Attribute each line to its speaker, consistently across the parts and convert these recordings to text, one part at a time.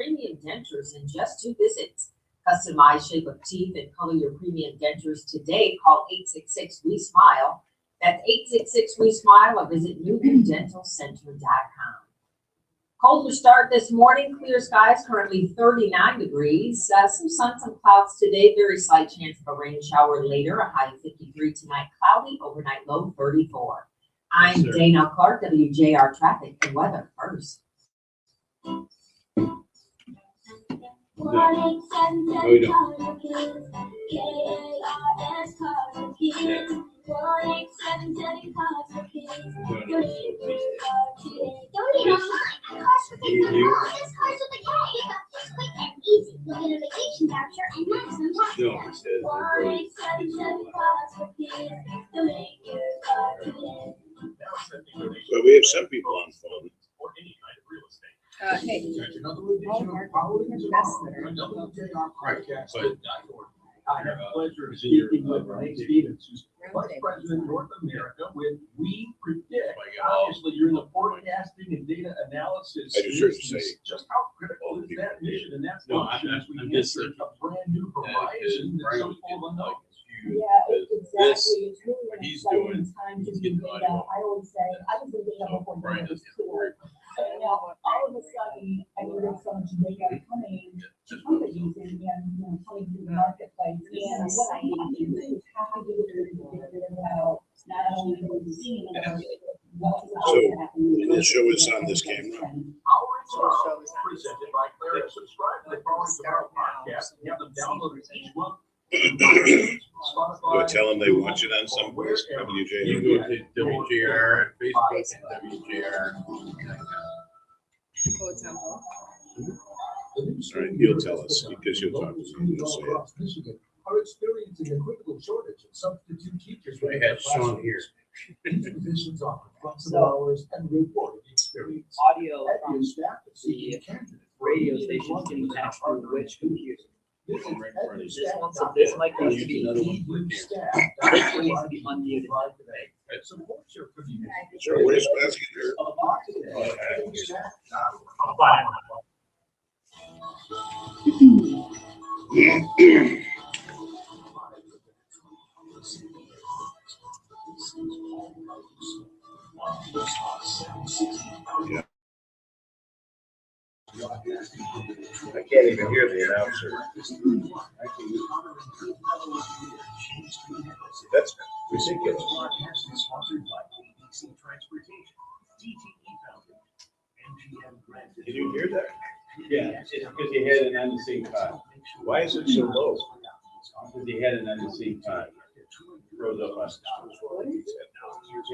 Speaker 1: premium dentures in just 2 visits. Customize shape of teeth and color your premium dentures today. Call 866-WE-SMILE. That's 866-WE-SMILE or visit newdentalcenter.com. Colder start this morning. Clear skies, currently 39 degrees. Some sun, some clouds today. Very slight chance of a rain shower later. A high of 53 tonight. Cloudy. Overnight low 34. I'm Dana Clark, WJR Traffic and Weather first.
Speaker 2: No, we don't.
Speaker 3: Well, we have some people on phone.
Speaker 1: Hey.
Speaker 4: I have the pleasure of speaking with Renee Stevens, who's Vice President North America with We Predict. Obviously, you're in the forecasting and data analysis.
Speaker 3: I just heard you say.
Speaker 4: Just how critical is that mission and that
Speaker 2: No,
Speaker 4: function as
Speaker 2: I'm
Speaker 4: we
Speaker 2: just
Speaker 4: enter a brand new horizon that's so full of unknowns?
Speaker 5: Exactly. It's really an
Speaker 2: he's
Speaker 5: exciting
Speaker 2: doing,
Speaker 5: time to
Speaker 2: he's
Speaker 5: be
Speaker 2: getting
Speaker 5: data.
Speaker 2: audio.
Speaker 5: I always say, I was in data before
Speaker 2: Brian
Speaker 5: data was
Speaker 2: doesn't
Speaker 5: cool.
Speaker 2: worry.
Speaker 5: And now, all of a sudden, I mean, there's so much data coming to companies and coming through the marketplace. And what I need to do is have to get rid of about not only what we're seeing, but what's
Speaker 3: So,
Speaker 5: happening.
Speaker 3: and this show is on this camera.
Speaker 4: Our show is presented by Claire. Subscribe to the following tomorrow podcast and have them downloaded each month.
Speaker 3: Do I tell them they watch it on some place?
Speaker 2: You go to WJR, Facebook, and WJR.
Speaker 3: All right, you'll tell us because you'll talk to me. You'll say it.
Speaker 4: Michigan are experiencing a critical shortage of substitute teachers.
Speaker 2: I had Sean here.
Speaker 4: These positions offer flexible hours and rewarding experience.
Speaker 6: Audio
Speaker 4: That
Speaker 6: from
Speaker 4: is staff to see
Speaker 6: the
Speaker 4: candidates.
Speaker 6: radio station getting passed through which computer.
Speaker 4: This is
Speaker 6: So this mic needs to be,
Speaker 2: Another one.
Speaker 6: this one needs to be unmuted.
Speaker 4: Supports your community.
Speaker 3: Sure, where's Basket here? I can't even hear the announcer. That's ridiculous. Can you hear that?
Speaker 2: Yeah, it's because he had it on the same time.
Speaker 3: Why is it so low?
Speaker 2: Because he had it on the same time. Rose up on the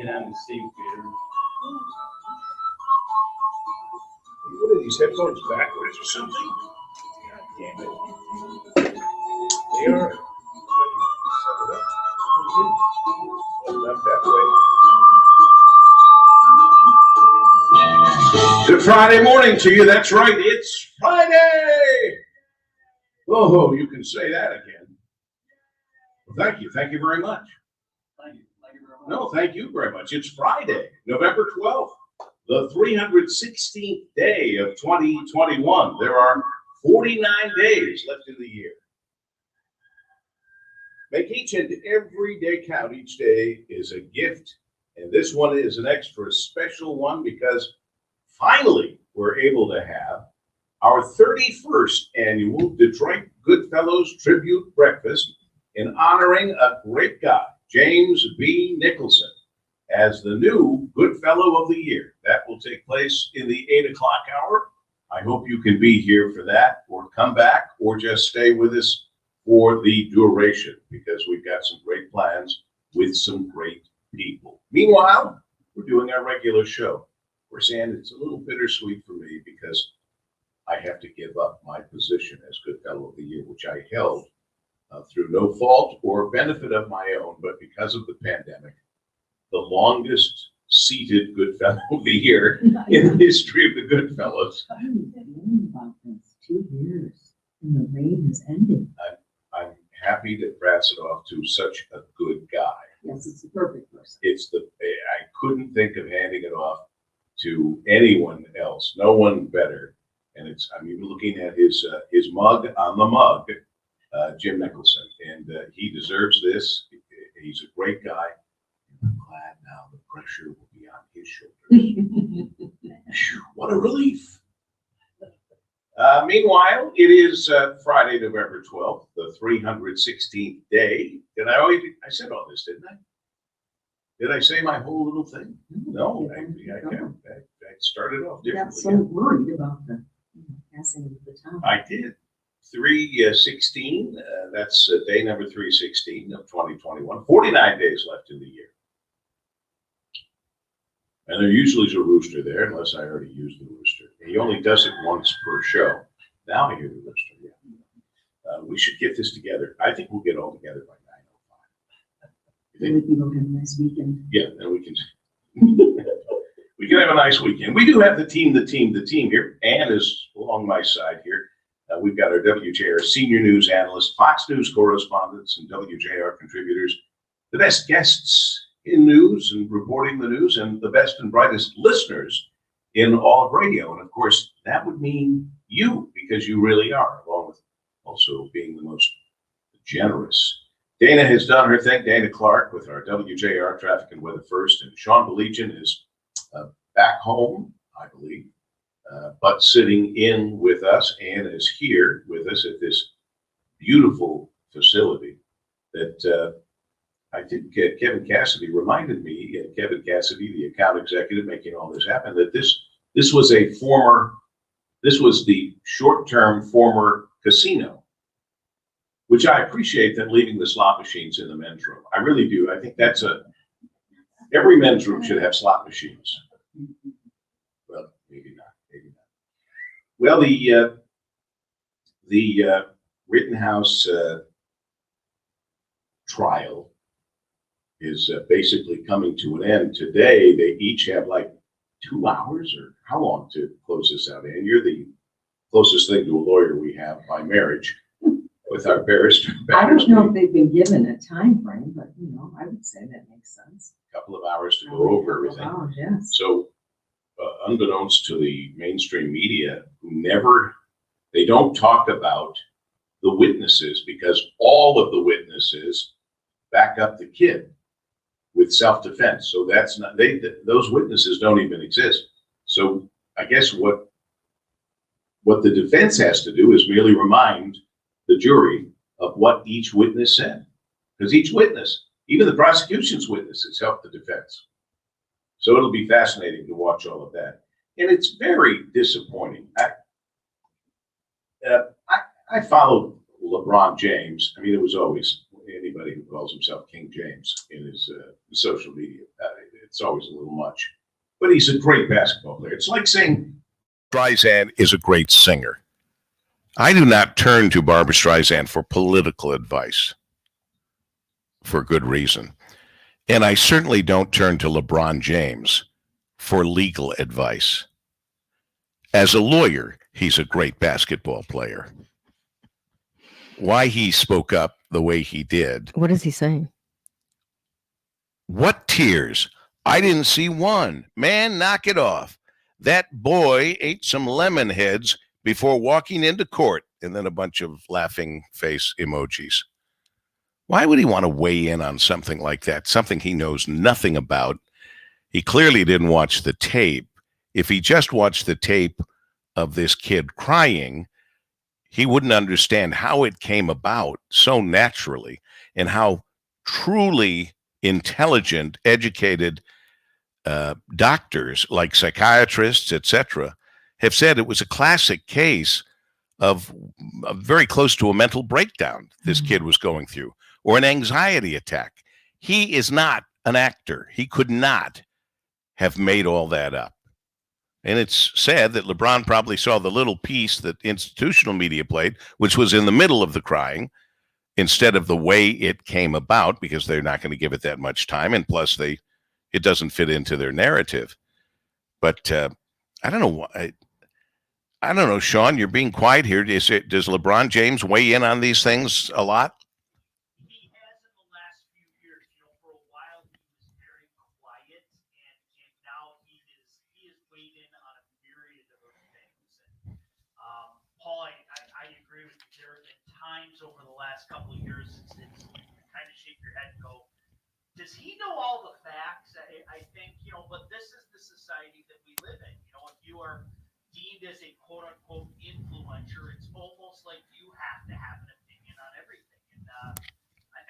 Speaker 2: and on the same computer.
Speaker 3: What are these headphones backwards or something? God damn it. They are. Set it up. Not that way. Good Friday morning to you. That's right. It's Friday. Oh, you can say that again. Well, thank you. Thank you very much. No, thank you very much. It's Friday, November 12th, the 316th day of 2021. There are 49 days left in the year. Make each and every day count. Each day is a gift, and this one is an extra special one because finally we're able to have our 31st annual Detroit Goodfellows Tribute Breakfast in honoring a great guy, James B. Nicholson, as the new Goodfellow of the Year. That will take place in the 8 o'clock hour. I hope you can be here for that, or come back, or just stay with us for the duration, because we've got some great plans with some great people. Meanwhile, we're doing our regular show. Of course, Ann, it's a little bittersweet for me because I have to give up my position as Goodfellow of the Year, which I held through no fault or benefit of my own, but because of the pandemic, the longest seated Goodfellow of the Year in the history of the Goodfellows.
Speaker 7: I haven't known about this 2 years, and the rain has ended.
Speaker 3: I'm happy to pass it off to such a good guy.
Speaker 7: Yes, it's the perfect person.
Speaker 3: I couldn't think of handing it off to anyone else, no one better, and a minutes. I'm even looking at his mug on the mug, Jim Nicholson, and he deserves this. He's a great guy. I'm glad now the pressure will be on his shoulders. Phew, what a relief. Meanwhile, it is Friday, November 12th, the 316th day. And I said all this, didn't I? Did I say my whole little thing? No, I started off
Speaker 7: You got
Speaker 3: differently.
Speaker 7: so worried about the passing of the time.
Speaker 3: I did. 316, that's day number 316 of 2021. 49 days left in the year. And there usually is a rooster there, unless I already used the rooster. He only does it once per show. Now I hear the rooster, yeah. We should get this together. I think we'll get all together by 9:05.
Speaker 7: Maybe people have a nice weekend.
Speaker 3: Yeah, then we can we can have a nice weekend. We do have the team here. Ann is along my side here. We've got our WJR senior news analyst, Fox News correspondents, and WJR contributors, the best guests in news and reporting the news, and the best and brightest listeners in all of radio. And of course, that would mean you, because you really are, along with also being the most generous. Dana has done her thing. Dana Clark with our WJR traffic and weather first, and Sean Belegian is back home, I believe, but sitting in with us and is here with us at this beautiful facility that I think Kevin Cassidy reminded me, Kevin Cassidy, the account executive making all this happen, that this was the short-term former casino, which I appreciate them leaving the slot machines in the men's room. I really do. I think every men's room should have slot machines. Well, maybe not. Well, the Rittenhouse trial is basically coming to an end today. They each have like 2 hours, or how long to close this out? And you're the closest thing to a lawyer we have by marriage with our barrister.
Speaker 7: I don't know if they've been given a time frame, but I would say that makes sense.
Speaker 3: A couple of hours to go over everything.
Speaker 7: Oh, yes.
Speaker 3: So, unbeknownst to the mainstream media, they don't talk about the witnesses, because all of the witnesses back up the kid with self-defense. So that's not, those witnesses don't even exist. So I guess what the defense has to do is merely remind the jury of what each witness said. Because each witness, even the prosecution's witnesses, help the defense. So it'll be fascinating to watch all of that. And it's very disappointing. I followed LeBron James. I mean, it was always anybody who calls himself King James in his social media. It's always a little much. But he's a great basketball player. It's like saying Streisand is a great singer. I do not turn to Barbra Streisand for political advice, for good reason. And I certainly don't turn to LeBron James for legal advice. As a lawyer, he's a great basketball player. Why he spoke up the way he did.
Speaker 8: What is he saying?
Speaker 3: What tears? I didn't see one. Man, knock it off. That boy ate some lemon heads before walking into court. And then a bunch of laughing face emojis. Why would he want to weigh in on something like that? Something he knows nothing about. He clearly didn't watch the tape. If he just watched the tape of this kid crying, he wouldn't understand how it came about so naturally, and how truly intelligent, educated doctors like psychiatrists, etc., have said it was a classic case of very close to a mental breakdown this kid was going through, or an anxiety attack. He is not an actor. He could not have made all that up. And it's sad that LeBron probably saw the little piece that institutional media played, which was in the middle of the crying, instead of the way it came about, because they're not going to give it that much time. And plus, it doesn't fit into their narrative. But I don't know. I don't know, Sean, you're being quiet here. Does LeBron James weigh in on these things a lot?
Speaker 6: He has in the last few years. For a while he was very quiet, and now he is weighed in on a myriad of things. And last couple of years, it's you kind of shake your head and go, does he know all the facts? I think, but this is the society that we live in. If you are deemed as a quote unquote influencer, it's almost like you have to have an opinion on everything. And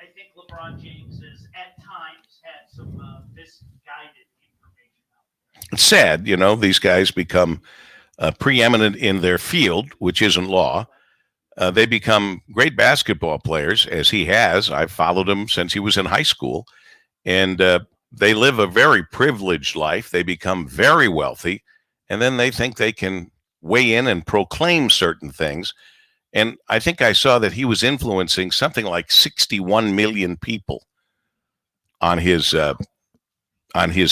Speaker 6: I think LeBron James has at times had some misguided information out there.
Speaker 8: It's sad, these guys become preeminent in their field, which isn't law. They become great basketball players, as he has. I've followed him since he was in high school. And they live a very privileged life. They become very wealthy. And then they think they can weigh in and proclaim certain things. And I think I saw that he was influencing something like 61 million people on his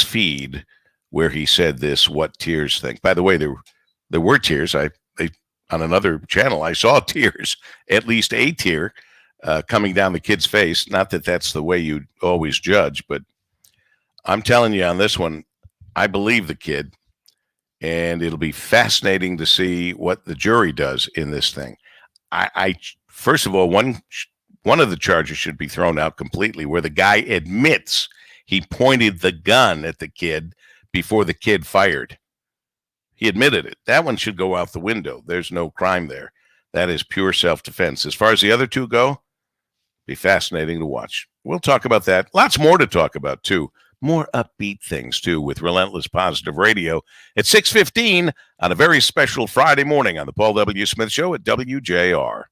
Speaker 8: feed, where he said this, what tears think. By the way, there were tears. On another channel, I saw tears, at least a tear coming down the kid's face. Not that that's the way you always judge, but I'm telling you on this one, I believe the kid, and it'll be fascinating to see what the jury does in this thing. I first of all, one of the charges should be thrown out completely, where the guy admits he pointed the gun at the kid before the kid fired. He admitted it. That one should go out the window. There's no crime there. That is pure self-defense. As far as the other two go, be fascinating to watch. We'll talk about that. Lots more to talk about, too. More upbeat things, too, with Relentless Positive Radio at 6:15 on a very special Friday morning on the Paul W. Smith Show at WJR.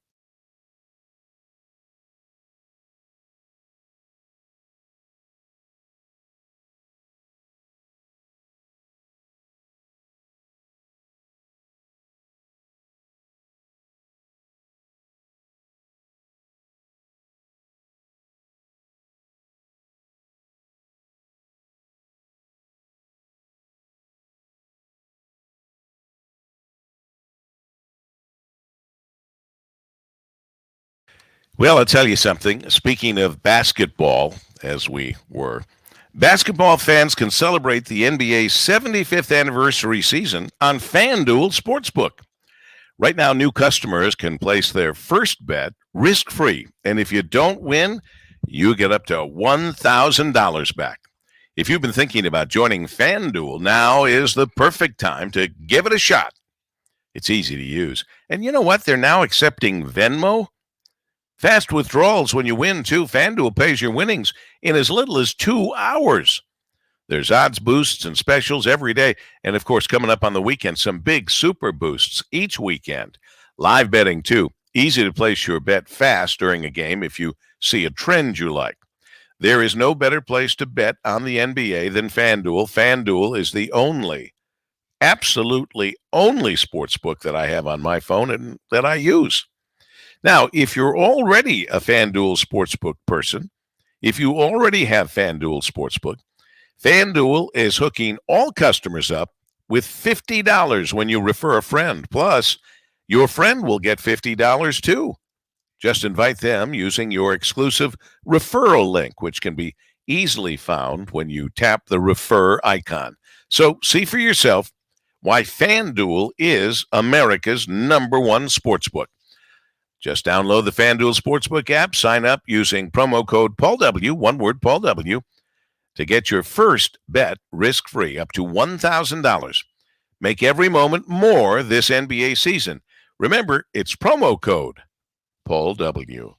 Speaker 8: Well, I'll tell you something. Speaking of basketball, as we were, basketball fans can celebrate the NBA's 75th anniversary season on FanDuel Sportsbook. Right now, new customers can place their first bet risk-free. And if you don't win, you get up to $1,000 back. If you've been thinking about joining FanDuel, now is the perfect time to give it a shot. It's easy to use. And you know what? They're now accepting Venmo. Fast withdrawals when you win, too. FanDuel pays your winnings in as little as 2 hours. There's odds boosts and specials every day. And, of course, coming up on the weekend, some big super boosts each weekend. Live betting, too. Easy to place your bet fast during a game if you see a trend you like. There is no better place to bet on the NBA than FanDuel. FanDuel is the only, absolutely only sportsbook that I have on my phone and that I use. Now, if you're already a FanDuel Sportsbook person, if you already have FanDuel Sportsbook, FanDuel is hooking all customers up with $50 when you refer a friend. Plus, your friend will get $50 too. Just invite them using your exclusive referral link, which can be easily found when you tap the refer icon. So see for yourself why FanDuel is America's #1 sportsbook. Just download the FanDuel Sportsbook app, sign up using promo code PaulW, one word, PaulW, to get your first bet risk-free up to $1,000. Make every moment more this NBA season. Remember, it's promo code PaulW.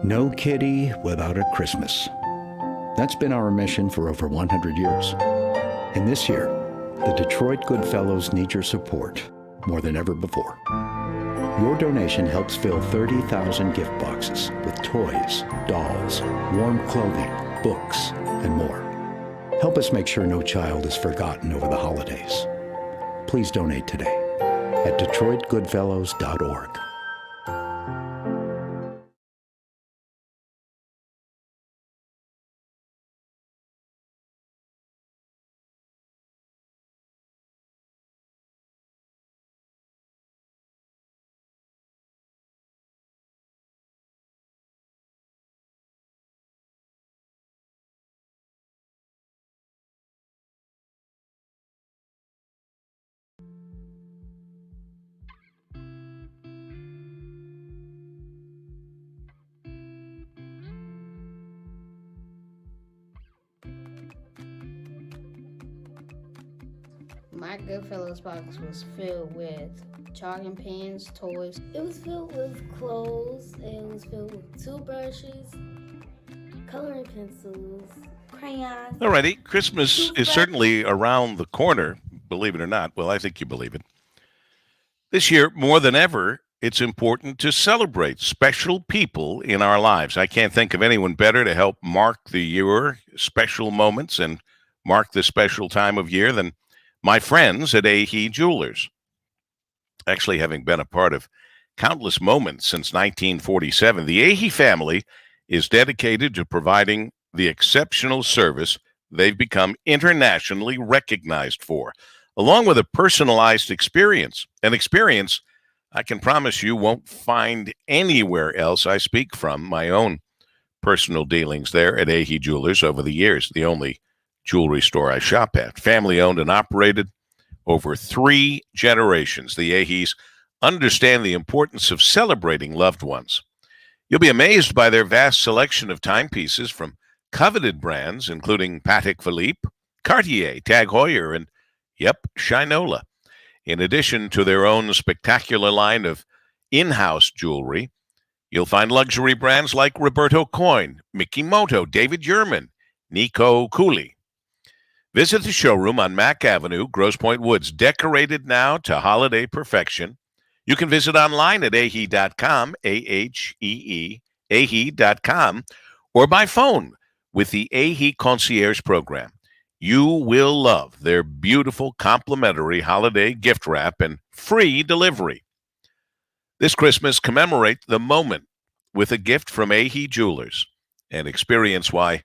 Speaker 9: No kitty without a Christmas. That's been our mission for over 100 years. And this year, the Detroit Goodfellows need your support more than ever before. Your donation helps fill 30,000 gift boxes with toys, dolls, warm clothing, books, and more. Help us make sure no child is forgotten over the holidays. Please donate today at DetroitGoodfellows.org.
Speaker 10: My Goodfellows box was filled with chalk and pens, toys. It was filled with clothes. It was filled with toothbrushes, coloring pencils, crayons.
Speaker 8: Alrighty, Christmas is certainly around the corner, believe it or not. Well, I think you believe it. This year, more than ever, it's important to celebrate special people in our lives. I can't think of anyone better to help mark the year, special moments, and mark the special time of year than my friends at AE Jewelers. Actually, having been a part of countless moments since 1947, the AE family is dedicated to providing the exceptional service they've become internationally recognized for, along with a personalized experience, an experience I can promise you won't find anywhere else. I speak from my own personal dealings there at AE Jewelers over the years, the only jewelry store I shop at. Family owned and operated over 3 generations. The Ahees understand the importance of celebrating loved ones. You'll be amazed by their vast selection of timepieces from coveted brands, including Patek Philippe, Cartier, Tag Heuer, and, Shinola. In addition to their own spectacular line of in-house jewelry, you'll find luxury brands like Roberto Coin, Mikimoto, David Yurman, Nico Cooley. Visit the showroom on Mack Avenue, Grosse Pointe Woods, decorated now to holiday perfection. You can visit online at ahee.com, A-H-E-E, ahee.com, or by phone with the AHE Concierge Program. You will love their beautiful complimentary holiday gift wrap and free delivery. This Christmas, commemorate the moment with a gift from AHE Jewelers and experience why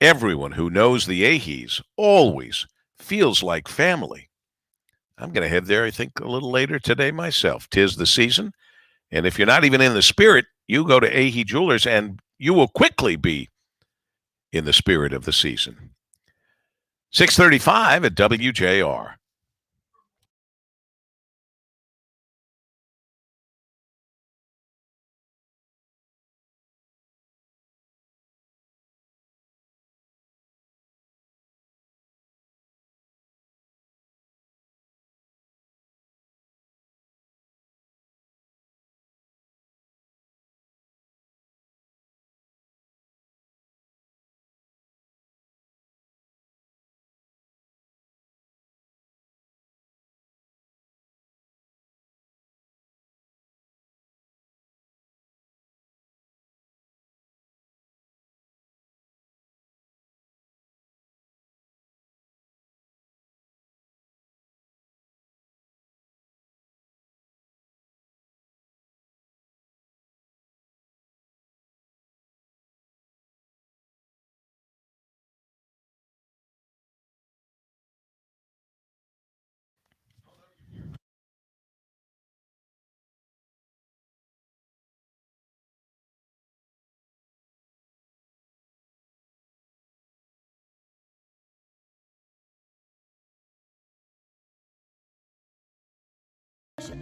Speaker 8: everyone who knows the Ahees always feels like family. I'm going to head there, I think, a little later today myself. 'Tis the season. And if you're not even in the spirit, you go to AHE Jewelers and you will quickly be in the spirit of the season. 6:35 at WJR.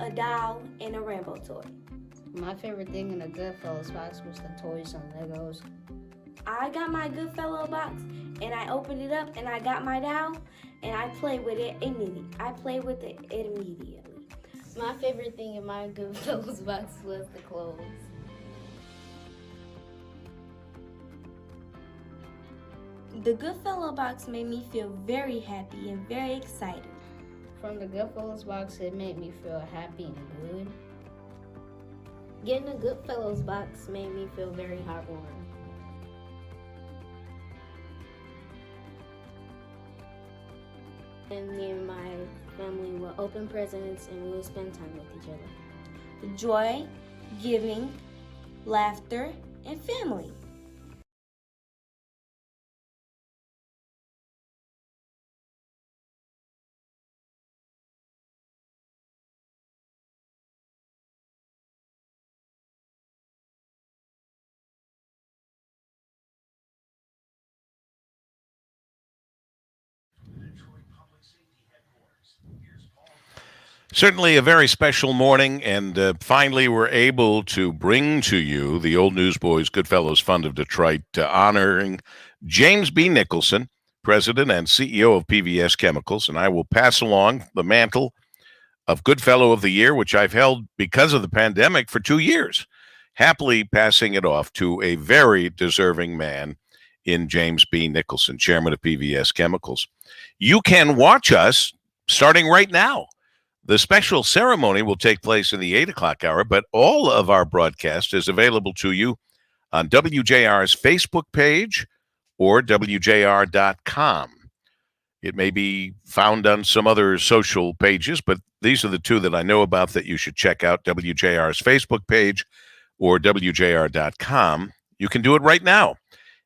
Speaker 10: A doll and a rainbow toy. My favorite thing in the Goodfellows box was the toys and Legos. I got my Goodfellow box and I opened it up and I got my doll and I played with it immediately. My favorite thing in my Goodfellows box was the clothes. The Goodfellow box made me feel very happy and very excited. From the Goodfellows box, it made me feel happy and good. Getting the Goodfellows box made me feel very heartwarming. And me and my family will open presents and we will spend time with each other. The joy, giving, laughter, and family.
Speaker 8: Certainly a very special morning, and finally we're able to bring to you the Old Newsboys Goodfellows Fund of Detroit honoring James B. Nicholson, President and CEO of PVS Chemicals, and I will pass along the mantle of Goodfellow of the Year, which I've held because of the pandemic for 2 years, happily passing it off to a very deserving man in James B. Nicholson, Chairman of PVS Chemicals. You can watch us starting right now. The special ceremony will take place in the 8 o'clock hour, but all of our broadcast is available to you on WJR's Facebook page or WJR.com. It may be found on some other social pages, but these are the two that I know about that you should check out, WJR's Facebook page or WJR.com. You can do it right now,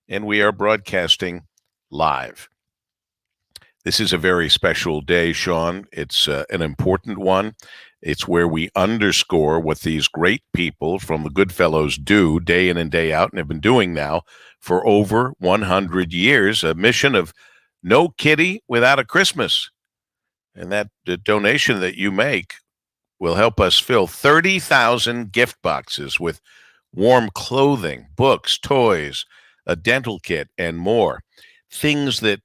Speaker 8: and we are broadcasting live. This is a very special day, Sean. It's an important one. It's where we underscore what these great people from the Goodfellows do day in and day out and have been doing now for over 100 years, a mission of no kitty without a Christmas. And that donation that you make will help us fill 30,000 gift boxes with warm clothing, books, toys, a dental kit, and more. Things that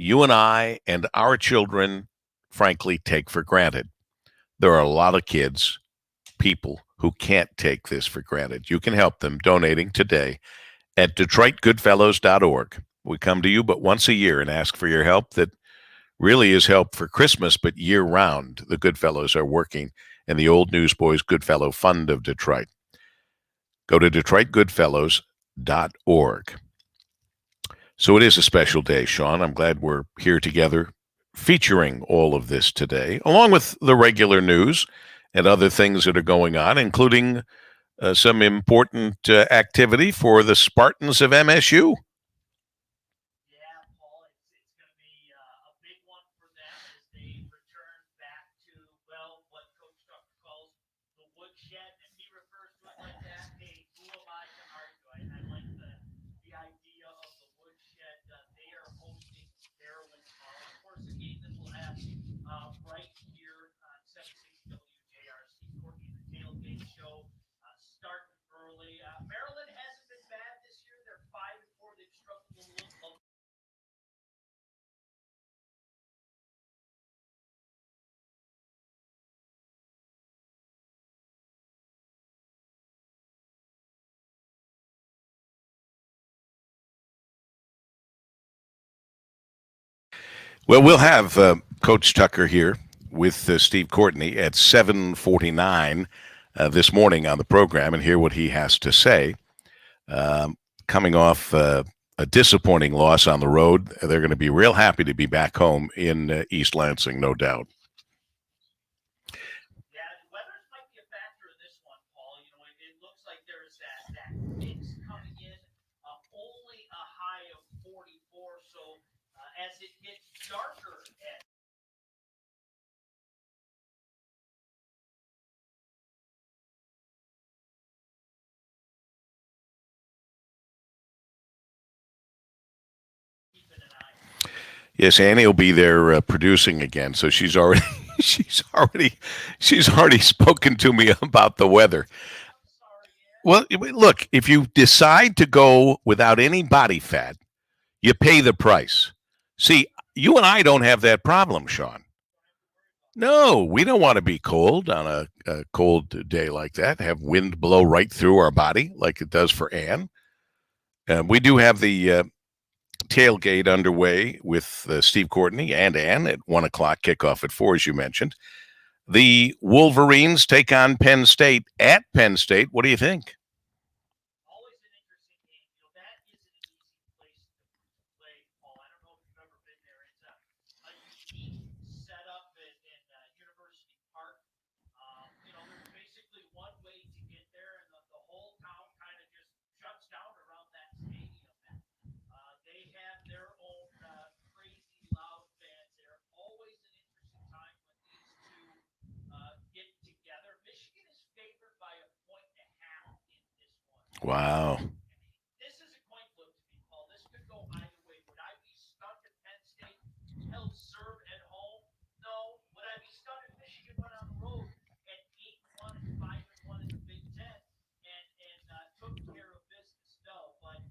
Speaker 8: you and I and our children, frankly, take for granted. There are a lot of kids, people who can't take this for granted. You can help them donating today at DetroitGoodfellows.org. We come to you but once a year and ask for your help that really is help for Christmas, but year-round. The Goodfellows are working in the Old Newsboys Goodfellow Fund of Detroit. Go to DetroitGoodfellows.org. So it is a special day, Sean. I'm glad we're here together featuring all of this today, along with the regular news and other things that are going on, including some important activity for the Spartans of MSU.
Speaker 6: Yeah, Paul, it's going to be a big one for them as they return back to, well, what Coach Tucker calls the woodshed, and he refers to it like that. Hey, who am I to argue? I like the idea of the woodshed. They are hosting Maryland tomorrow. Of course, a game that we'll have right here on 760 WJRC. Courtney, the tailgate show starting early. Maryland hasn't been bad this year. They're 5-4. They've struggled a little.
Speaker 8: Well, we'll have Coach Tucker here with Steve Courtney at 7:49 this morning on the program and hear what he has to say. Coming off a disappointing loss on the road, they're going to be real happy to be back home in East Lansing, no doubt.
Speaker 6: Yeah, weather might be a factor in this one, Paul. You know, it looks like there's that mix coming in, only a high of 44. So as it gets darker at keeping an eye.
Speaker 8: Yes, Annie will be there producing again, so she's already spoken to me about the weather. Well, look, if you decide to go without any body fat, you pay the price. See, you and I don't have that problem, Sean. No, we don't want to be cold on a cold day like that, have wind blow right through our body like it does for Ann. We do have the tailgate underway with Steve Courtney and Ann at 1 o'clock, kickoff at 4, as you mentioned. The Wolverines take on Penn State at Penn State. What do you think?
Speaker 6: Always an interesting game. You know, that isn't an easy place to play, Paul. I don't know if you've ever been there. It's a unique setup in University Park. You know, there's basically one way to get there, and the whole town kind of just shuts down around that stadium. And they have their own crazy loud fans there. Always an interesting time when these two get together. Michigan is favored by 1.5 in this one.
Speaker 8: Wow.
Speaker 6: This is a coin flip to me, Paul. This could go either way. Would I be stuck if Penn State held serve at home? No. Would I be stuck if Michigan went on the road at 8-1 and 5-1 in the Big Ten and took care of business? No. But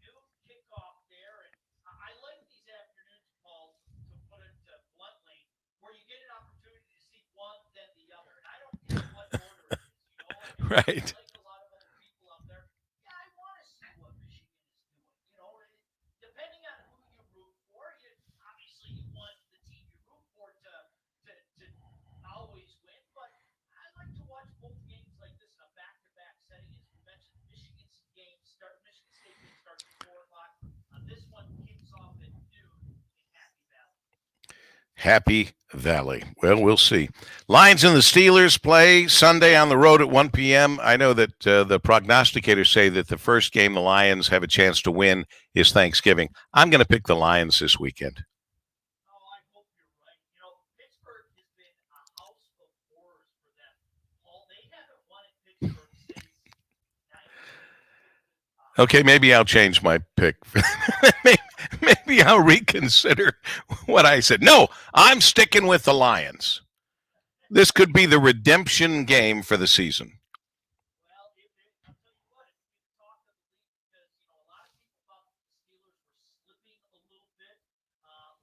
Speaker 6: noon kickoff there, and I like these afternoons, Paul, to put it bluntly, where you get an opportunity to see one then the other. And I don't care what order it is, you know.
Speaker 8: Right.
Speaker 6: Like a lot of other people out there, yeah, I want to see what Michigan is doing. You know, depending on who you root for, obviously you want the team you root for to always win. But I like to watch both games like this in a back-to-back setting. As we mentioned, Michigan State game starts at 4 o'clock. This one kicks off at noon in Happy Valley.
Speaker 8: Happy Valley. Well, we'll see. Lions and the Steelers play Sunday on the road at 1 p.m. I know that the prognosticators say that the first game the Lions have a chance to win is Thanksgiving. I'm going to pick the Lions this weekend.
Speaker 6: Oh, I hope you're right. You know, Pittsburgh has been a house of horrors for them. Paul, they haven't won in Pittsburgh since 19.
Speaker 8: Okay, maybe I'll change my pick. Maybe I'll reconsider what I said. No, I'm sticking with the Lions. This could be the redemption game for the season.
Speaker 6: Well, I'll tell you what, if we could talk to the league, because, you know, a lot of people thought that the Steelers were slipping a little bit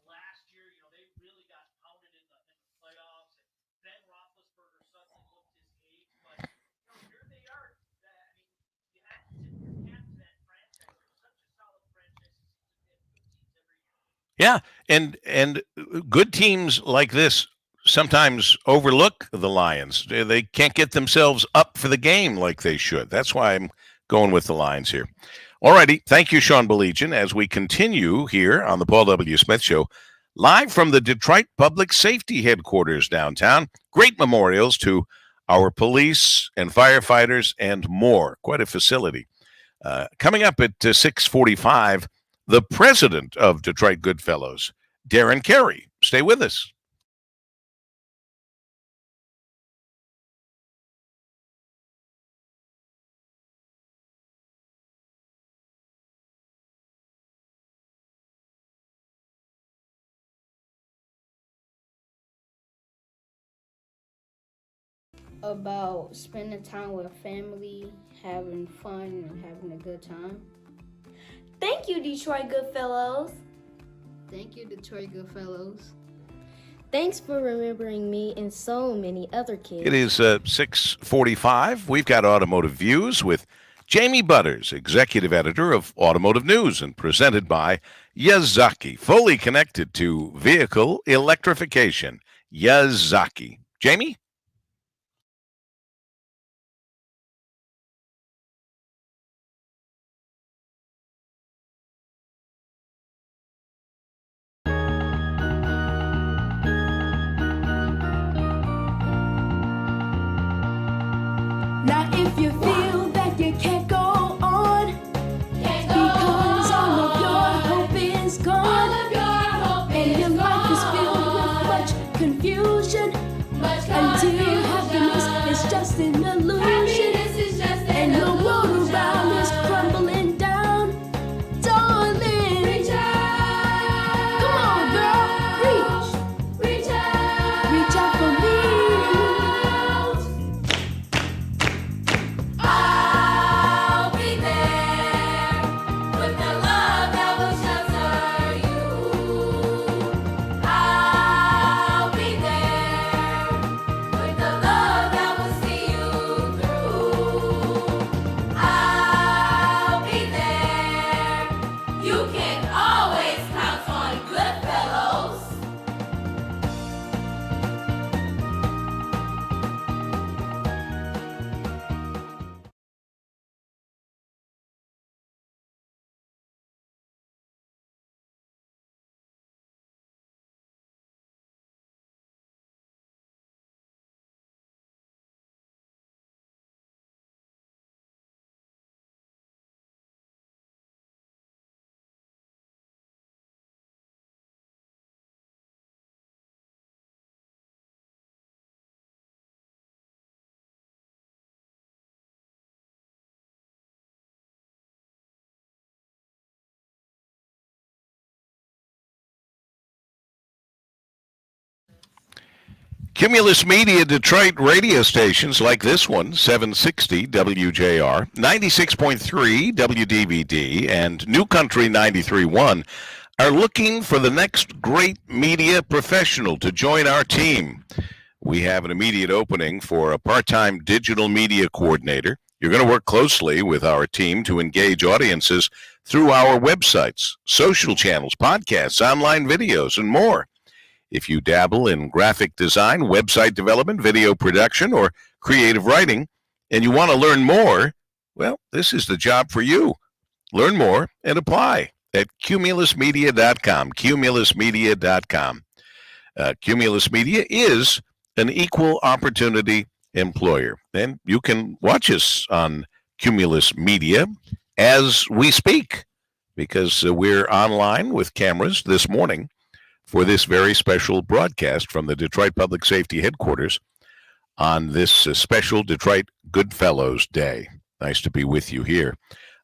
Speaker 6: last year. You know, they really got pounded in the playoffs, and Ben Roethlisberger suddenly looked his age. But, you know, here they are. I mean, you have to tip your cap to that franchise. They're such a solid franchise. They have good teams every year.
Speaker 8: Yeah, and good teams like this sometimes overlook the Lions. They can't get themselves up for the game like they should. That's why I'm going with the Lions here. All righty. Thank you, Sean Belegian, as we continue here on the Paul W. Smith Show, live from the Detroit Public Safety Headquarters downtown. Great memorials to our police and firefighters and more. Quite a facility. Coming up at 6:45, the president of Detroit Goodfellows, Darren Carey. Stay with us.
Speaker 10: About spending time with family, having fun, and having a good time. Thank you, Detroit Goodfellows. Thank you, Detroit Goodfellows. Thanks for remembering me and so many other kids.
Speaker 8: It is 6:45. We've got Automotive Views with Jamie Butters, executive editor of Automotive News, and presented by Yazaki, fully connected to vehicle electrification. Yazaki. Jamie?
Speaker 11: Now if you feel that you can't go on, because all of your hope is gone, and your life is filled with much confusion, until happiness is just an illusion, and your world around is crumbling down, darling, reach out. Come on, girl, reach out for me. I'll be there with the love that will shelter you. I'll be there with the love that will see you through. I'll be there. You can always
Speaker 8: Cumulus Media Detroit radio stations like this one, 760 WJR, 96.3 WDVD, and New Country 93.1 are looking for the next great media professional to join our team. We have an immediate opening for a part-time digital media coordinator. You're going to work closely with our team to engage audiences through our websites, social channels, podcasts, online videos, and more. If you dabble in graphic design, website development, video production, or creative writing, and you want to learn more, well, this is the job for you. Learn more and apply at cumulusmedia.com, cumulusmedia.com. Cumulus Media is an equal opportunity employer, and you can watch us on Cumulus Media as we speak, because we're online with cameras this morning for this very special broadcast from the Detroit Public Safety Headquarters on this special Detroit Goodfellows Day. Nice to be with you here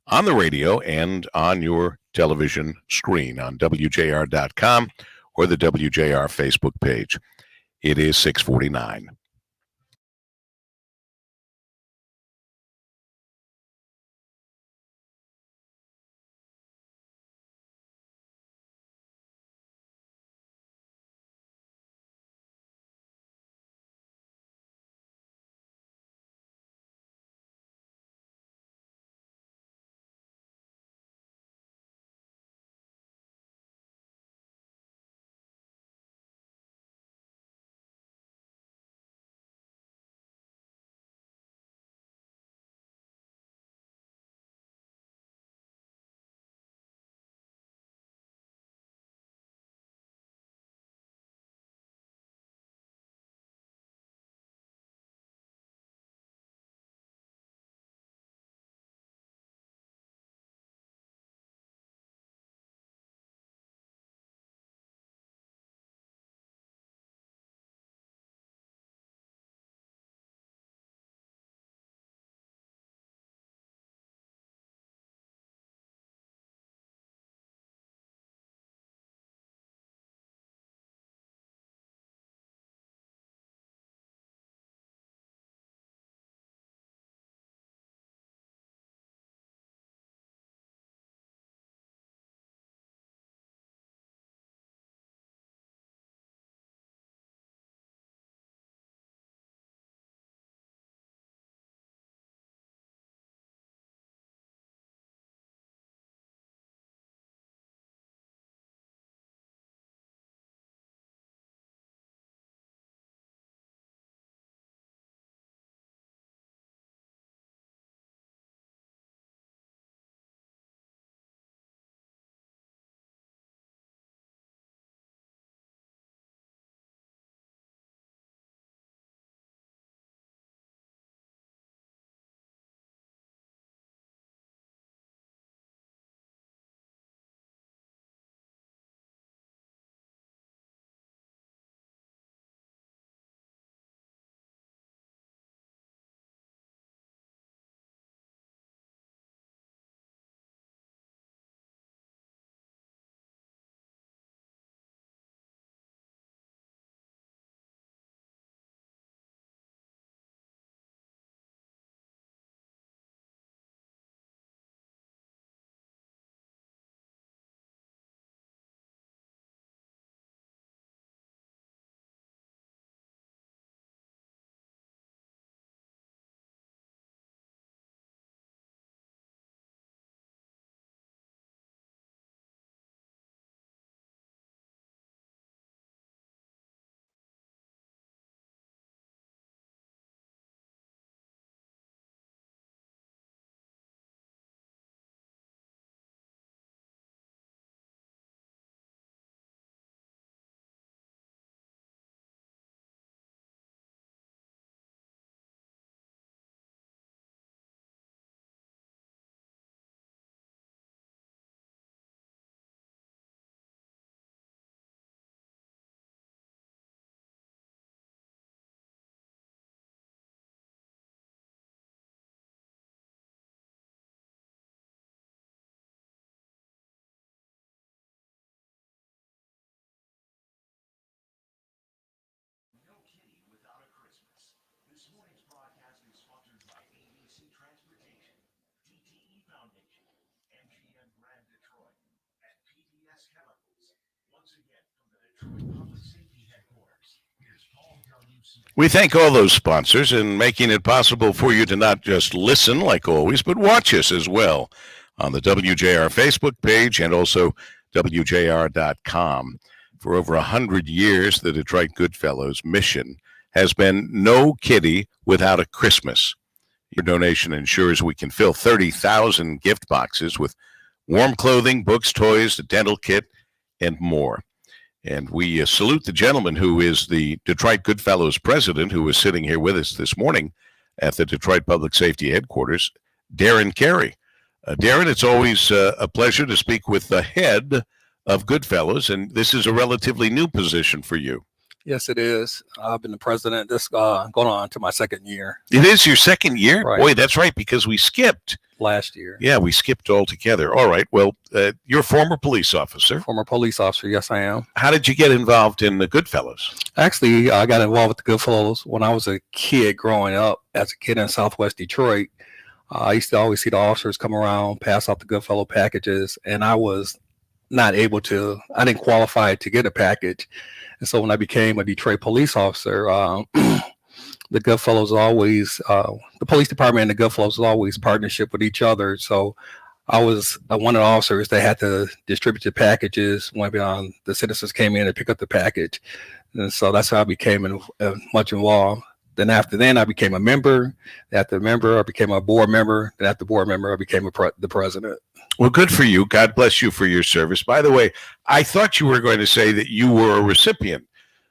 Speaker 8: on the radio and on your television screen on WJR.com or the WJR Facebook page. It is 6:49. We thank all those sponsors and making it possible for you to not just listen like always, but watch us as well on the WJR Facebook page and also WJR.com. For over 100 years, the Detroit Goodfellows mission has been no kitty without a Christmas. Your donation ensures we can fill 30,000 gift boxes with warm clothing, books, toys, a dental kit, and more. And we salute the gentleman who is the Detroit Goodfellows president, who is sitting here with us this morning at the Detroit Public Safety Headquarters, Darren Carey. Darren, it's always a pleasure to speak with the head of Goodfellows, and this is a relatively new position for you.
Speaker 12: Yes, it is. I've been the president this going on to my second year.
Speaker 8: It is your second year?
Speaker 12: Right.
Speaker 8: Boy, that's right, because we skipped.
Speaker 12: Last year.
Speaker 8: Yeah, we skipped altogether. All right. Well, you're a former police officer.
Speaker 12: Former police officer. Yes, I am.
Speaker 8: How did you get involved in the Goodfellows?
Speaker 12: Actually, I got involved with the Goodfellows when I was a kid growing up. As a kid in Southwest Detroit, I used to always see the officers come around, pass out the Goodfellow packages, and I was not able to, I didn't qualify to get a package. And so when I became a Detroit police officer, the Goodfellows always, the police department and the Goodfellows was always partnership with each other. So I was one of the officers that had to distribute the packages when the citizens came in to pick up the package. And so that's how I became much involved. Then after then, I became a member. After a member, I became a board member. Then after board member, I became the president.
Speaker 8: Well, good for you. God bless you for your service. By the way, I thought you were going to say that you were a recipient.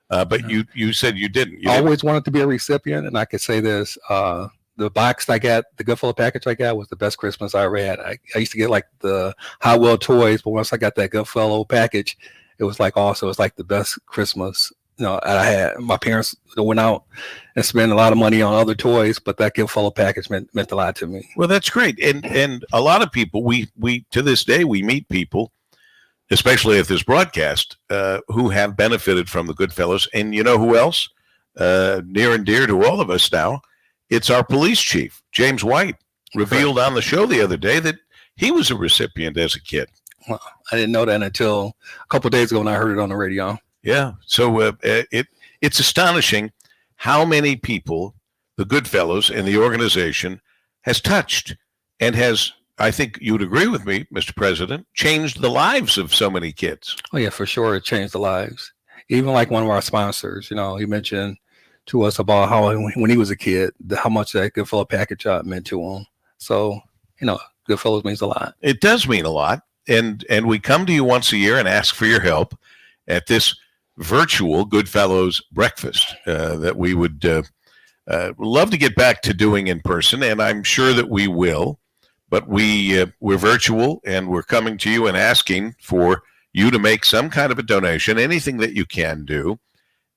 Speaker 8: But you said you didn't.
Speaker 12: I always wanted to be a recipient, and I could say this: the box I got, the Goodfellow package I got, was the best Christmas I ever had. I used to get like the Hot Wheel toys, but once I got that Goodfellow package, it was like also it's like the best Christmas I had. My parents went out and spent a lot of money on other toys, but that Goodfellow package meant a lot to me.
Speaker 8: Well, that's great, and a lot of people we to this day we meet people, especially at this broadcast, who have benefited from the Goodfellows. And you know who else? Near and dear to all of us now, it's our police chief, James White, revealed on the show the other day that he was a recipient as a kid.
Speaker 12: Well, I didn't know that until a couple of days ago when I heard it on the radio.
Speaker 8: Yeah, so it's astonishing how many people the Goodfellows and the organization has touched and has, I think you'd agree with me, Mr. President, changed the lives of so many kids.
Speaker 12: Oh, yeah, for sure. It changed the lives. Even like one of our sponsors, he mentioned to us about how when he was a kid, how much that Goodfellow package meant to him. So, Goodfellows means a lot.
Speaker 8: It does mean a lot. And we come to you once a year and ask for your help at this virtual Goodfellows breakfast that we would love to get back to doing in person. And I'm sure that we will. But we're virtual, and we're coming to you and asking for you to make some kind of a donation, anything that you can do,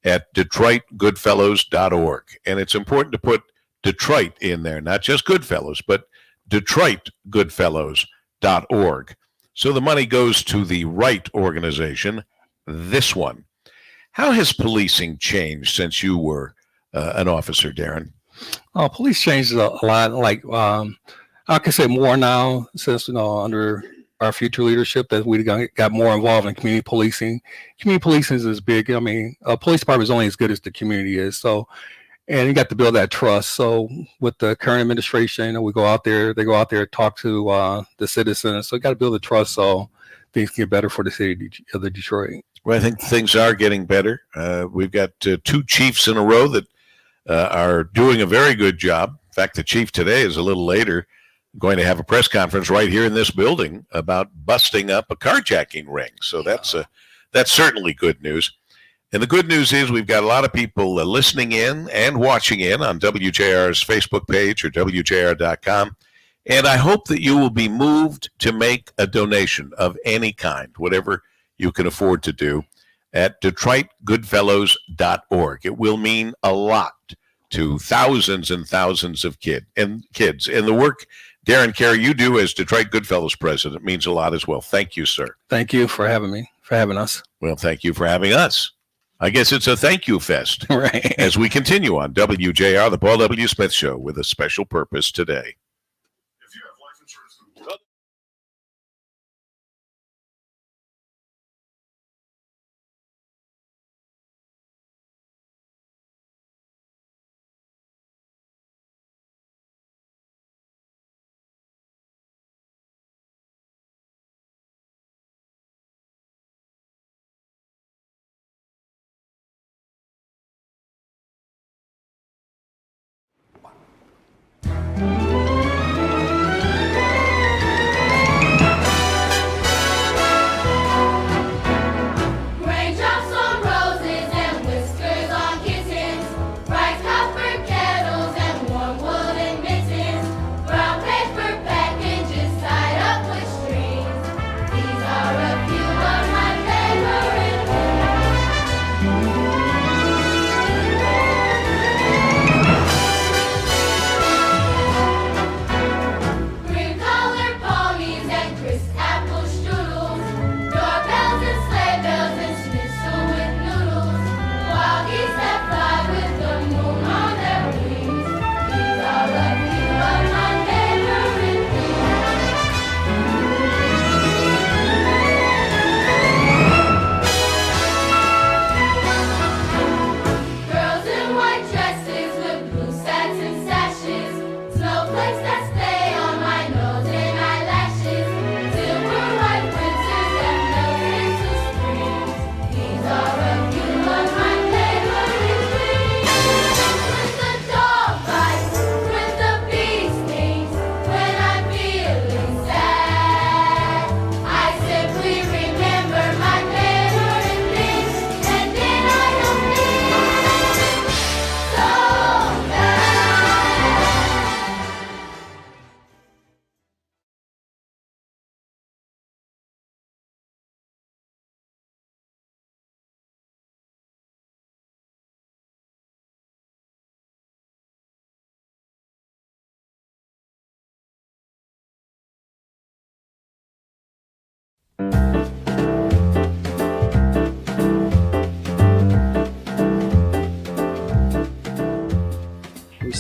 Speaker 8: at DetroitGoodfellows.org. And it's important to put Detroit in there, not just Goodfellows, but DetroitGoodfellows.org. So the money goes to the right organization, this one. How has policing changed since you were an officer, Darren?
Speaker 12: Oh, police changed a lot. Like, I can say more now since, under our future leadership that we got more involved in community policing. Community policing is big. I mean, a police department is only as good as the community is. So, and you got to build that trust. So with the current administration, we go out there, they go out there, talk to the citizens. So you got to build the trust so things get better for the city of Detroit.
Speaker 8: Well, I think things are getting better. We've got two chiefs in a row that are doing a very good job. In fact, the chief today is a little later going to have a press conference right here in this building about busting up a carjacking ring. So that's certainly good news. And the good news is we've got a lot of people listening in and watching in on WJR's Facebook page or WJR.com. And I hope that you will be moved to make a donation of any kind, whatever you can afford to do, at DetroitGoodfellows.org. It will mean a lot to thousands and thousands of kids. And the work, Darren Carey, you do as Detroit Goodfellows president means a lot as well. Thank you, sir.
Speaker 12: Thank you for having us.
Speaker 8: Well, thank you for having us. I guess it's a thank you fest.
Speaker 12: Right.
Speaker 8: As we continue on WJR, the Paul W. Smith Show, with a special purpose today.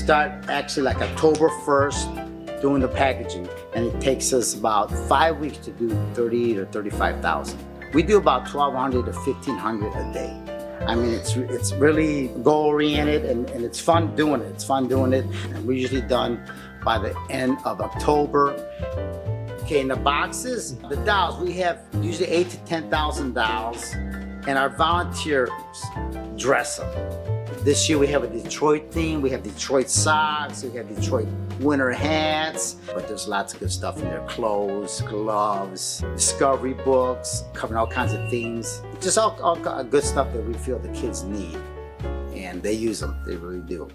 Speaker 13: start actually like October 1st doing the packaging, and it takes us about 5 weeks to do 30 to 35,000. We do about 1,200 to 1,500 a day. I mean, it's really goal-oriented, and it's fun doing it. It's fun doing it, and we're usually done by the end of October. Okay, in the boxes, the dolls, we have usually 8,000 to 10,000 dolls, and our volunteers dress them. This year we have a Detroit theme, we have Detroit socks, we have Detroit winter hats, but there's lots of good stuff in there. Clothes, gloves, discovery books, covering all kinds of themes. Just all good stuff that we feel the kids need. And they use them, they really do.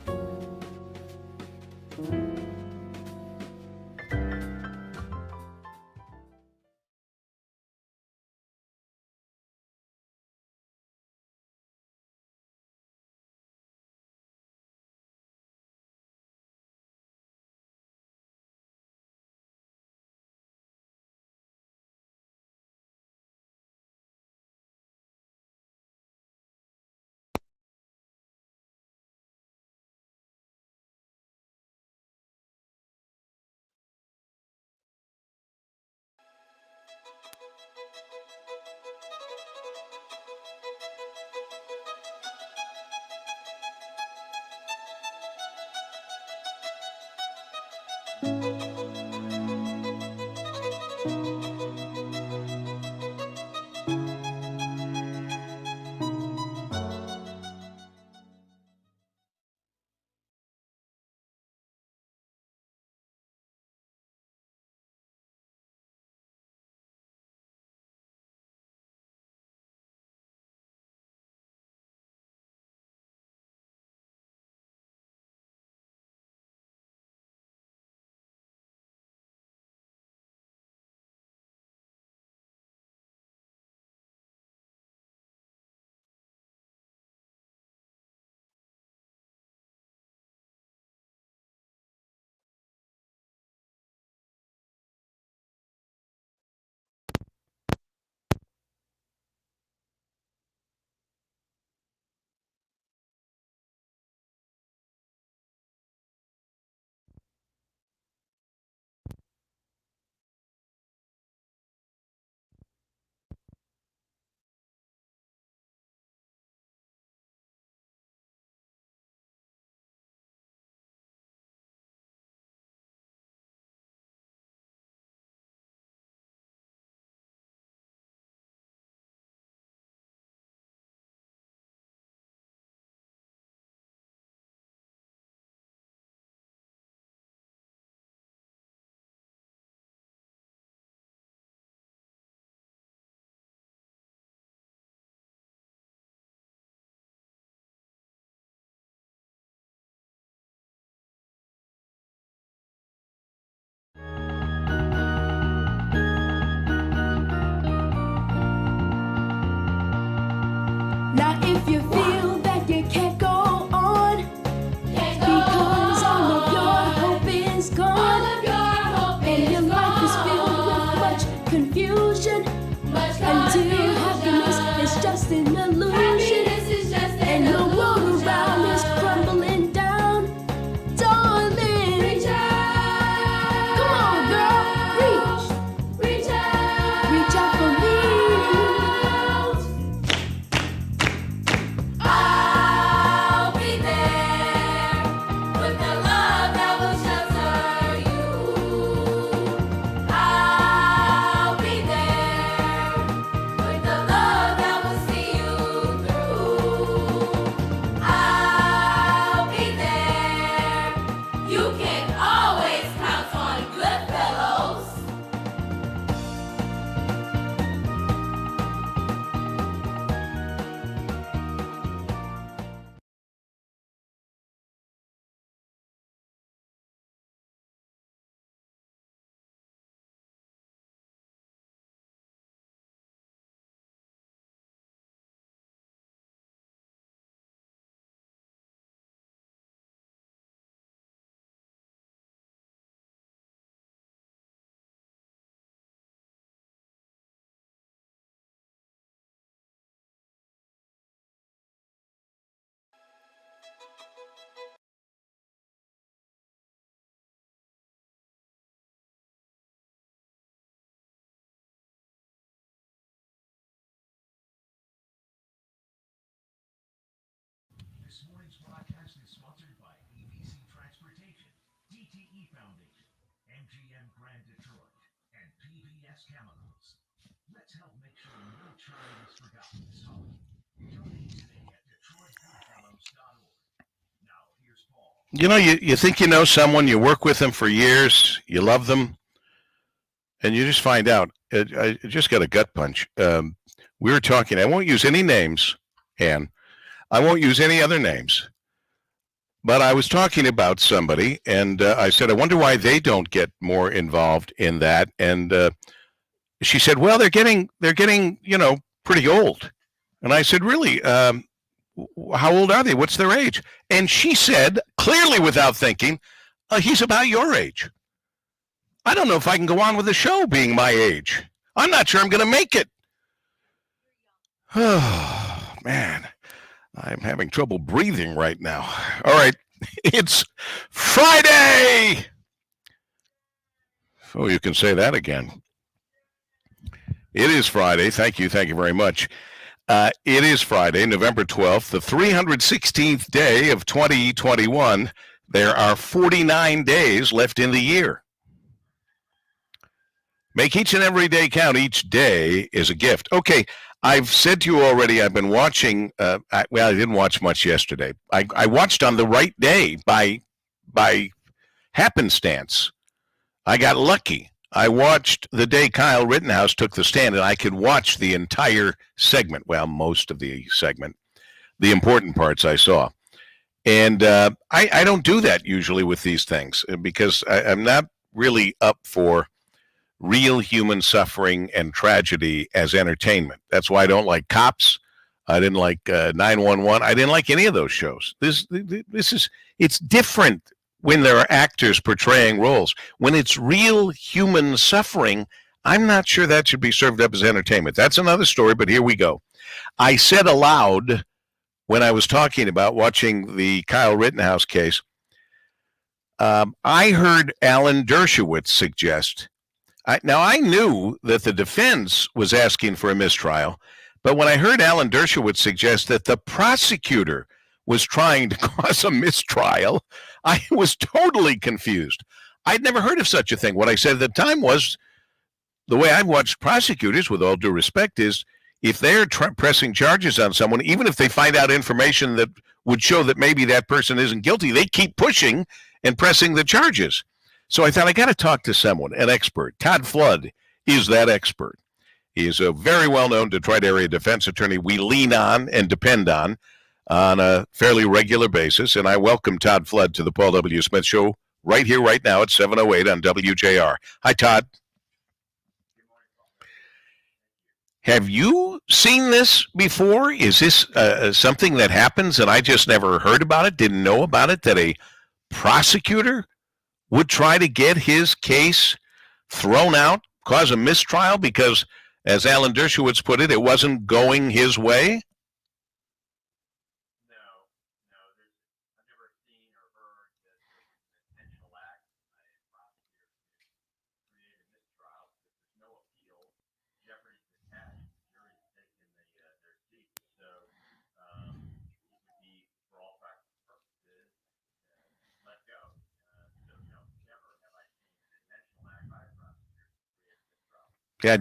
Speaker 11: Now if you feel that you can't go on, because all of your hope is gone, and your life is filled with much confusion, until happiness is just an illusion, and the world around is crumbling down, darling, reach out. Come on, girl, reach out for me. I'll be there with the love that will shelter you. I'll be there with the love that will see you
Speaker 14: Tonight's broadcast is sponsored by EBC Transportation, DTE Foundation, MGM Grand Detroit, and PBS Chemicals. Let's help make sure no child is forgotten this holiday. Donate today at DetroitGoodfellows.org. Now, here's Paul.
Speaker 8: You know, you think you know someone, you work with them for years, you love them, and you just find out. I just got a gut punch. We were talking, I won't use any names, Ann. I won't use any other names. But I was talking about somebody, and I said, I wonder why they don't get more involved in that. And she said, well, they're getting, pretty old. And I said, really? How old are they? What's their age? And she said, clearly without thinking, he's about your age. I don't know if I can go on with the show being my age. I'm not sure I'm going to make it. Oh, man. I'm having trouble breathing right now. All right. It's Friday. Oh, you can say that again. It is Friday. Thank you. Thank you very much. It is Friday, November 12th, the 316th day of 2021. There are 49 days left in the year. Make each and every day count. Each day is a gift. Okay, I've said to you already, I've been watching, I didn't watch much yesterday. I watched on the right day by happenstance. I got lucky. I watched the day Kyle Rittenhouse took the stand, and I could watch the entire segment. Well, most of the segment. The important parts I saw. And I don't do that usually with these things because I'm not really up for real human suffering and tragedy as entertainment. That's why I don't like Cops. I didn't like 911. I didn't like any of those shows. It's different when there are actors portraying roles. When it's real human suffering, I'm not sure that should be served up as entertainment. That's another story, but here we go. I said aloud when I was talking about watching the Kyle Rittenhouse case, I heard Alan Dershowitz suggest, now I knew that the defense was asking for a mistrial, but when I heard Alan Dershowitz suggest that the prosecutor was trying to cause a mistrial, I was totally confused. I'd never heard of such a thing. What I said at the time was, the way I've watched prosecutors, with all due respect, is if they're pressing charges on someone, even if they find out information that would show that maybe that person isn't guilty, they keep pushing and pressing the charges. So I thought, I got to talk to someone, an expert. Todd Flood is that expert. He is a very well-known Detroit area defense attorney we lean on and depend on a fairly regular basis. And I welcome Todd Flood to the Paul W. Smith Show right here, right now at 7:08 on WJR. Hi, Todd. Have you seen this before? Is this something that happens and I just never heard about it, didn't know about it, that a prosecutor would try to get his case thrown out, cause a mistrial because, as Alan Dershowitz put it, it wasn't going his way? Yeah.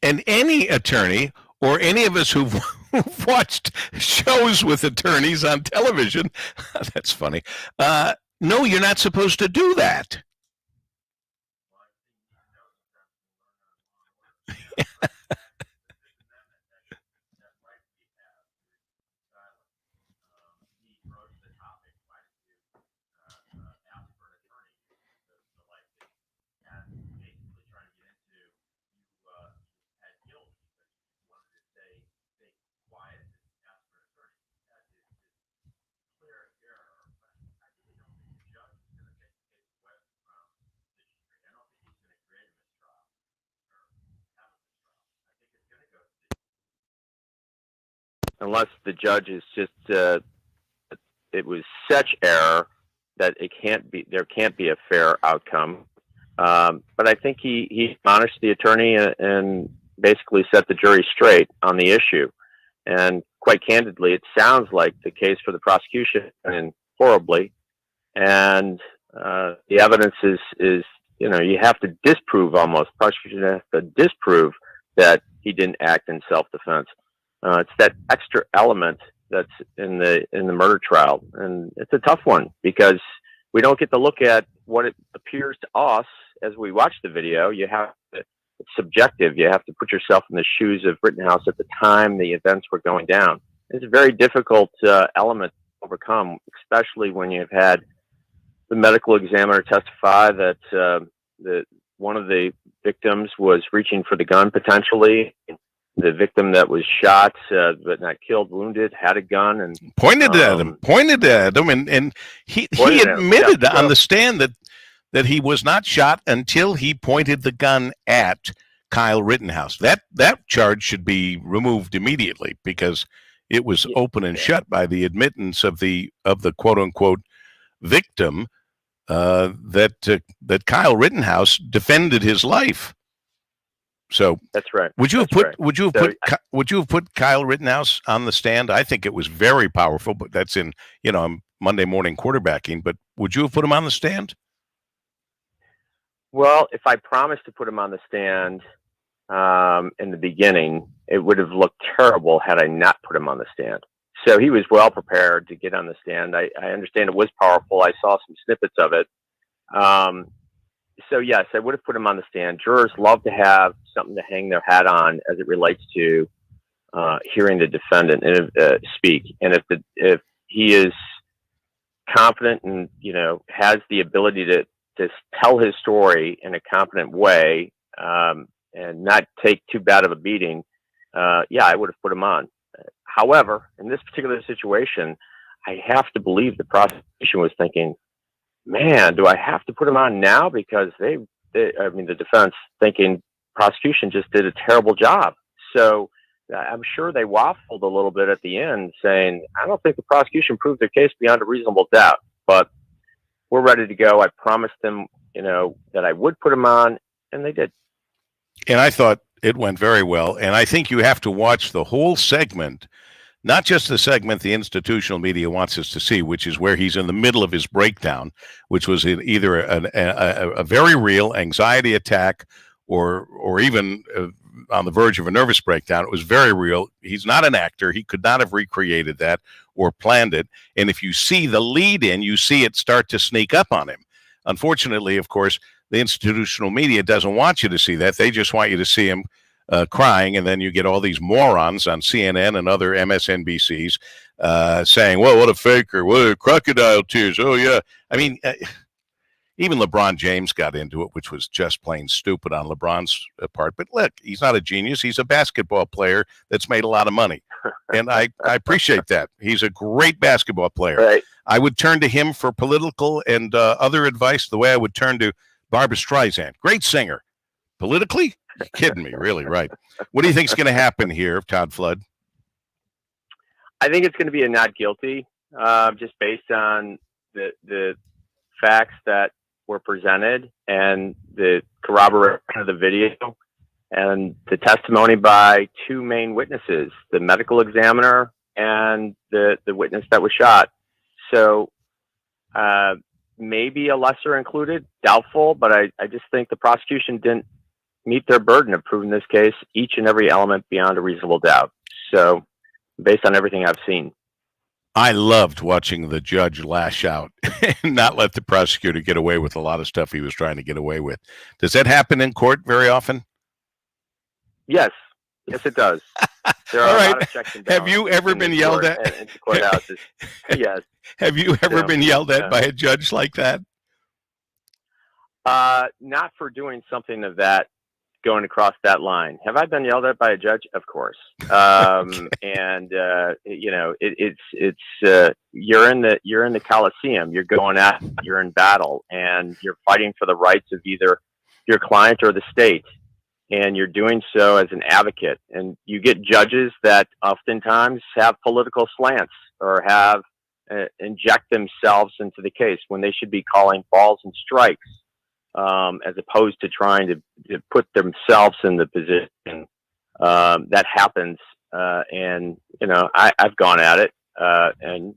Speaker 8: And any attorney or any of us who've watched shows with attorneys on television, that's funny, no, you're not supposed to do that.
Speaker 15: Unless the judge is just, it was such error that there can't be a fair outcome. But I think he admonished the attorney and basically set the jury straight on the issue. And quite candidly, it sounds like the case for the prosecution and horribly. And the evidence is, you have to disprove almost. Prosecution has to disprove that he didn't act in self-defense. It's that extra element that's in the murder trial, and it's a tough one because we don't get to look at what it appears to us as we watch the video. It's subjective. You have to put yourself in the shoes of Rittenhouse at the time the events were going down. It's a very difficult element to overcome, especially when you've had the medical examiner testify that one of the victims was reaching for the gun potentially. The victim that was shot but not killed, wounded, had a gun and
Speaker 8: pointed at him, and he admitted on the stand that he was not shot until he pointed the gun at Kyle Rittenhouse. That charge should be removed immediately because it was open and shut by the admittance of the quote unquote victim that Kyle Rittenhouse defended his life. So
Speaker 15: that's right.
Speaker 8: Would you have put Kyle Rittenhouse on the stand? I think it was very powerful, but that's in Monday morning quarterbacking. But would you have put him on the stand?
Speaker 15: Well, if I promised to put him on the stand in the beginning, it would have looked terrible had I not put him on the stand. So he was well prepared to get on the stand. I understand it was powerful. I saw some snippets of it. So yes, I would have put him on the stand. Jurors love to have something to hang their hat on as it relates to hearing the defendant speak. And if he is confident and has the ability to tell his story in a competent way and not take too bad of a beating, I would have put him on. However, in this particular situation, I have to believe the prosecution was thinking, man, do I have to put him on now? Because the defense thinking prosecution just did a terrible job. So I'm sure they waffled a little bit at the end saying, I don't think the prosecution proved their case beyond a reasonable doubt, but we're ready to go. I promised them, that I would put him on, and they did.
Speaker 8: And I thought it went very well. And I think you have to watch the whole segment, not just the segment the institutional media wants us to see, which is where he's in the middle of his breakdown, which was either a very real anxiety attack or even on the verge of a nervous breakdown. It was very real. He's not an actor. He could not have recreated that or planned it. And if you see the lead in, you see it start to sneak up on him. Unfortunately, of course, the institutional media doesn't want you to see that. They just want you to see him crying, and then you get all these morons on CNN and other MSNBCs saying, well, what a faker, what a crocodile tears, oh yeah. I mean, even LeBron James got into it, which was just plain stupid on LeBron's part. But look, he's not a genius. He's a basketball player that's made a lot of money. And I appreciate that. He's a great basketball player.
Speaker 15: Right.
Speaker 8: I would turn to him for political and other advice the way I would turn to Barbra Streisand. Great singer. Politically? You're kidding me, really, right. What do you think is going to happen here, Todd Flood?
Speaker 15: I think it's going to be a not guilty, just based on the facts that were presented and the corroboration of the video and the testimony by two main witnesses, the medical examiner and the witness that was shot. So maybe a lesser included, doubtful, but I just think the prosecution didn't meet their burden of proving this case, each and every element beyond a reasonable doubt. So based on everything I've seen.
Speaker 8: I loved watching the judge lash out and not let the prosecutor get away with a lot of stuff he was trying to get away with. Does that happen in court very often?
Speaker 15: Yes. Yes, it does. There are a lot of checks and balances.
Speaker 8: Have you ever been yelled at?
Speaker 15: Yes.
Speaker 8: Have you ever been yelled at by a judge like that?
Speaker 15: Not for doing something of that, going across that line. Have I been yelled at by a judge? Of course. And you're in the Coliseum. You're going out. You're in battle, and you're fighting for the rights of either your client or the state. And you're doing so as an advocate. And you get judges that oftentimes have political slants or have inject themselves into the case when they should be calling balls and strikes, as opposed to trying to put themselves in the position that happens. And I've gone at it and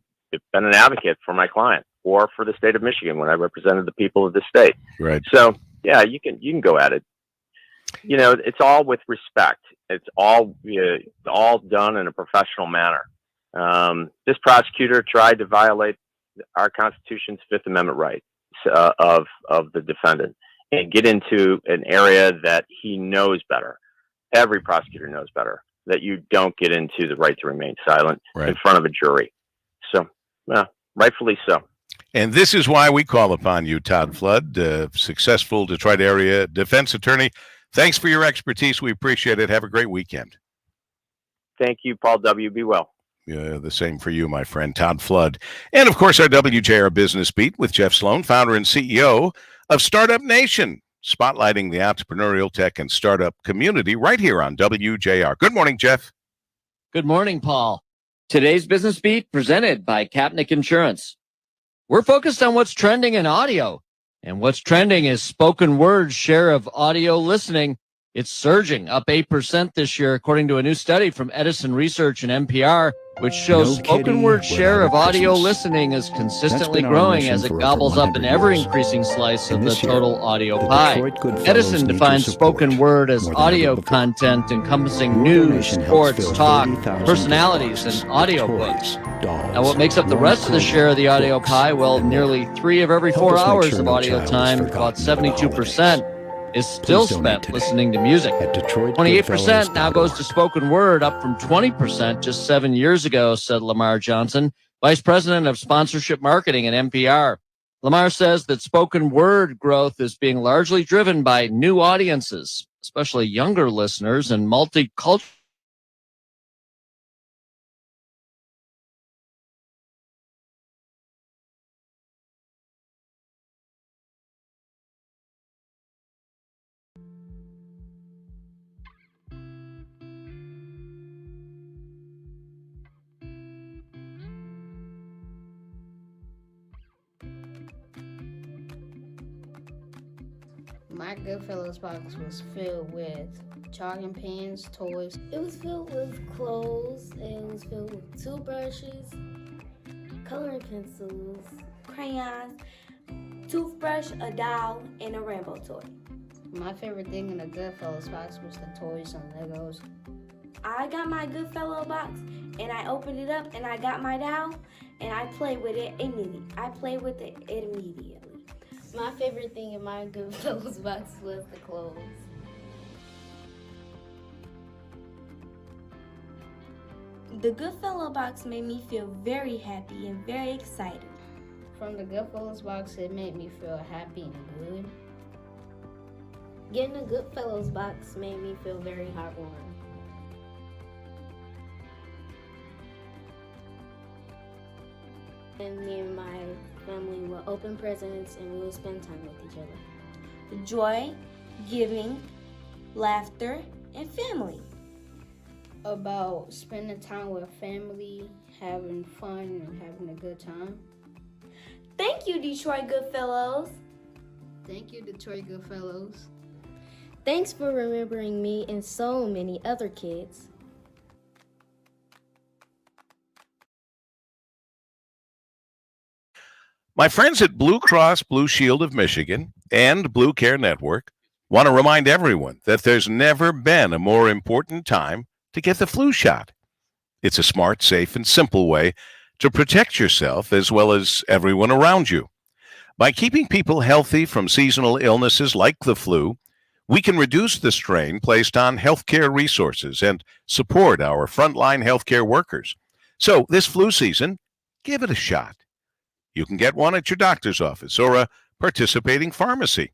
Speaker 15: been an advocate for my client or for the state of Michigan when I represented the people of the state.
Speaker 8: Right.
Speaker 15: So yeah, you can go at it. It's all with respect. It's all done in a professional manner. This prosecutor tried to violate our Constitution's Fifth Amendment right of the defendant and get into an area that he knows better. Every prosecutor knows better that you don't get into the right to remain silent in front of a jury. So, rightfully so.
Speaker 8: And this is why we call upon you, Todd Flood, successful Detroit area defense attorney. Thanks for your expertise. We appreciate it. Have a great weekend.
Speaker 15: Thank you, Paul W. Be well.
Speaker 8: The same for you, my friend, Todd Flood. And, of course, our WJR Business Beat with Jeff Sloan, founder and CEO of Startup Nation, spotlighting the entrepreneurial tech and startup community right here on WJR. Good morning, Jeff.
Speaker 16: Good morning, Paul. Today's Business Beat presented by Kapnick Insurance. We're focused on what's trending in audio, and what's trending is spoken word share of audio listening. It's surging, up 8% this year, according to a new study from Edison Research and NPR, which shows spoken word share of audio listening is consistently growing as it gobbles up an ever-increasing slice of the total audio pie. Edison defines spoken word as audio content encompassing news, sports, talk, personalities, and audiobooks. Now, what makes up the rest of the share of the audio pie? Well, nearly 3 of every 4 hours of audio time, about 72%, is still spent listening to music. 28% now goes to spoken word, up from 20% just 7 years ago, said Lamar Johnson, Vice President of Sponsorship Marketing at NPR. Lamar says that spoken word growth is being largely driven by new audiences, especially younger listeners and multicultural.
Speaker 10: My Goodfellows box was filled with chalking pens, toys. It was filled with clothes. It was filled with toothbrushes, coloring pencils, crayons, toothbrush, a doll, and a rainbow toy. My favorite thing in the Goodfellows box was the toys and Legos. I got my Goodfellow box and I opened it up and I got my doll and I played with it immediately. My favorite thing in my Goodfellows box was the clothes. The Goodfellow box made me feel very happy and very excited. From the Goodfellows box, it made me feel happy and good. Getting a Goodfellows box made me feel very heartwarming. And me and my family will open presents and we will spend time with each other. Joy, giving, laughter, and family. About spending time with family, having fun, and having a good time. Thank you, Detroit Goodfellows. Thank you, Detroit Goodfellows. Thanks for remembering me and so many other kids.
Speaker 8: My friends at Blue Cross Blue Shield of Michigan and Blue Care Network want to remind everyone that there's never been a more important time to get the flu shot. It's a smart, safe, and simple way to protect yourself as well as everyone around you. By keeping people healthy from seasonal illnesses like the flu, we can reduce the strain placed on healthcare resources and support our frontline healthcare workers. So this flu season, give it a shot. You can get one at your doctor's office or a participating pharmacy.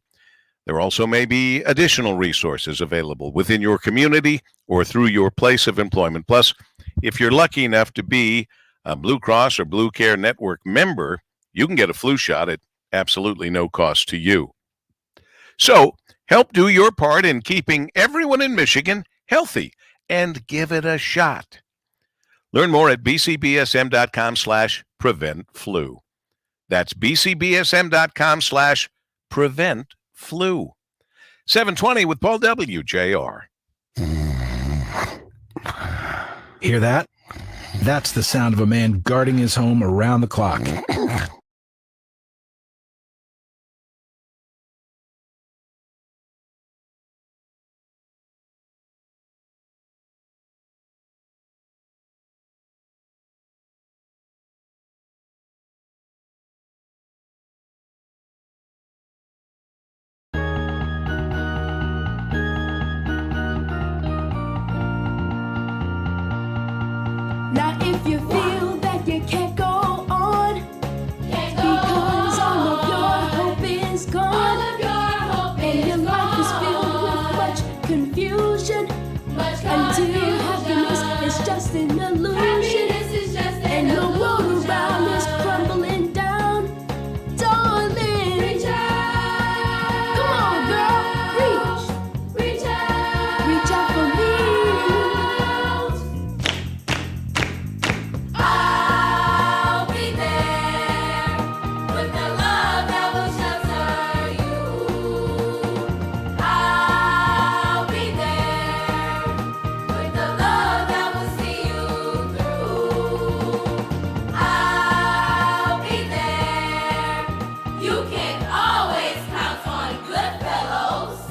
Speaker 8: There also may be additional resources available within your community or through your place of employment. Plus, if you're lucky enough to be a Blue Cross or Blue Care Network member, you can get a flu shot at absolutely no cost to you. So, help do your part in keeping everyone in Michigan healthy and give it a shot. Learn more at bcbsm.com/preventflu. That's bcbsm.com/preventflu. 720 with Paul WJR.
Speaker 17: Hear that? That's the sound of a man guarding his home around the clock.
Speaker 11: Now if you feel that you can't go on, because all of your hope is gone, and your life is filled with much confusion, until happiness is just an illusion, and your world around is crumbling down, darling, reach out. Come on, girl, reach out for me. I'll be there with the love that will shelter you. I'll be there with the love that will see you through. I'll be there. You can always count on Goodfellows.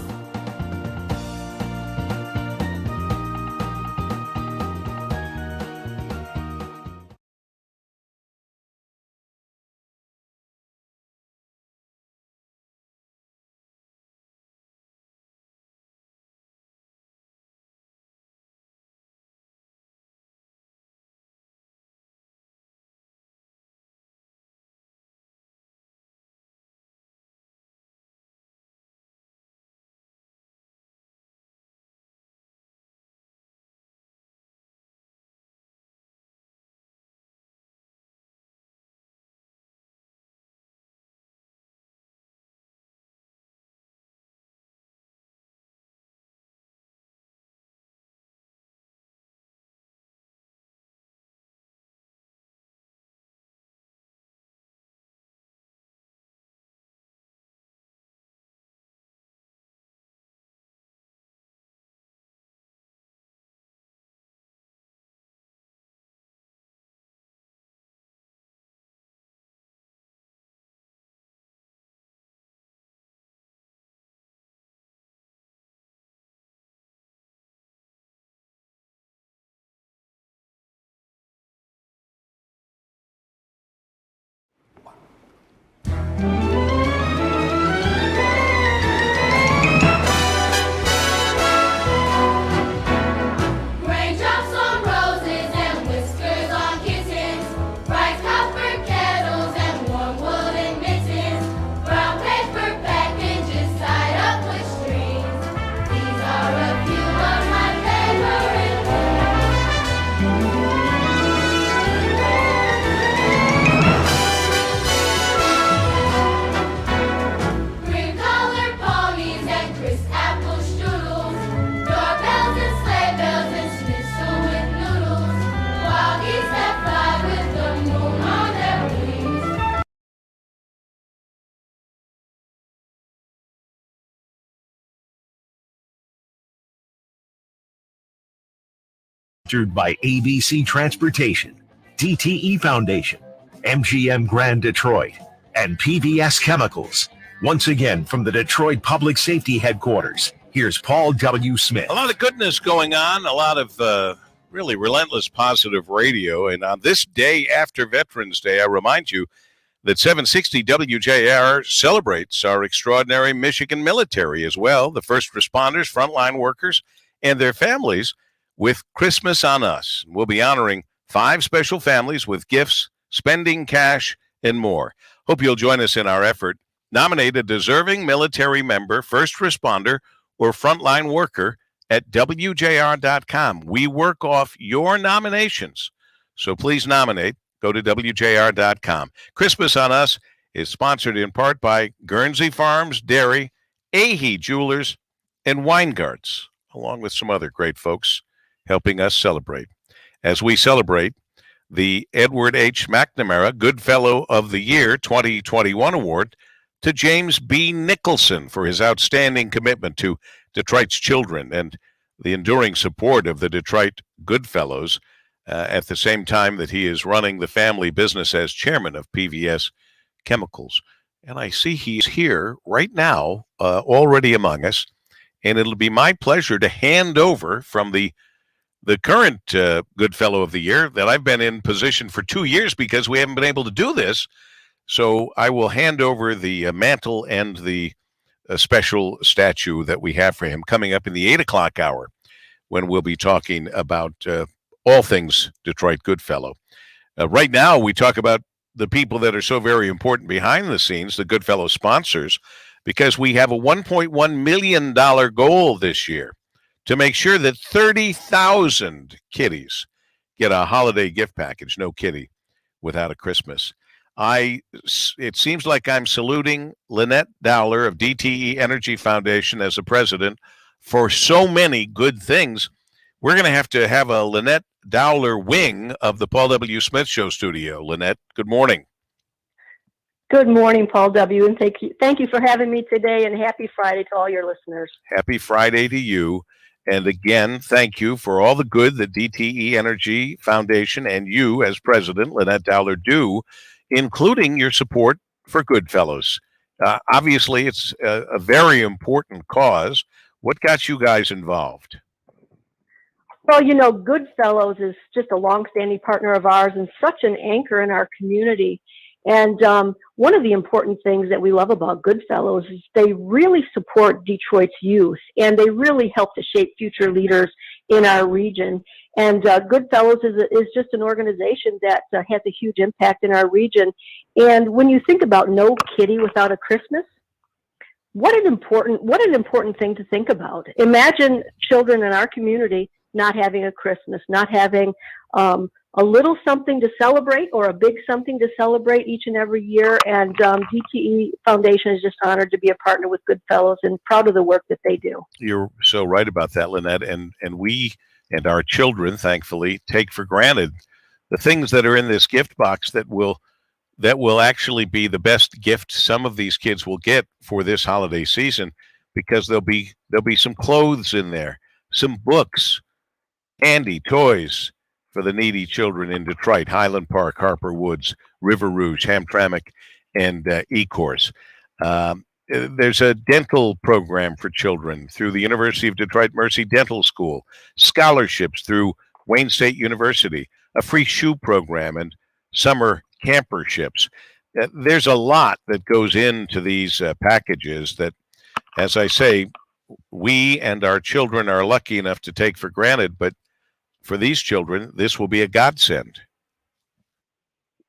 Speaker 11: Raindrops on roses and whiskers on kittens, bright copper kettles and warm woolen mittens, brown paper packages tied up with strings. These are a few of my favorite things. Green colored ponies and crisp apple strudels, doorbells and sleigh bells and schnitzel with noodles, wild geese that fly with the moon on their wings.
Speaker 14: Sponsored by ABC Transportation, DTE Foundation, MGM Grand Detroit, and PBS Chemicals. Once again, from the Detroit Public Safety Headquarters, here's Paul W. Smith.
Speaker 8: A lot of goodness going on, a lot of really relentless positive radio. And on this day after Veterans Day, I remind you that 760 WJR celebrates our extraordinary Michigan military as well, the first responders, frontline workers, and their families with Christmas on Us. We'll be honoring 5 special families with gifts, spending cash, and more. Hope you'll join us in our effort. Nominate a deserving military member, first responder, or frontline worker at WJR.com. We work off your nominations. So please nominate. Go to WJR.com. Christmas on Us is sponsored in part by Guernsey Farms, Dairy, Ahee Jewelers, and Weingarts, along with some other great folks helping us celebrate. as we celebrate the Edward H. McNamara Goodfellow of the Year 2021 award to James B. Nicholson for his outstanding commitment to Detroit's children and the enduring support of the Detroit Goodfellows at the same time that he is running the family business as chairman of PVS Chemicals. And I see he's here right now, already among us, and it'll be my pleasure to hand over from the current Goodfellow of the Year that I've been in position for 2 years because we haven't been able to do this. So I will hand over the mantle and the special statue that we have for him coming up in the 8 o'clock hour when we'll be talking about all things Detroit Goodfellow. Right now, we talk about the people that are so very important behind the scenes, the Goodfellow sponsors, because we have a $1.1 million goal this year to make sure that 30,000 kiddies get a holiday gift package, no kitty without a Christmas. It seems like I'm saluting Lynette Dowler of DTE Energy Foundation as the president for so many good things. We're going to have a Lynette Dowler wing of the Paul W. Smith Show studio. Lynette, good morning.
Speaker 18: Good morning, Paul W., and thank you for having me today, and happy Friday to all your listeners.
Speaker 8: Happy Friday to you. And again, thank you for all the good that DTE Energy Foundation and you as president, Lynette Dowler, do, including your support for Goodfellows. Obviously, it's a very important cause. What got you guys involved?
Speaker 18: Well, Goodfellows is just a longstanding partner of ours and such an anchor in our community. And one of the important things that we love about Goodfellows is they really support Detroit's youth, and they really help to shape future leaders in our region. And Goodfellows is just an organization that has a huge impact in our region. And when you think about no kitty without a Christmas, what an important thing to think about. Imagine children in our community not having a Christmas, not having a little something to celebrate or a big something to celebrate each and every year. And DTE Foundation is just honored to be a partner with Goodfellows and proud of the work that they do.
Speaker 8: You're so right about that, Lynette. And we and our children, thankfully, take for granted the things that are in this gift box that will actually be the best gift some of these kids will get for this holiday season, because there'll be some clothes in there, some books, candy, toys for the needy children in Detroit, Highland Park, Harper Woods, River Rouge, Hamtramck, and Ecorse. There's a dental program for children through the University of Detroit Mercy Dental School, scholarships through Wayne State University, a free shoe program, and summer camperships. There's a lot that goes into these packages that, as I say, we and our children are lucky enough to take for granted, but for these children, this will be a godsend.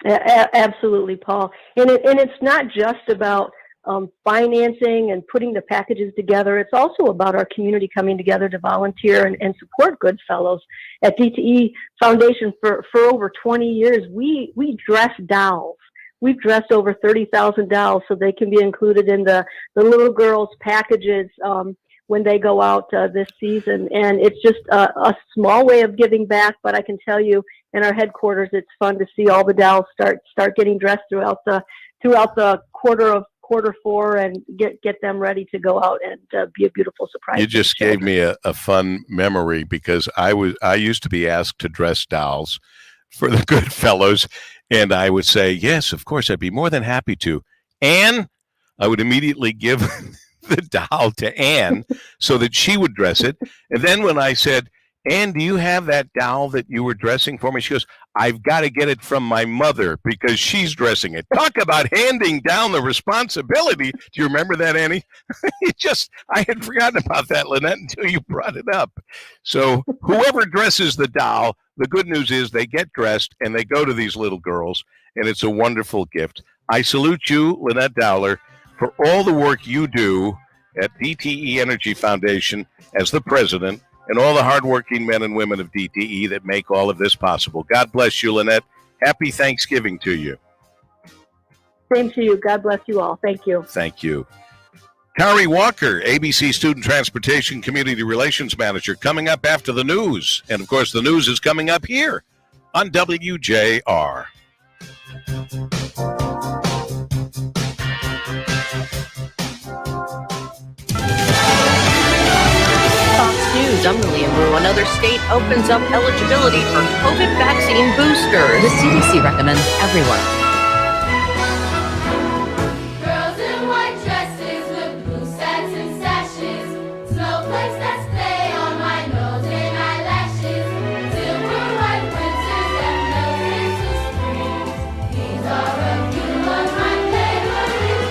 Speaker 18: Absolutely, Paul. And it's not just about financing and putting the packages together. It's also about our community coming together to volunteer and support Goodfellows. At DTE Foundation for over 20 years, we dress dolls. We've dressed over 30,000 dolls so they can be included in the little girls' packages when they go out this season. And it's just a small way of giving back, but I can tell you in our headquarters, it's fun to see all the dolls start getting dressed throughout the quarter four and get them ready to go out and be a beautiful surprise.
Speaker 8: You just gave me a fun memory, because I used to be asked to dress dolls for the Goodfellows, and I would say, yes, of course, I'd be more than happy to. And I would immediately give the doll to Anne so that she would dress it. And then when I said, Anne, do you have that doll that you were dressing for me? She goes, I've got to get it from my mother because she's dressing it. Talk about handing down the responsibility. Do you remember that, Annie? I had forgotten about that, Lynette, until you brought it up. So whoever dresses the doll, the good news is they get dressed and they go to these little girls, and it's a wonderful gift. I salute you, Lynette Dowler, for all the work you do at DTE Energy Foundation as the president, and all the hardworking men and women of DTE that make all of this possible. God bless you, Lynette. Happy Thanksgiving to you.
Speaker 18: Same to you. God bless you all. Thank you.
Speaker 8: Thank you. Kari Walker, ABC Student Transportation Community Relations Manager, coming up after the news. And of course, the news is coming up here on WJR.
Speaker 19: Fox News, I'm Lillian Wu. Another state opens up eligibility for COVID vaccine boosters.
Speaker 20: The CDC recommends everyone.
Speaker 11: Girls in white dresses with blue satin sashes, snowflakes that stay on my nose and eyelashes, silver white winters that melt into spring. These are a few of my favorite things.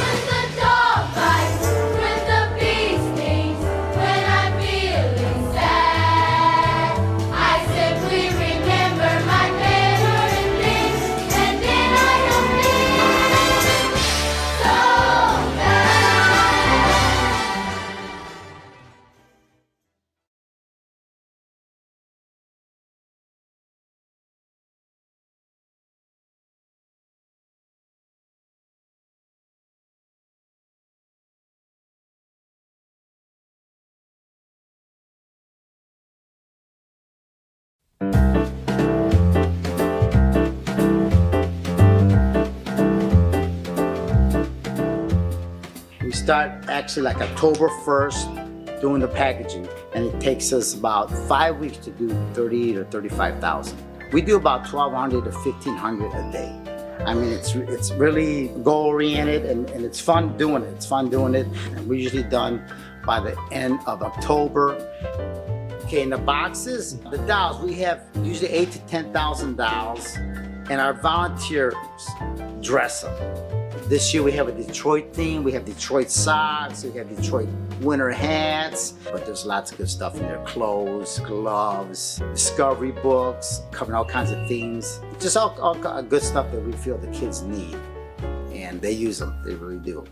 Speaker 11: When the dog bites, when the bee stings, when I'm feeling sad, I simply remember my favorite things, and then I don't feel so bad.
Speaker 13: We start actually like October 1st doing the packaging, and it takes us about 5 weeks to do 30 to 35,000. We do about 1,200 to 1,500 a day. I mean, it's really goal-oriented, and it's fun doing it. It's fun doing it, and we're usually done by the end of October. Okay, in the boxes, the dolls, we have usually 8 to 10,000 dolls, and our volunteers dress them. This year we have a Detroit theme. We have Detroit socks, we have Detroit winter hats, but there's lots of good stuff in there. Clothes, gloves, discovery books, covering all kinds of themes. Just all good stuff that we feel the kids need. And they use them, they really do.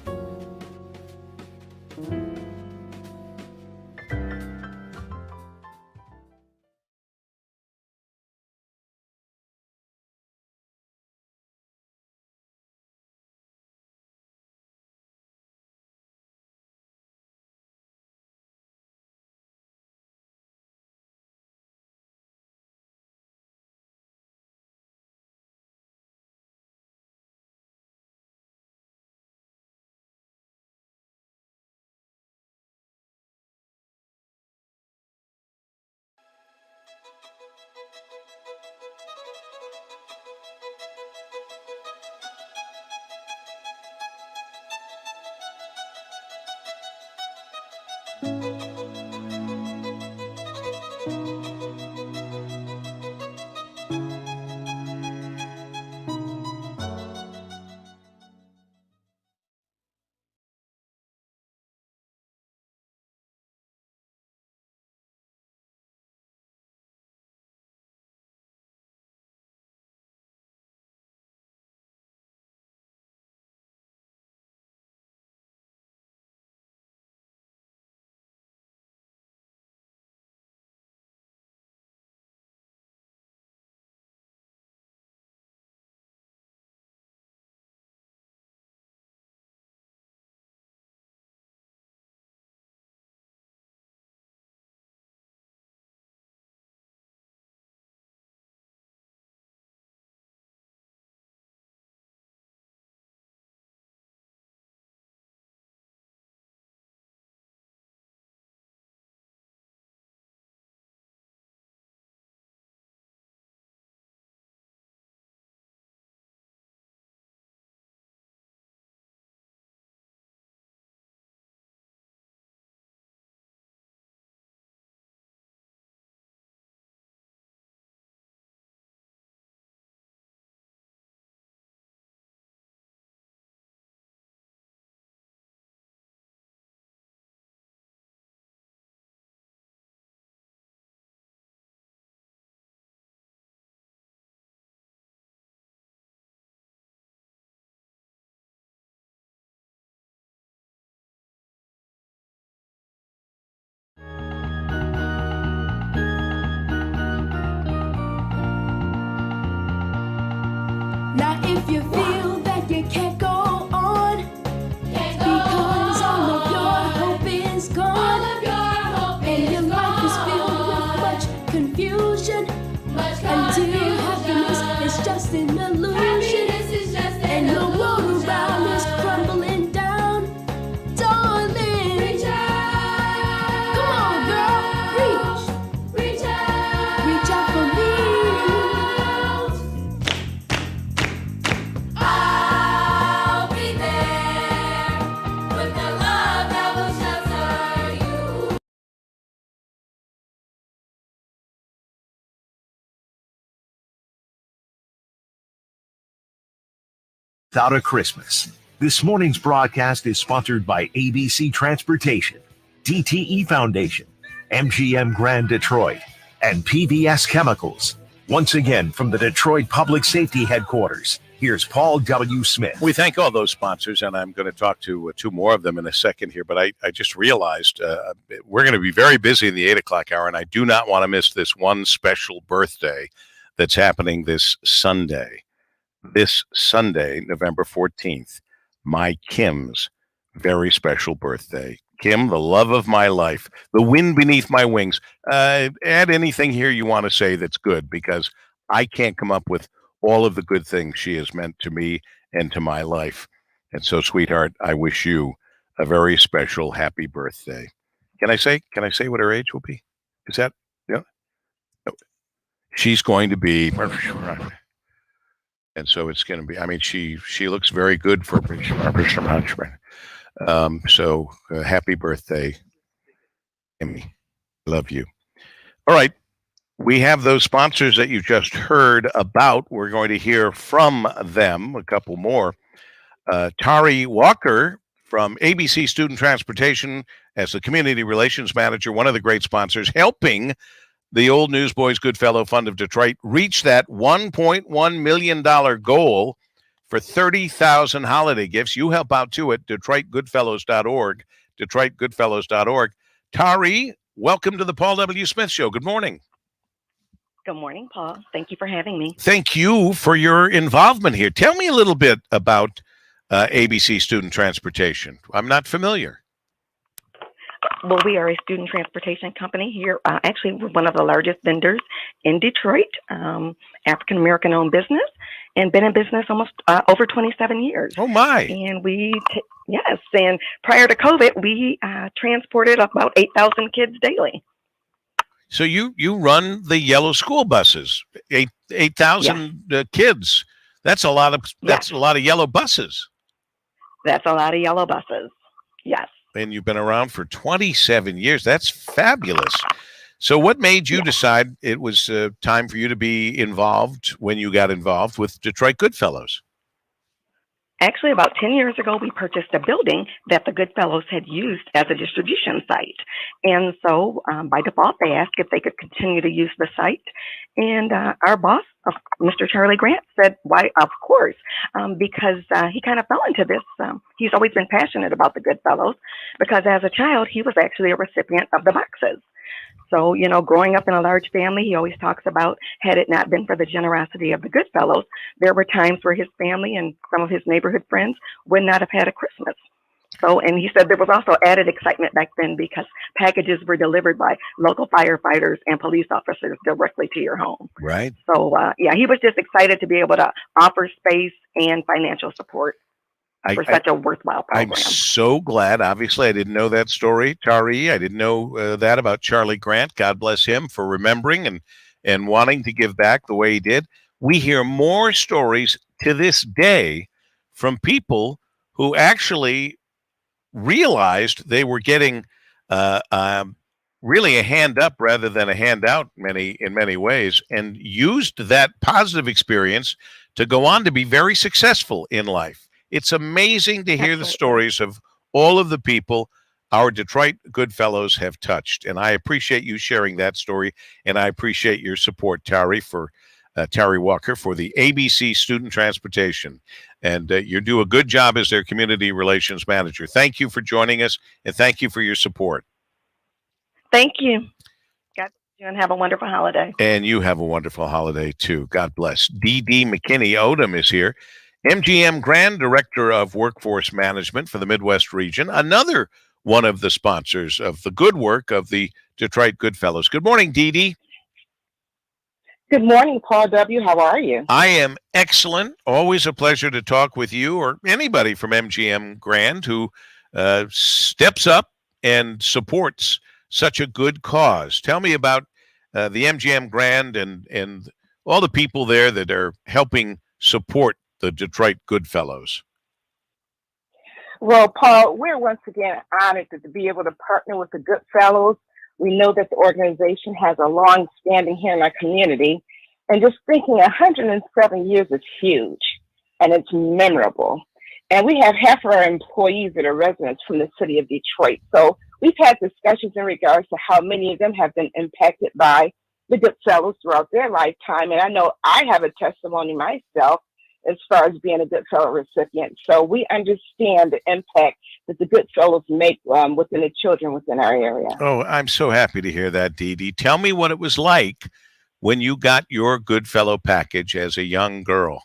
Speaker 11: Now if you feel that you can't go on, because
Speaker 14: Without a Christmas. This morning's broadcast is sponsored by ABC Transportation, DTE Foundation, MGM Grand Detroit, and PBS Chemicals. Once again, from the Detroit Public Safety Headquarters, here's Paul W. Smith.
Speaker 8: We thank all those sponsors, and I'm going to talk to two more of them in a second here, but I just realized we're going to be very busy in the 8 o'clock hour, and I do not want to miss this one special birthday that's happening this Sunday. This Sunday, November 14th, my Kim's very special birthday. Kim, the love of my life, the wind beneath my wings. Add anything here you want to say that's good, because I can't come up with all of the good things she has meant to me and to my life. And so, sweetheart, I wish you a very special happy birthday. Can I say what her age will be? Is that, yeah? No. She's going to be, and so it's going to be, I mean, she looks very good for so happy birthday, Kimmy. Love you. All right. We have those sponsors that you just heard about. We're going to hear from them, a couple more. Tari Walker from ABC Student Transportation as the Community Relations Manager, one of the great sponsors, helping the Old Newsboys Goodfellow Fund of Detroit reach that $1.1 million goal for 30,000 holiday gifts. You help out too at DetroitGoodfellows.org, DetroitGoodfellows.org. Tari, welcome to the Paul W. Smith Show. Good morning.
Speaker 21: Good morning, Paul. Thank you for having me.
Speaker 8: Thank you for your involvement here. Tell me a little bit about ABC Student Transportation. I'm not familiar.
Speaker 21: Well, we are a student transportation company here. Actually, we're one of the largest vendors in Detroit, African-American owned business, and been in business almost over 27 years.
Speaker 8: Oh, my.
Speaker 21: And yes, and prior to COVID, we transported about 8,000 kids daily.
Speaker 8: So you run the yellow school buses, 8,000 kids. That's a lot of yellow buses.
Speaker 21: That's a lot of yellow buses. Yes.
Speaker 8: And you've been around for 27 years. That's fabulous. So what made you decide it was time for you to be involved when you got involved with Detroit Goodfellows?
Speaker 21: Actually, about 10 years ago, we purchased a building that the Goodfellows had used as a distribution site. And so by default, they asked if they could continue to use the site. And our boss, Mr. Charlie Grant, said, why, of course, because he kind of fell into this. He's always been passionate about the Goodfellows because as a child, he was actually a recipient of the boxes. So, you know, growing up in a large family, he always talks about, had it not been for the generosity of the Goodfellows, there were times where his family and some of his neighborhood friends would not have had a Christmas. So, and he said there was also added excitement back then because packages were delivered by local firefighters and police officers directly to your home.
Speaker 8: Right.
Speaker 21: So, yeah, he was just excited to be able to offer space and financial support for such a worthwhile program.
Speaker 8: I'm so glad. Obviously, I didn't know that story, Tari. I didn't know that about Charlie Grant. God bless him for remembering and wanting to give back the way he did. We hear more stories to this day from people who actually realized they were getting really a hand up rather than a handout in many ways, and used that positive experience to go on to be very successful in life. It's amazing to hear the stories of all of the people our Detroit Goodfellows have touched. And I appreciate you sharing that story. And I appreciate your support, Tari Walker, for the ABC Student Transportation. And you do a good job as their community relations manager. Thank you for joining us. And thank you for your support.
Speaker 21: Thank you. God bless you and have a wonderful holiday.
Speaker 8: And you have a wonderful holiday, too. God bless. D.D. McKinney Odom is here. MGM Grand Director of Workforce Management for the Midwest region, another one of the sponsors of the good work of the Detroit Goodfellows. Good morning, Dee Dee.
Speaker 22: Good morning, Paul W. How are you?
Speaker 8: I am excellent. Always a pleasure to talk with you or anybody from MGM Grand who steps up and supports such a good cause. Tell me about the MGM Grand and all the people there that are helping support the Detroit Goodfellows.
Speaker 22: Well, Paul, we're once again honored to be able to partner with the Goodfellows. We know that the organization has a long standing here in our community, and just thinking 107 years is huge. and it's memorable. And we have half of our employees that are residents from the city of Detroit. So we've had discussions in regards to how many of them have been impacted by the Goodfellows throughout their lifetime. And I know I have a testimony myself as far as being a Goodfellow recipient. So we understand the impact that the Goodfellows make within the children within our area.
Speaker 8: Oh, I'm so happy to hear that, Dee Dee. Tell me what it was like when you got your Goodfellow package as a young girl.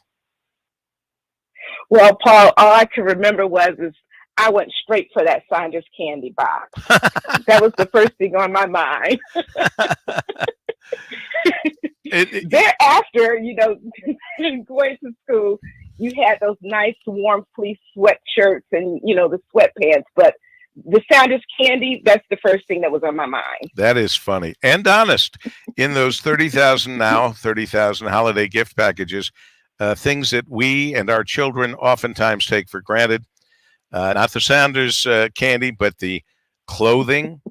Speaker 22: Well, Paul, all I can remember is I went straight for that Saunders candy box. That was the first thing on my mind. Thereafter, going to school, you had those nice warm fleece sweatshirts and, the sweatpants. But the Saunders candy, that's the first thing that was on my mind.
Speaker 8: That is funny and honest. In those 30,000 holiday gift packages, things that we and our children oftentimes take for granted. Not the Saunders candy, but the clothing,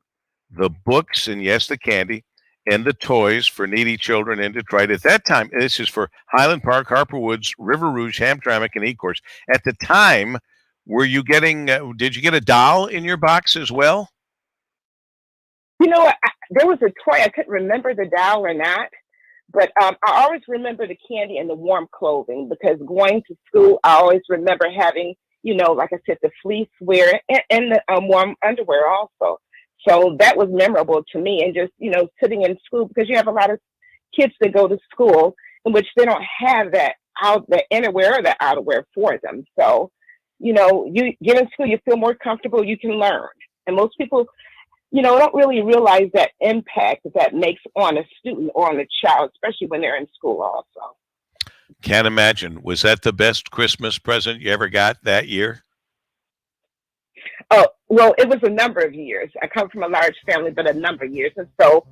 Speaker 8: the books, and yes, the candy, and the toys for needy children in Detroit. At that time, this is for Highland Park, Harper Woods, River Rouge, Hamtramck, and Ecorse. At the time, were you getting, did you get a doll in your box as well?
Speaker 22: There was a toy. I couldn't remember the doll or not. But I always remember the candy and the warm clothing, because going to school, I always remember having, like I said, the fleece wear and the warm underwear also. So that was memorable to me. And just, sitting in school, because you have a lot of kids that go to school in which they don't have the innerwear or the outerwear for them. So, you get in school, you feel more comfortable, you can learn. And most people, don't really realize that impact that makes on a student or on a child, especially when they're in school also.
Speaker 8: Can't imagine. Was that the best Christmas present you ever got that year?
Speaker 22: Oh, well, it was a number of years. I come from a large family, but a number of years. And so,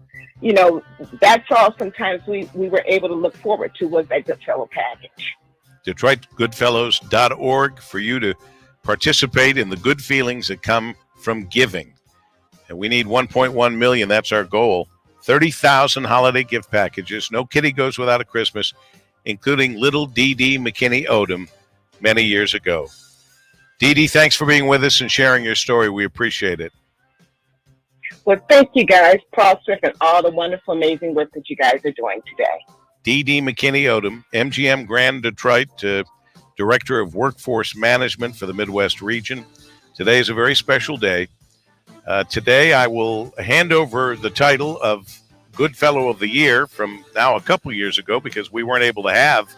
Speaker 22: that's all sometimes we were able to look forward to was that Goodfellow package.
Speaker 8: DetroitGoodfellows.org for you to participate in the good feelings that come from giving. And we need 1.1 million. That's our goal. 30,000 holiday gift packages. No kitty goes without a Christmas, including little Dee Dee McKinney Odom many years ago. Dee Dee, thanks for being with us and sharing your story. We appreciate it.
Speaker 22: Well, thank you guys, Paul Swift, and all the wonderful, amazing work that you guys are doing today.
Speaker 8: Dee Dee McKinney Odom, MGM Grand Detroit, Director of Workforce Management for the Midwest region. Today is a very special day. Today, I will hand over the title of Goodfellow of the Year from now a couple years ago, because we weren't able to have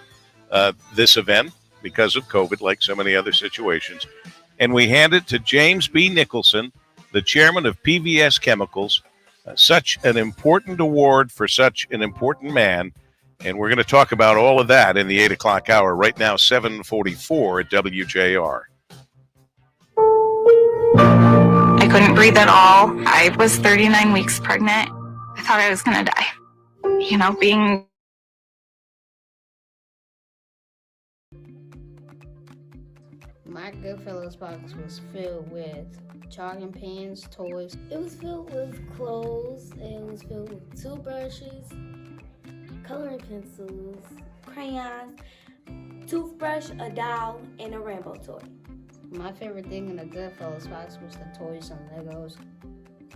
Speaker 8: this event because of COVID, like so many other situations. And we hand it to James B. Nicholson, the chairman of PVS Chemicals, such an important award for such an important man. And we're going to talk about all of that in the 8 o'clock hour. Right now, 7:44 at WJR.
Speaker 1: I couldn't breathe at all. I was 39 weeks pregnant. I thought I was going to die. Being...
Speaker 10: My Goodfellows box was filled with jogging pants, toys. It was filled with clothes. It was filled with toothbrushes, coloring pencils, crayons, toothbrush, a doll, and a rainbow toy. My favorite thing in the Goodfellows box was the toys and Legos.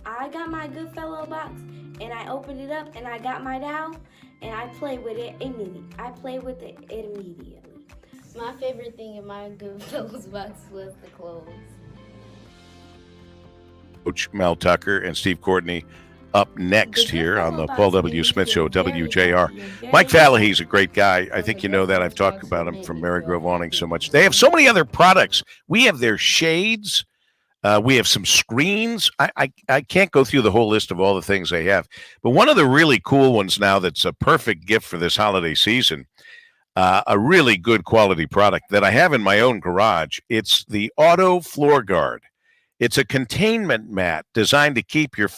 Speaker 10: I got my Goodfellow box and I opened it up and I got my doll and I played with it immediately. My favorite thing in my Goodfellows box was the clothes.
Speaker 8: Coach Mel Tucker and Steve Courtney up next here on the Paul W. Smith Show, WJR. Mike Fallahy's a great guy. I think you know that. I've talked about him from Marygrove Awning so much. They have so many other products. We have their shades. We have some screens. I can't go through the whole list of all the things they have. But one of the really cool ones now that's a perfect gift for this holiday season, a really good quality product that I have in my own garage. It's the Auto Floor Guard. It's a containment mat designed to keep your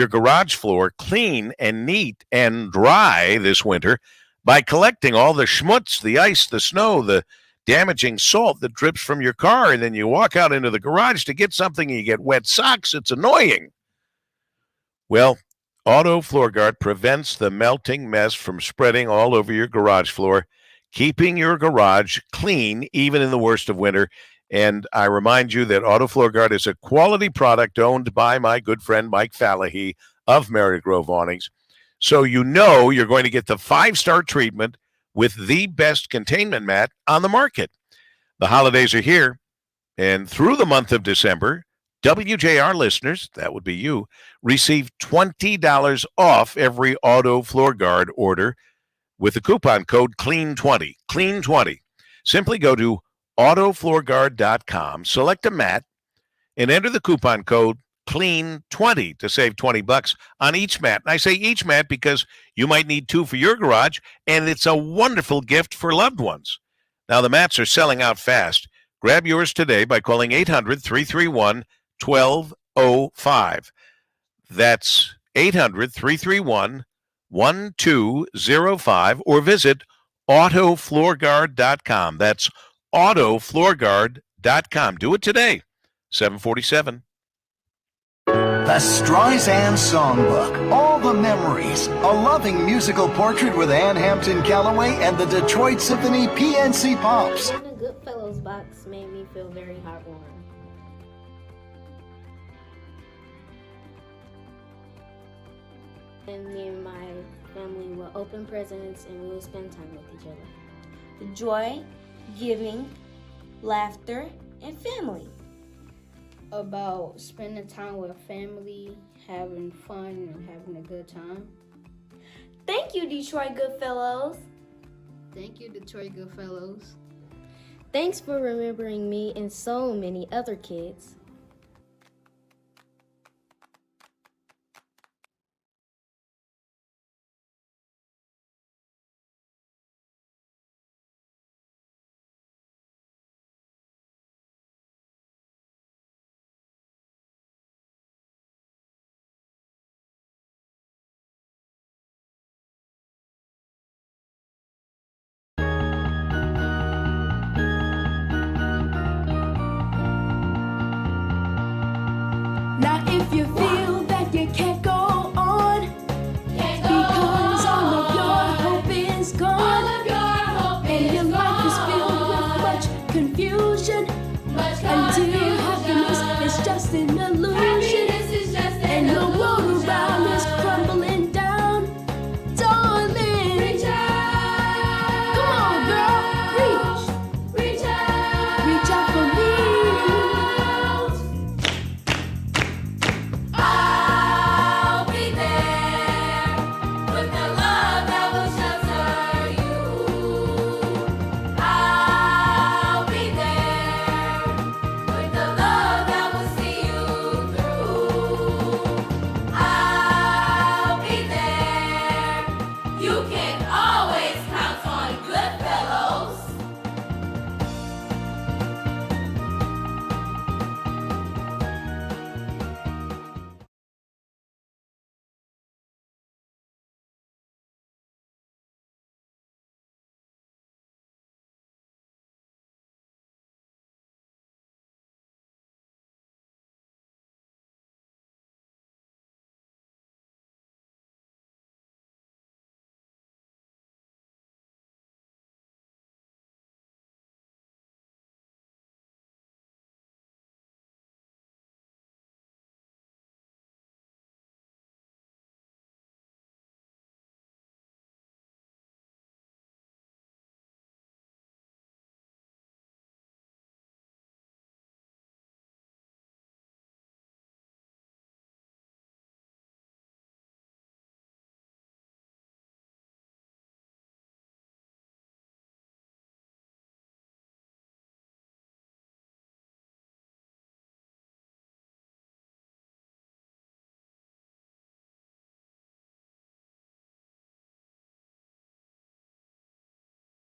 Speaker 8: garage floor, clean and neat and dry this winter by collecting all the schmutz, the ice, the snow, the damaging salt that drips from your car. And then you walk out into the garage to get something and you get wet socks. It's annoying. Well, Auto Floor Guard prevents the melting mess from spreading all over your garage floor, keeping your garage clean even in the worst of winter. And I remind you that Auto Floor Guard is a quality product owned by my good friend Mike Fallahy of Merritt Grove Awnings. So you know you're going to get the 5-star treatment with the best containment mat on the market. The holidays are here, and through the month of December, WJR listeners, that would be you, receive $20 off every Auto Floor Guard order with the coupon code CLEAN20. CLEAN20. Simply go to autofloorguard.com, select a mat, and enter the coupon code CLEAN20 to save $20 on each mat. And I say each mat because you might need 2 for your garage, and it's a wonderful gift for loved ones. Now, the mats are selling out fast. Grab yours today by calling 800-331-1205. That's 800-331-1205, or visit autofloorguard.com. That's autofloorguard.com. Do it today. 747.
Speaker 4: The Streisand Songbook, all the memories, a loving musical portrait with Ann Hampton Callaway and the Detroit Symphony PNC Pops.
Speaker 10: The Goodfellows box made me feel very heartwarming. And me and my family will open presents and we will spend time with each other. The joy, giving, laughter, and family. About spending time with family, having fun, and having a good time. Thank you, Detroit Goodfellows. Thank you, Detroit Goodfellows. Thanks for remembering me and so many other kids.
Speaker 11: Now if you feel that you can't go on, because all of your hope is gone, and your life is filled with much confusion, until happiness is just an illusion, and the world around is crumbling down, darling, reach out. Come on, girl, reach out for me.
Speaker 5: I'll be there with the love that will shelter you. I'll be there with the love that will see you through. I'll be there. You can always count on Goodfellows.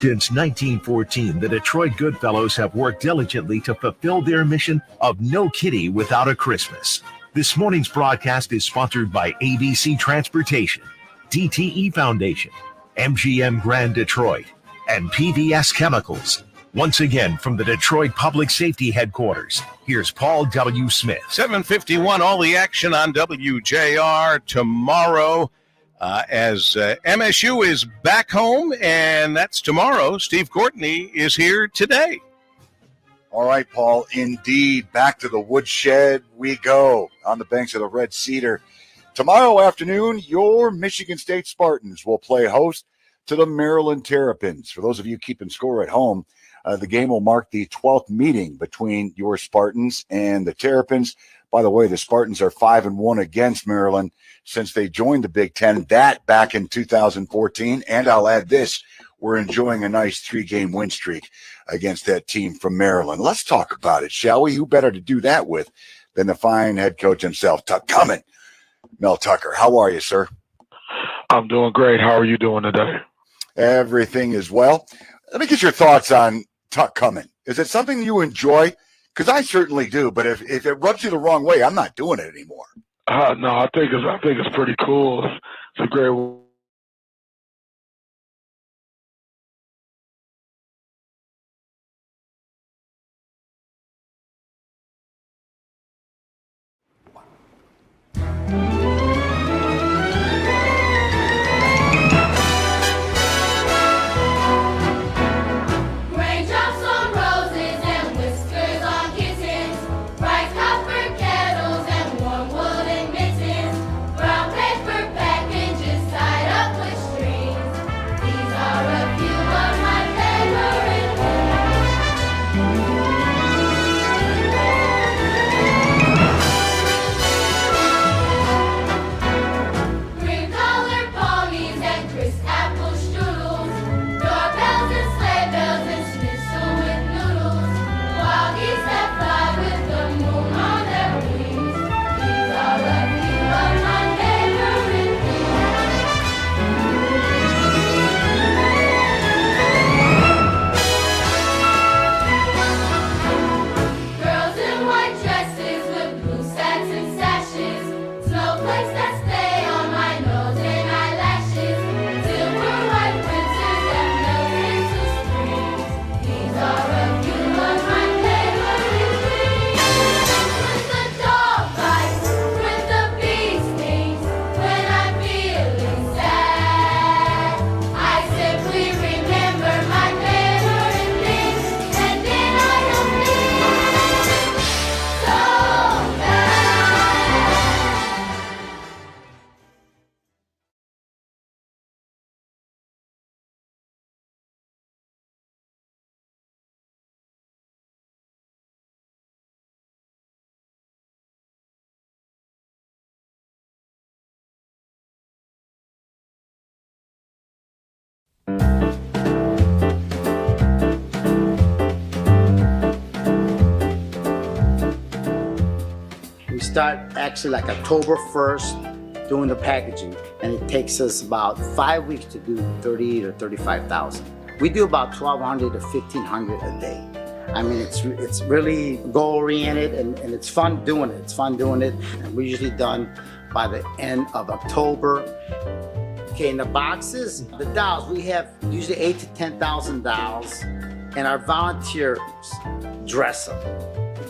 Speaker 14: Since 1914, the Detroit Goodfellows have worked diligently to fulfill their mission of no kitty without a Christmas. This morning's broadcast is sponsored by ABC Transportation, DTE Foundation, MGM Grand Detroit, and PVS Chemicals. Once again, from the Detroit Public Safety Headquarters, here's Paul W. Smith.
Speaker 8: 7:51, all the action on WJR tomorrow. as MSU is back home, and that's tomorrow. Steve Courtney is here today.
Speaker 2: All right, Paul, indeed. Back to the woodshed we go on the banks of the Red Cedar. Tomorrow afternoon, your Michigan State Spartans will play host to the Maryland Terrapins. For those of you keeping score at home, the game will mark the 12th meeting between your Spartans and the Terrapins. By the way, the Spartans are 5-1 against Maryland since they joined the Big Ten, that back in 2014. And I'll add this, we're enjoying a nice 3-game win streak against that team from Maryland. Let's talk about it, shall we? Who better to do that with than the fine head coach himself, Tuck Cumming. Mel Tucker, how are you, sir?
Speaker 7: I'm doing great. How are you doing today?
Speaker 2: Everything is well. Let me get your thoughts on Tuck Cumming. Is it something you enjoy? Because I certainly do, but if it rubs you the wrong way, I'm not doing it anymore.
Speaker 7: No, I think it's pretty cool. It's a great.
Speaker 5: Raindrops on roses and whiskers on kittens, bright copper kettles and warm wooden mittens, brown paper packages tied up with strings. These are a few of my favorite things. Green colored ponies and crisp apple strudels, doorbells and sleigh bells and schnitzel with noodles, wild geese that fly with the moon on their wings. These are a few of my favorite things. Girls in white dresses with blue satin sashes, snowflakes that stay on my nose and eyelashes, silver white winters that melt into springs. These are a few of my favorite things. When the dog bites, when the bee stings, when I'm feeling sad, I simply remember my favorite things, and then I don't feel so bad.
Speaker 13: We start actually like October 1st doing the packaging, and it takes us about 5 weeks to do 30 to 35,000. We do about 1,200 to 1,500 a day. I mean, it's really goal-oriented, and it's fun doing it. It's fun doing it, and we're usually done by the end of October. Okay, in the boxes, the dolls, we have usually 8 to 10,000 dolls, and our volunteers dress them.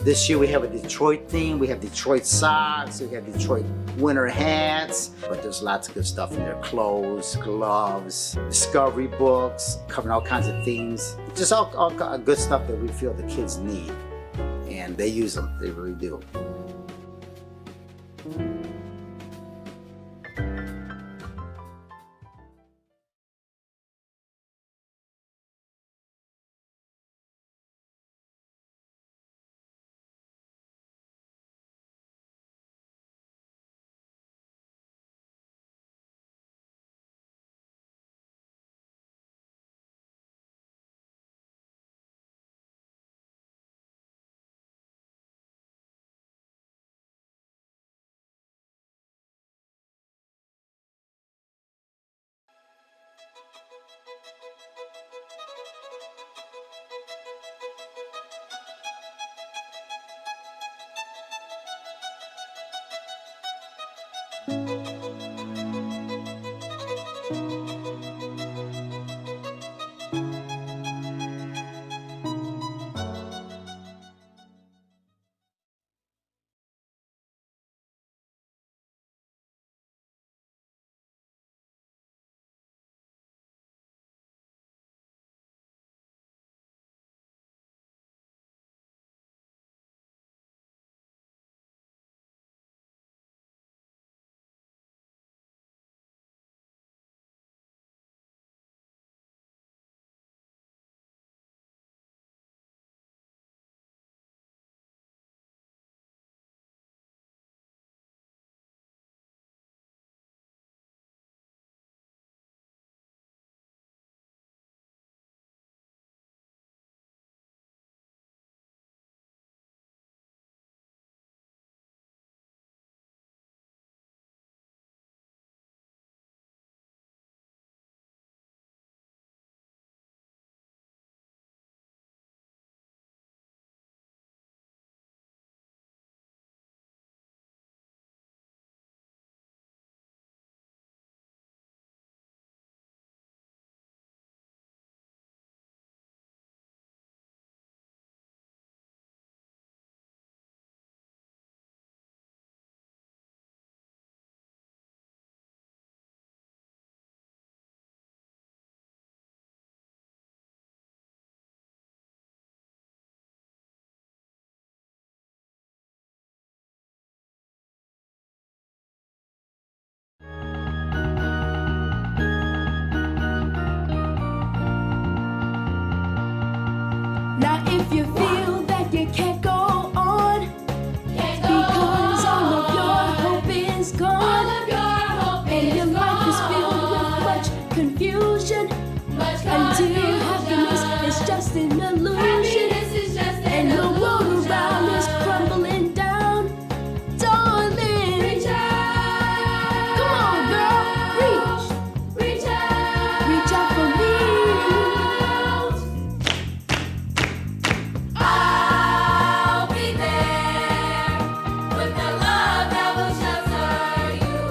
Speaker 13: This year we have a Detroit theme. We have Detroit socks. We have Detroit winter hats. But there's lots of good stuff in there. Clothes, gloves, discovery books, covering all kinds of themes. Just all good stuff that we feel the kids need. And they use them. They really do.
Speaker 11: if you feel that you can't go on, because all of your hope is gone, and your life is filled with much confusion, until happiness is just an illusion, and the world around is crumbling down. Darling, reach out. Come on, girl, reach out. Reach out for me.
Speaker 5: I'll be there with the love that will shelter you.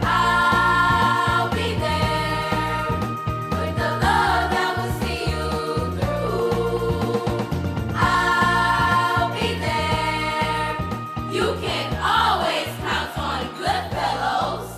Speaker 5: I'll be there with the love that will see you through. I'll be there. You can always count on Goodfellows.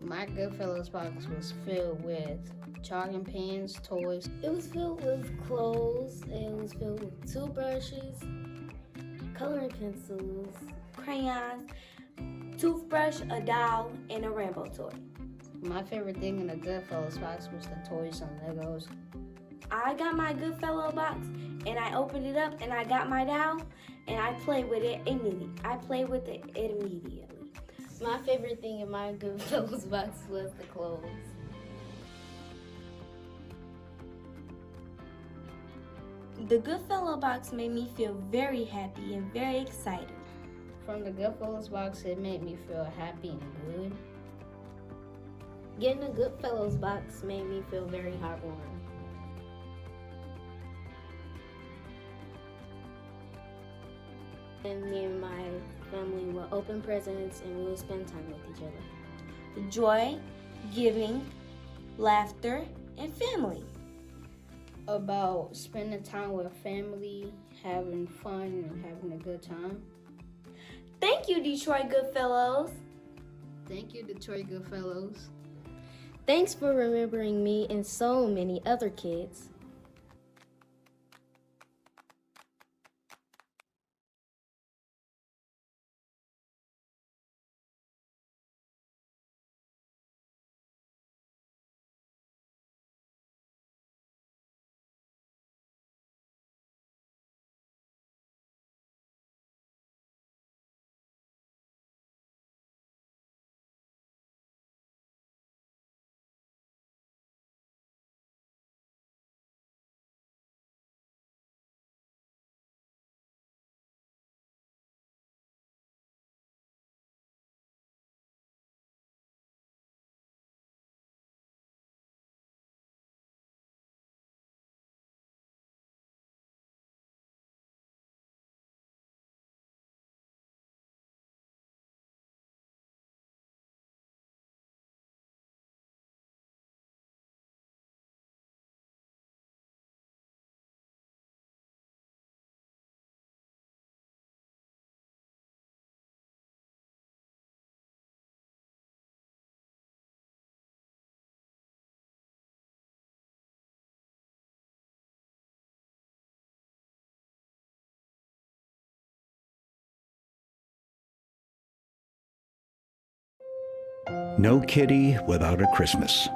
Speaker 10: My Goodfellows box was filled with jogging pants, toys. It was filled with clothes. It was filled with toothbrushes, coloring pencils, crayons, toothbrush, a doll, and a rainbow toy. My favorite thing in the Goodfellows box was the toys and Legos. I got my Goodfellow box and I opened it up and I got my doll and I played with it immediately. My favorite thing in my Goodfellows box was the clothes. The Goodfellow box made me feel very happy and very excited. From the Goodfellows box, it made me feel happy and good. Getting a Goodfellows box made me feel very heartwarming. And me and my family will open presents and we will spend time with each other. Joy, giving, laughter, and family. About spending time with family, having fun, and having a good time. Thank you, Detroit Goodfellows. Thank you, Detroit Goodfellows. Thanks for remembering me and so many other kids.
Speaker 3: No kitty without a Christmas.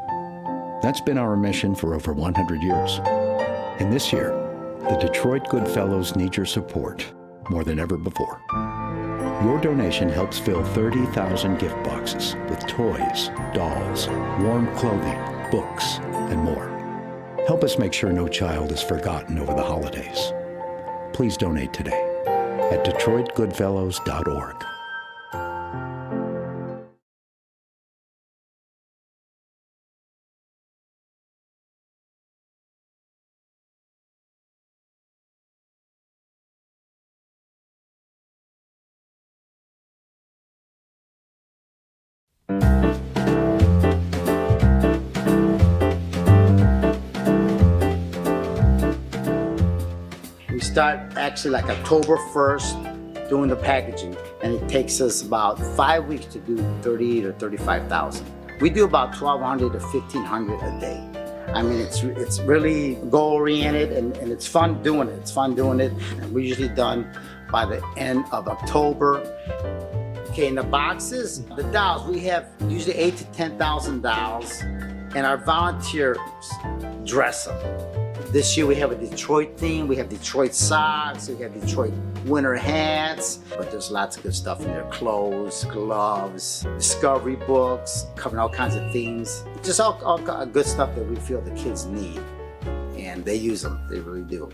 Speaker 3: That's been our mission for over 100 years. And this year, the Detroit Goodfellows need your support more than ever before. Your donation helps fill 30,000 gift boxes with toys, dolls, warm clothing, books, and more. Help us make sure no child is forgotten over the holidays. Please donate today at DetroitGoodfellows.org.
Speaker 13: We start actually like October 1st doing the packaging, and it takes us about 5 weeks to do 30 to 35,000. We do about 1,200 to 1,500 a day. I mean, it's really goal-oriented and it's fun doing it. It's fun doing it. And we're usually done by the end of October. Okay, in the boxes, the dolls, we have usually 8 to 10,000 dolls, and our volunteers dress them. This year we have a Detroit theme. We have Detroit socks, we have Detroit winter hats, but there's lots of good stuff in there. Clothes, gloves, discovery books, covering all kinds of themes. Just all good stuff that we feel the kids need. And they use them, they really do.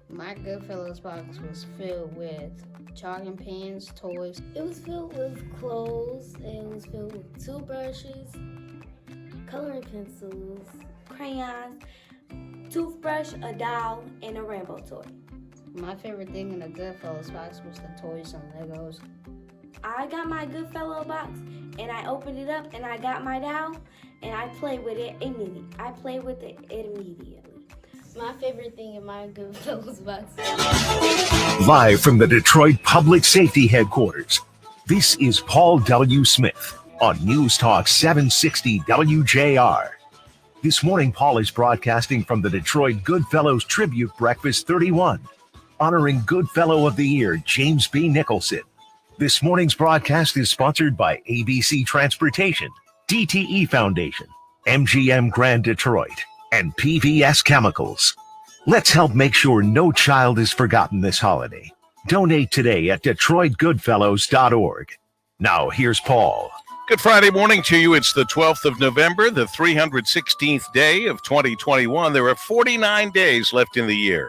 Speaker 10: My Goodfellows box was filled with chalking pens, toys. It was filled with clothes. It was filled with toothbrushes, coloring pencils, crayons, toothbrush, a doll, and a rainbow toy. My favorite thing in the Goodfellows box was the toys and Legos. I got my Goodfellow box and I opened it up and I got my doll and I played with it immediately. My favorite thing in my Goodfellows box.
Speaker 14: Live from the Detroit Public Safety Headquarters, this is Paul W. Smith on News Talk 760 WJR. This morning, Paul is broadcasting from the Detroit Goodfellows Tribute Breakfast 31, honoring Goodfellow of the Year, James B. Nicholson. This morning's broadcast is sponsored by ABC Transportation, DTE Foundation, MGM Grand Detroit, and PVS Chemicals. Let's help make sure no child is forgotten this holiday. Donate today at DetroitGoodfellows.org. Now, here's Paul.
Speaker 8: Good Friday morning to you. It's the 12th of November, the 316th day of 2021. There are 49 days left in the year.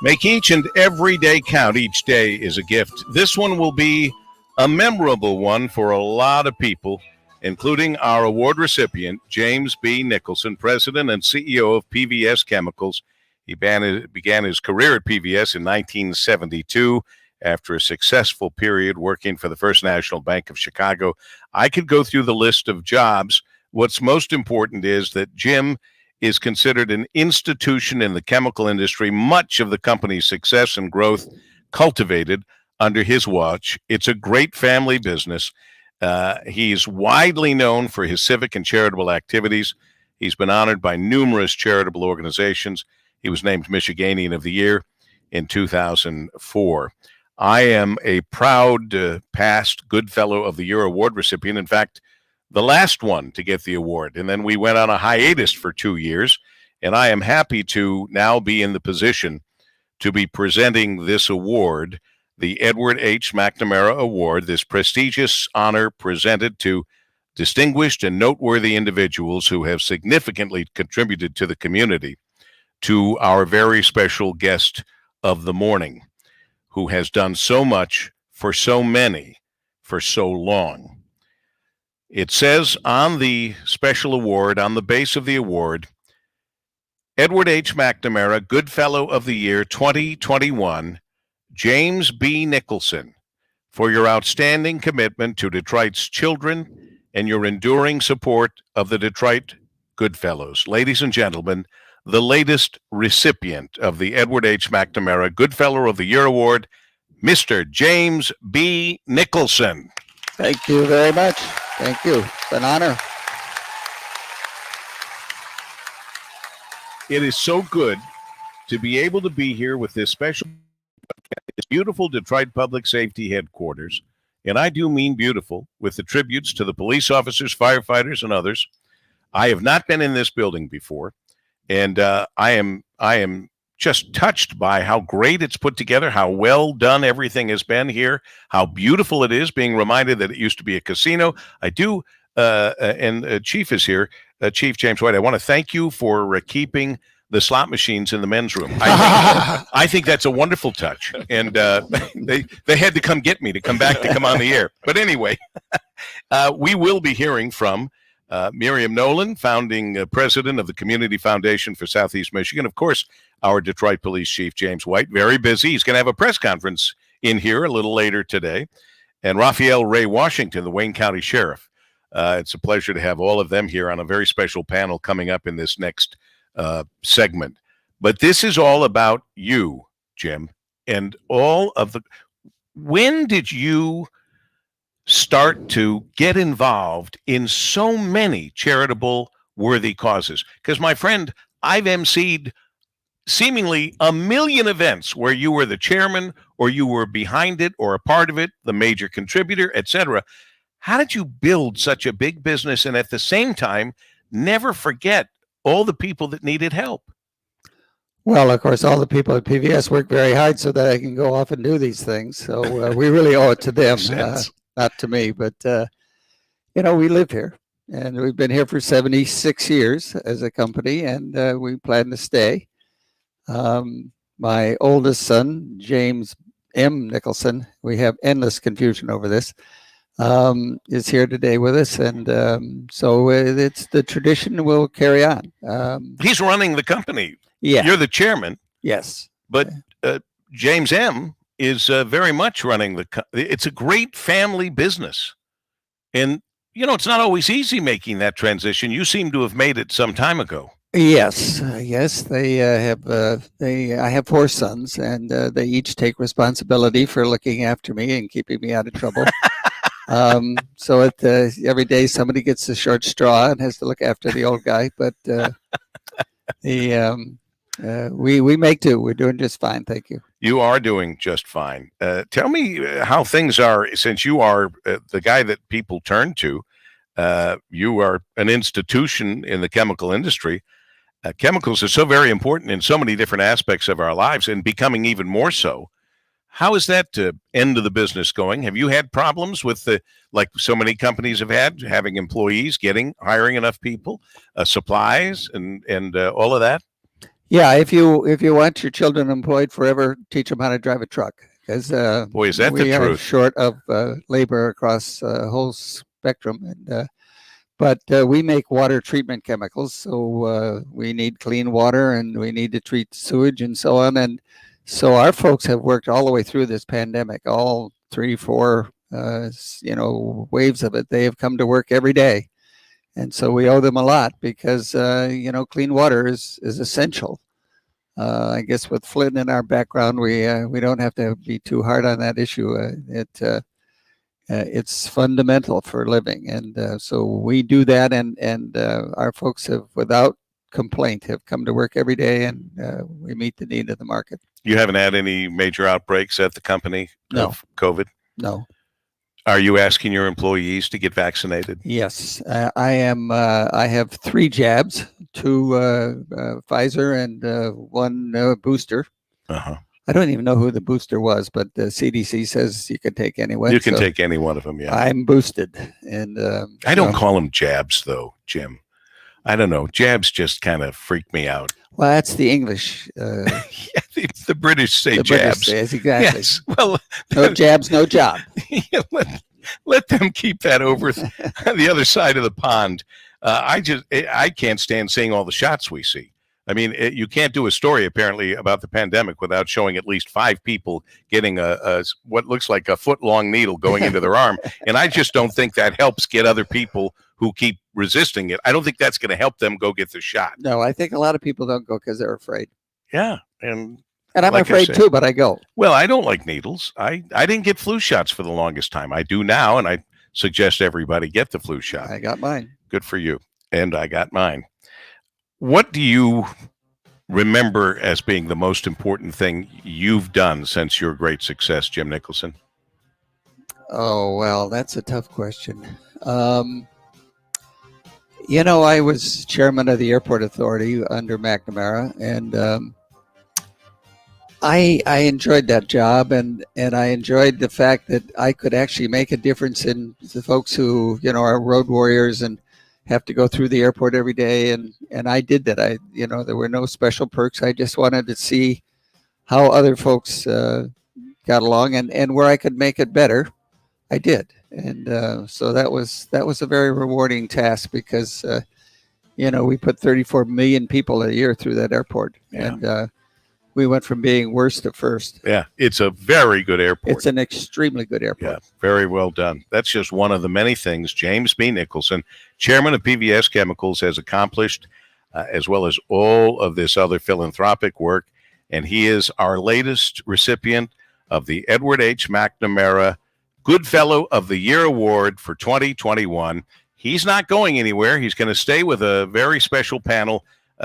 Speaker 8: Make each and every day count. Each day is a gift. This one will be a memorable one for a lot of people, including our award recipient, James B. Nicholson, president and CEO of PVS Chemicals. He began his career at PVS in 1972 after a successful period working for the First National Bank of Chicago. I could go through the list of jobs. What's most important is that Jim is considered an institution in the chemical industry. Much of the company's success and growth cultivated under his watch. It's a great family business. He's widely known for his civic and charitable activities. He's been honored by numerous charitable organizations. He was named Michiganian of the Year in 2004. I am a proud past Goodfellow of the Year award recipient. In fact, the last one to get the award. And then we went on a hiatus for 2 years. And I am happy to now be in the position to be presenting this award, the Edward H. McNamara Award, this prestigious honor presented to distinguished and noteworthy individuals who have significantly contributed to the community, to our very special guest of the morning, who has done so much for so many for so long. It says on the special award, on the base of the award, Edward H. McNamara Goodfellow of the Year 2021, James B. Nicholson, for your outstanding commitment to Detroit's children and your enduring support of the Detroit Goodfellows. Ladies and gentlemen, the latest recipient of the Edward H. McNamara Goodfellow of the Year Award, Mr. James B. Nicholson.
Speaker 6: Thank you very much. Thank you. It's an honor.
Speaker 8: It is so good to be able to be here with this special, this beautiful Detroit Public Safety Headquarters, and I do mean beautiful, with the tributes to the police officers, firefighters, and others. I have not been in this building before, and I am just touched by how great it's put together, how well done everything has been here, how beautiful it is, being reminded that it used to be a casino. I do, and Chief is here, Chief James White. I want to thank you for keeping the slot machines in the men's room. I think that's a wonderful touch, and they had to come get me to come back to come on the air. But anyway, we will be hearing from Miriam Nolan, founding president of the Community Foundation for Southeast Michigan. Of course, our Detroit Police Chief, James White, very busy. He's going to have a press conference in here a little later today. And Raphael Ray Washington, the Wayne County Sheriff. It's a pleasure to have all of them here on a very special panel coming up in this next segment. But this is all about you, Jim, and all of the... When did you start to get involved in so many charitable worthy causes? Because, my friend, I've emceed seemingly a million events where you were the chairman or you were behind it or a part of it, the major contributor, etc. How did you build such a big business and at the same time never forget all the people that needed help?
Speaker 6: Well, of course, all the people at PVS work very hard so that I can go off and do these things. So we really owe it to them, not to me. But, we live here, and we've been here for 76 years as a company, and we plan to stay. My oldest son, James M. Nicholson, we have endless confusion over this, is here today with us. And so it's the tradition will carry on.
Speaker 8: He's running the company.
Speaker 6: Yeah.
Speaker 8: You're the chairman.
Speaker 6: Yes.
Speaker 8: But James M. is very much running it's a great family business. And, it's not always easy making that transition. You seem to have made it some time ago.
Speaker 6: Yes. They have. I have 4 sons, and they each take responsibility for looking after me and keeping me out of trouble. So every day somebody gets the short straw and has to look after the old guy. But we make do. We're doing just fine. Thank you.
Speaker 8: You are doing just fine. Tell me how things are, since you are the guy that people turn to. You are an institution in the chemical industry. Chemicals are so very important in so many different aspects of our lives and becoming even more so. How is that end of the business going? Have you had problems with like so many companies have had, having employees, hiring enough people, supplies and all of that?
Speaker 6: Yeah, if you want your children employed forever, teach them how to drive a truck. Because
Speaker 8: boy, is that the
Speaker 6: we are
Speaker 8: truth?
Speaker 6: Short of labor across the whole spectrum, and but we make water treatment chemicals, so we need clean water and we need to treat sewage and so on. And so our folks have worked all the way through this pandemic, all 3, 4, waves of it. They have come to work every day. And so we owe them a lot because, clean water is essential. I guess with Flint in our background, we don't have to be too hard on that issue. It's fundamental for living. And so we do that. And our folks have, without complaint, have come to work every day, and we meet the need of the market.
Speaker 8: You haven't had any major outbreaks at the company of COVID?
Speaker 6: No.
Speaker 8: Are you asking your employees to get vaccinated?
Speaker 6: Yes, I am. I have 3 jabs, 2 Pfizer and 1 booster.
Speaker 8: Uh-huh.
Speaker 6: I don't even know who the booster was, but the CDC says you can take anyone.
Speaker 8: You can take any one of them, yeah.
Speaker 6: I'm boosted. And
Speaker 8: I don't call them jabs, though, Jim. I don't know. Jabs just kind of freak me out.
Speaker 6: Well, that's the English.
Speaker 8: Yeah, the British say
Speaker 6: the
Speaker 8: jabs.
Speaker 6: British says, exactly.
Speaker 8: Yes. Well,
Speaker 6: no jabs, no job.
Speaker 8: Yeah, let them keep that over the other side of the pond. I can't stand seeing all the shots we see. I mean, you can't do a story apparently about the pandemic without showing at least 5 people getting a what looks like a foot-long needle going into their arm. And I just don't think that helps get other people who keep resisting it. I don't think that's going to help them go get the shot.
Speaker 6: No, I think a lot of people don't go because they're afraid.
Speaker 8: Yeah, and
Speaker 6: I'm
Speaker 8: like
Speaker 6: afraid too, but I go.
Speaker 8: Well, I don't like needles. I didn't get flu shots for the longest time. I do now, and I suggest everybody get the flu shot.
Speaker 6: I got mine.
Speaker 8: Good for you. And I got mine. What do you remember as being the most important thing you've done since your great success, Jim Nicholson?
Speaker 6: Oh, well, that's a tough question. You know, I was chairman of the airport authority under McNamara, and I enjoyed that job, and I enjoyed the fact that I could actually make a difference in the folks who, you know, are road warriors and have to go through the airport every day, and I did that. There were no special perks. I just wanted to see how other folks got along, and where I could make it better, I did. And so that was a very rewarding task because we put 34 million people a year through that airport, and we went from being worst to first.
Speaker 8: Yeah, it's a very good airport.
Speaker 6: It's an extremely good airport.
Speaker 8: Yeah, very well done. That's just one of the many things James B. Nicholson, chairman of PVS Chemicals, has accomplished, as well as all of this other philanthropic work. And he is our latest recipient of the Edward H. McNamara Goodfellow of the Year Award for 2021. He's not going anywhere. He's going to stay with a very special panel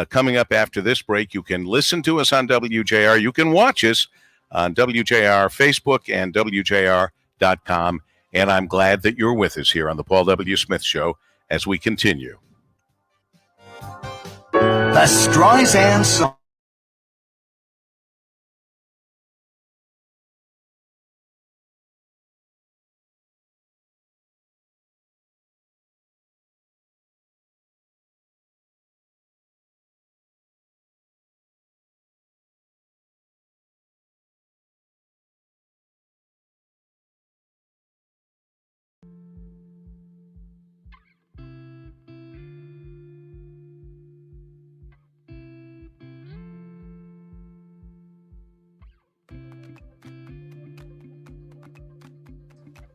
Speaker 8: coming up after this break. You can listen to us on WJR. You can watch us on WJR Facebook and WJR.com. And I'm glad that you're with us here on the Paul W. Smith Show as we continue.
Speaker 4: The Streisand Song.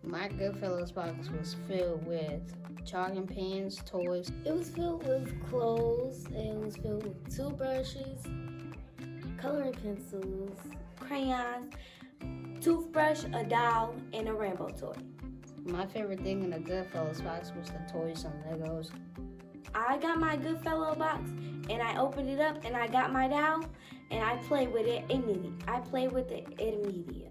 Speaker 10: My Goodfellows box was filled with chalking pens, toys. It was filled with clothes. It was filled with toothbrushes, coloring pencils, crayons, toothbrush, a doll, and a rainbow toy. My favorite thing in the Goodfellows box was the toys and Legos. I got my Goodfellow box and I opened it up and I got my doll and I played with it immediately.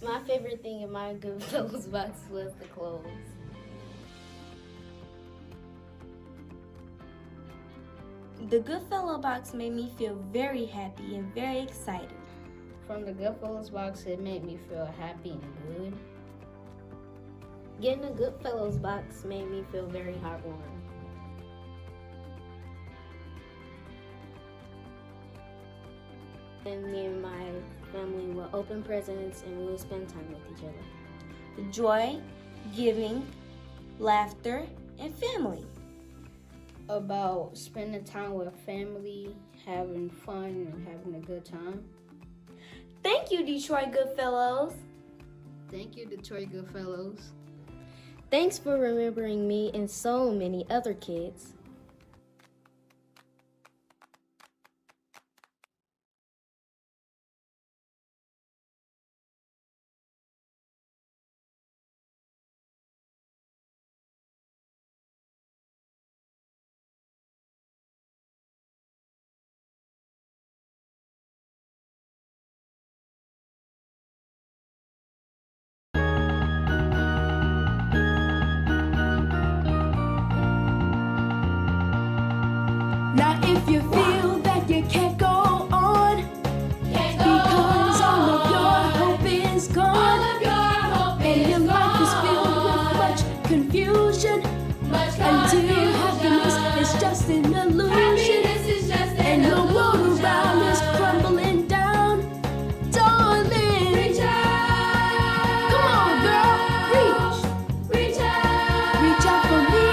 Speaker 10: My favorite thing in my Goodfellows box was the clothes. The Goodfellow box made me feel very happy and very excited. From the Goodfellows box, it made me feel happy and good. Getting a Goodfellows box made me feel very heartwarming. And me and my family will open presents and we will spend time with each other. Joy, giving, laughter, and family. About spending time with family, having fun, and having a good time. Thank you, Detroit Goodfellows. Thank you, Detroit Goodfellows. Thanks for remembering me and so many other kids.
Speaker 11: Now if you feel that you can't go on, because all of your hope is gone, and your life is filled with much confusion, until happiness is just an illusion, and your world around is crumbling down, darling. Reach out. Come on, girl, reach out for me.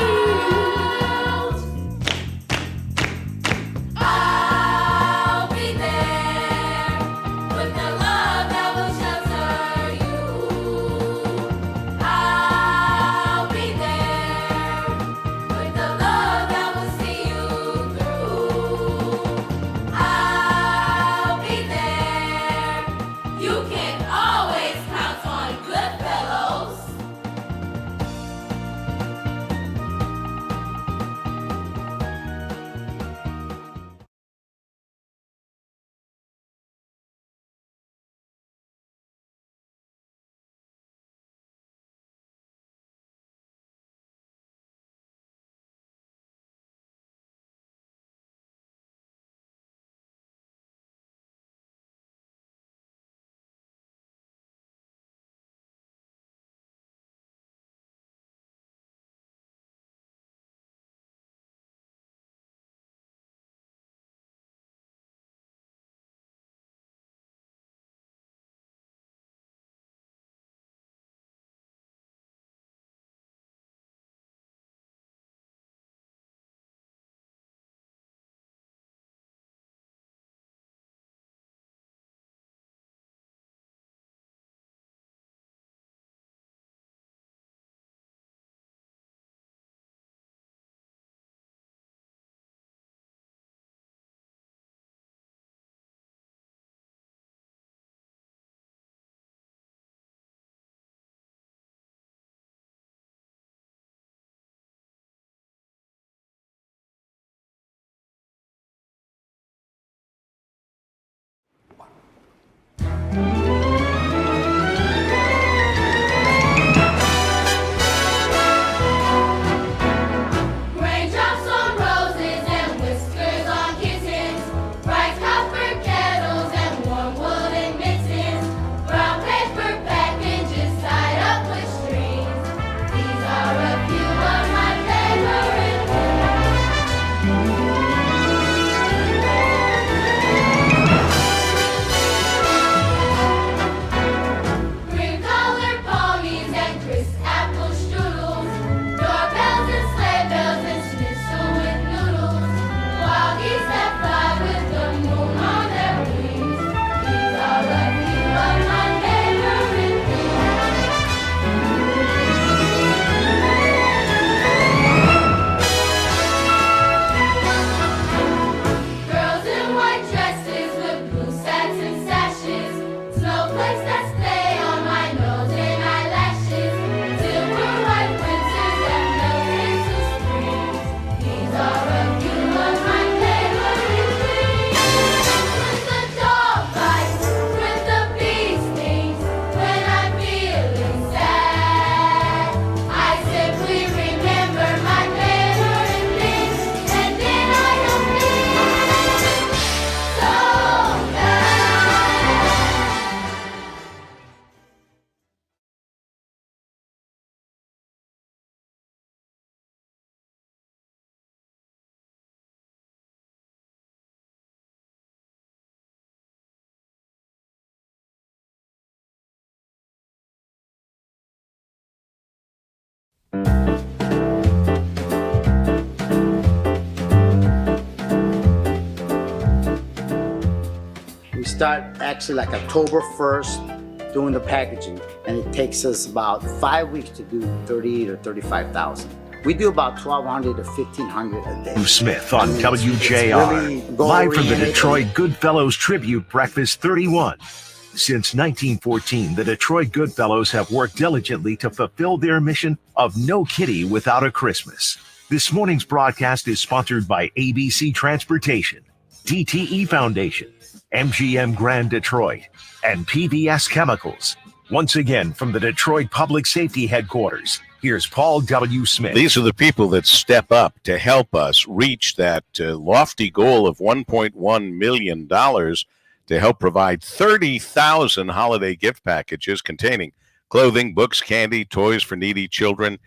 Speaker 13: start actually like October 1st doing the packaging, and it takes us about 5 weeks to do 30 or 35,000. We do about 1,200 to 1,500 a day.
Speaker 14: Smith on
Speaker 13: It's
Speaker 14: WJR,
Speaker 13: really
Speaker 14: live from the
Speaker 13: goal-oriented.
Speaker 14: Detroit Goodfellows Tribute Breakfast 31. Since 1914, the Detroit Goodfellows have worked diligently to fulfill their mission of no kitty without a Christmas. This morning's broadcast is sponsored by ABC Transportation, DTE Foundation, MGM Grand Detroit, and PBS Chemicals. Once again, from the Detroit Public Safety Headquarters, here's Paul W. Smith.
Speaker 8: These are the people that step up to help us reach that lofty goal of $1.1 million to help provide 30,000 holiday gift packages containing clothing, books, candy, toys for needy children.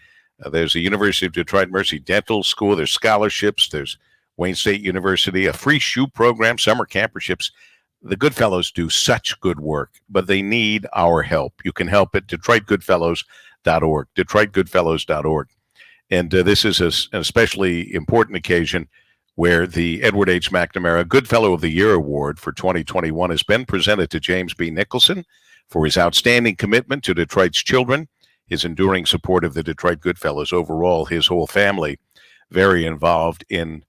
Speaker 8: There's the University of Detroit Mercy Dental School. There's scholarships. There's Wayne State University, a free shoe program, summer camperships. The Goodfellows do such good work, but they need our help. You can help at DetroitGoodfellows.org, DetroitGoodfellows.org. And this is an especially important occasion where the Edward H. McNamara Goodfellow of the Year Award for 2021 has been presented to James B. Nicholson for his outstanding commitment to Detroit's children, his enduring support of the Detroit Goodfellows overall, his whole family very involved in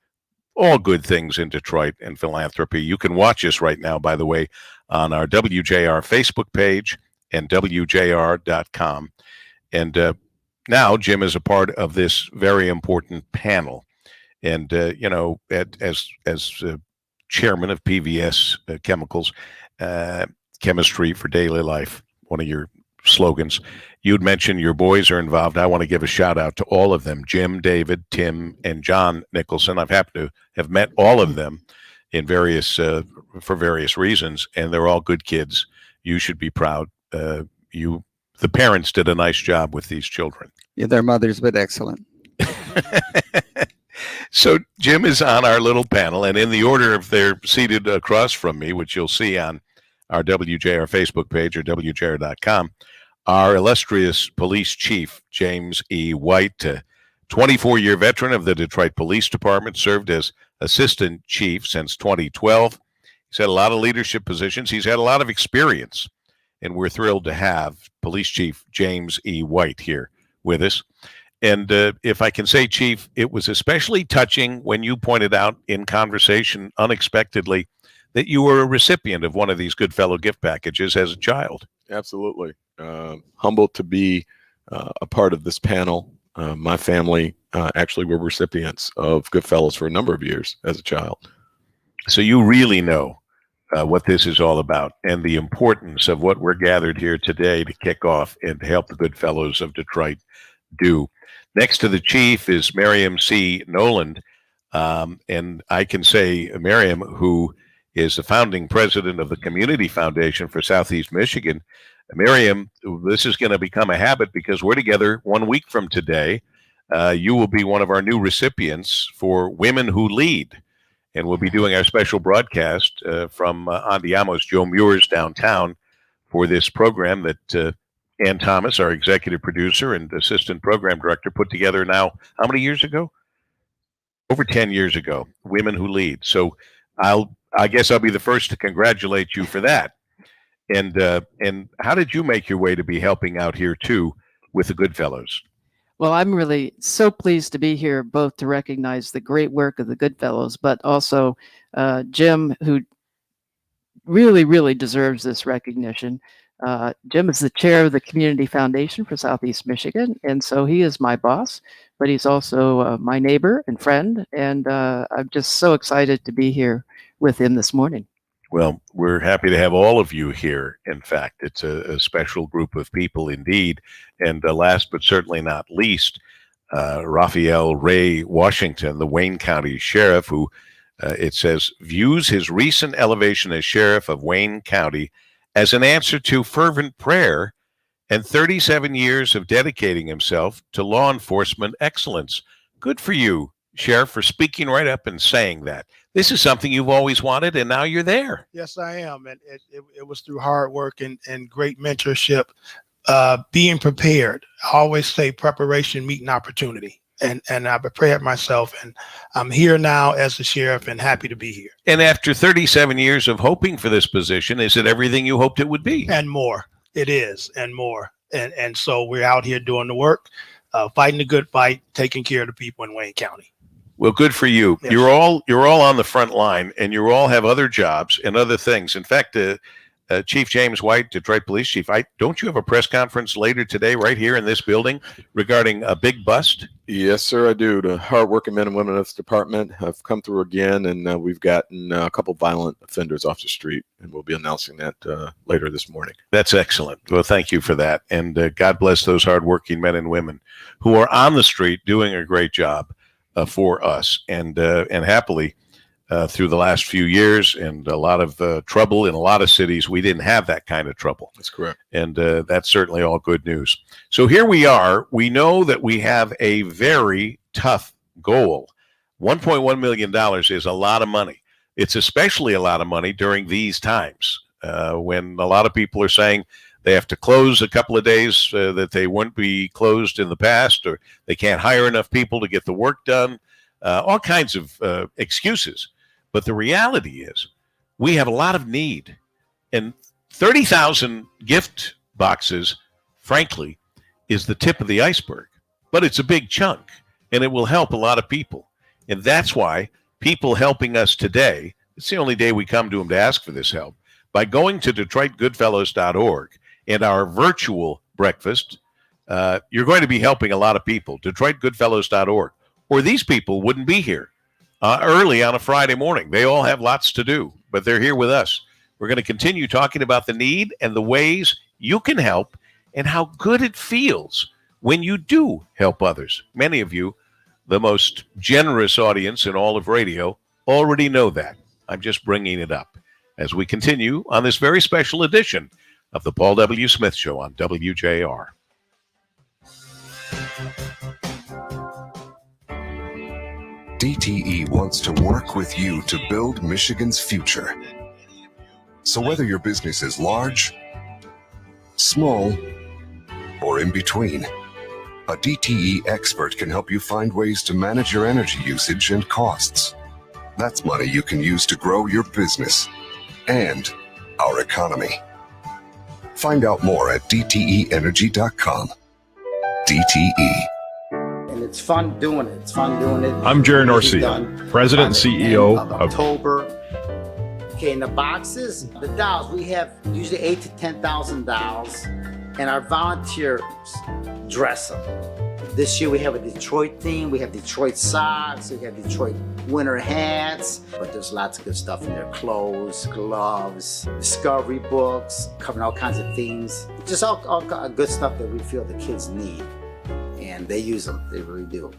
Speaker 8: all good things in Detroit and philanthropy. You can watch us right now, by the way, on our WJR Facebook page and WJR.com. And now Jim is a part of this very important panel. And, as chairman of PVS Chemicals, Chemistry for Daily Life, one of your slogans, you'd mentioned your boys are involved. I want to give a shout out to all of them, Jim, David, Tim, and John Nicholson. I've happened to have met all of them in for various reasons, and they're all good kids. You should be proud. The parents did a nice job with these children.
Speaker 6: Yeah, their mother's been excellent.
Speaker 8: So Jim is on our little panel, and in the order of they're seated across from me, which you'll see on our WJR Facebook page or WJR.com, our illustrious police chief, James E. White, 24-year veteran of the Detroit Police Department, served as assistant chief since 2012. He's had a lot of leadership positions. He's had a lot of experience, and we're thrilled to have Police Chief James E. White here with us. And if I can say, Chief, it was especially touching when you pointed out in conversation unexpectedly that you were a recipient of one of these Goodfellow gift packages as a child.
Speaker 9: Absolutely. Humbled to be a part of this panel. My family actually were recipients of Goodfellows for a number of years as a child.
Speaker 8: So you really know what this is all about and the importance of what we're gathered here today to kick off and to help the Goodfellows of Detroit do. Next to the chief is Miriam C. Noland. And I can say Miriam, who is the founding president of the Community Foundation for Southeast Michigan. Miriam, this is going to become a habit because we're together 1 week from today. You will be one of our new recipients for Women Who Lead. And we'll be doing our special broadcast from Andiamo's Joe Muir's downtown for this program that Ann Thomas, our executive producer and assistant program director, put together now, how many years ago? Over 10 years ago, Women Who Lead. So I guess I'll be the first to congratulate you for that. And how did you make your way to be helping out here too with the Goodfellows?
Speaker 12: Well, I'm really so pleased to be here, both to recognize the great work of the Goodfellows, but also Jim, who really, really deserves this recognition. Jim is the chair of the Community Foundation for Southeast Michigan, and so he is my boss, but he's also my neighbor and friend, and I'm just so excited to be here with him this morning.
Speaker 8: Well, we're happy to have all of you here. In fact, it's a special group of people indeed. And last but certainly not least, Raphael Ray Washington, the Wayne County Sheriff, who it says views his recent elevation as Sheriff of Wayne County as an answer to fervent prayer and 37 years of dedicating himself to law enforcement excellence. Good for you, Sheriff, for speaking right up and saying that. This is something you've always wanted, and now you're there.
Speaker 23: Yes, I am. And it was through hard work and great mentorship, being prepared. I always say preparation meeting opportunity. and I prepared myself, and I'm here now as the sheriff and happy to be here.
Speaker 8: And after 37 years of hoping for this position, is it everything you hoped it would be?
Speaker 23: And more. It is, and more. And so we're out here doing the work, fighting the good fight, taking care of the people in Wayne County.
Speaker 8: Well, good for you.
Speaker 23: Yes.
Speaker 8: You're all on the front line, and you all have other jobs and other things. In fact, Chief James White, Detroit Police Chief, don't you have a press conference later today right here in this building regarding a big bust?
Speaker 9: Yes, sir, I do. The hardworking men and women of this department have come through again, and we've gotten a couple violent offenders off the street, and we'll be announcing that later this morning.
Speaker 8: That's excellent. Well, thank you for that, and God bless those hardworking men and women who are on the street doing a great job for us, and happily. Through the last few years and a lot of trouble in a lot of cities, we didn't have that kind of trouble.
Speaker 9: That's correct.
Speaker 8: And that's certainly all good news. So here we are. We know that we have a very tough goal. $1.1 million is a lot of money. It's especially a lot of money during these times when a lot of people are saying they have to close a couple of days that they wouldn't be closed in the past, or they can't hire enough people to get the work done, all kinds of excuses. But the reality is we have a lot of need, and 30,000 gift boxes, frankly, is the tip of the iceberg, but it's a big chunk, and it will help a lot of people. And that's why people helping us today, it's the only day we come to them to ask for this help, by going to DetroitGoodfellows.org and our virtual breakfast, you're going to be helping a lot of people, DetroitGoodfellows.org, or these people wouldn't be here. Early on a Friday morning. They all have lots to do, but they're here with us. We're going to continue talking about the need and the ways you can help and how good it feels when you do help others. Many of you, the most generous audience in all of radio, already know that. I'm just bringing it up as we continue on this very special edition of the Paul W. Smith Show on WJR.
Speaker 15: DTE wants to work with you to build Michigan's future. So whether your business is large, small, or in between, a DTE expert can help you find ways to manage your energy usage and costs. That's money you can use to grow your business and our economy. Find out more at dteenergy.com. DTE.
Speaker 13: And it's fun doing it. It's fun doing it.
Speaker 16: I'm Jerry Norcia, President and CEO
Speaker 13: of October. Okay, in the boxes, the dolls, we have usually $8,000 to $10,000, and our volunteers dress them. This year we have a Detroit theme. We have Detroit socks. We have Detroit winter hats. But there's lots of good stuff in there: clothes, gloves, discovery books, covering all kinds of themes. Just all good stuff that we feel the kids need. And they use them. They really do.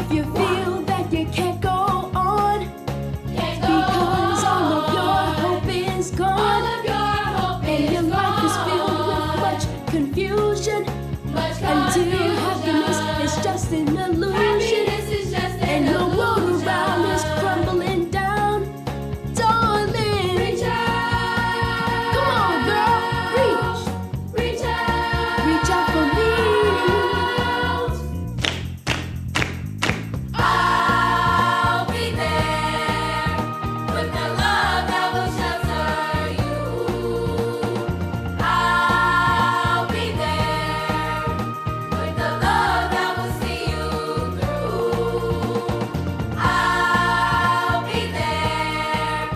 Speaker 11: if you feel that you can't go on, because all of your hope is gone, and your life is filled with much confusion, until happiness is just an illusion, and your world around is crumbling down, darling. Reach out. Come on, girl, reach. Reach out. Reach out for me.
Speaker 5: I'll be there with the love that will shelter you. I'll be there with the love that will see you through. I'll be there.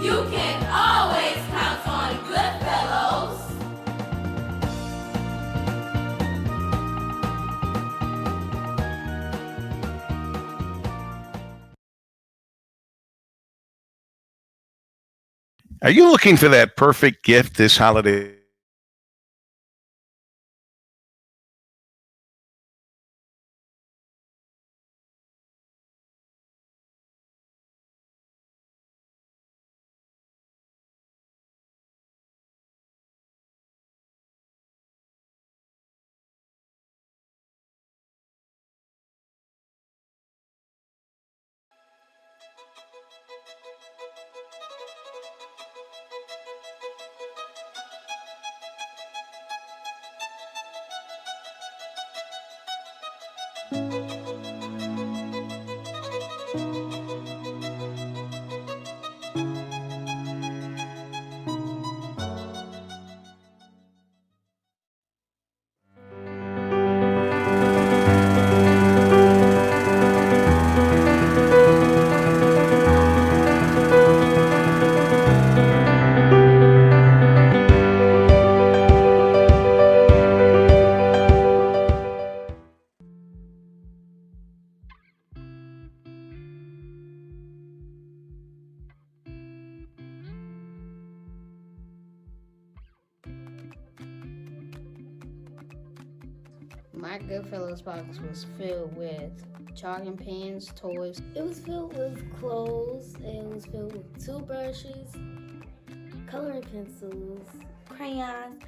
Speaker 5: You can always count on Goodfellows.
Speaker 8: Are you looking for that perfect gift this holiday?
Speaker 10: My Goodfellows box was filled with chalking pens, toys. It was filled with clothes. It was filled with toothbrushes, coloring pencils, crayons,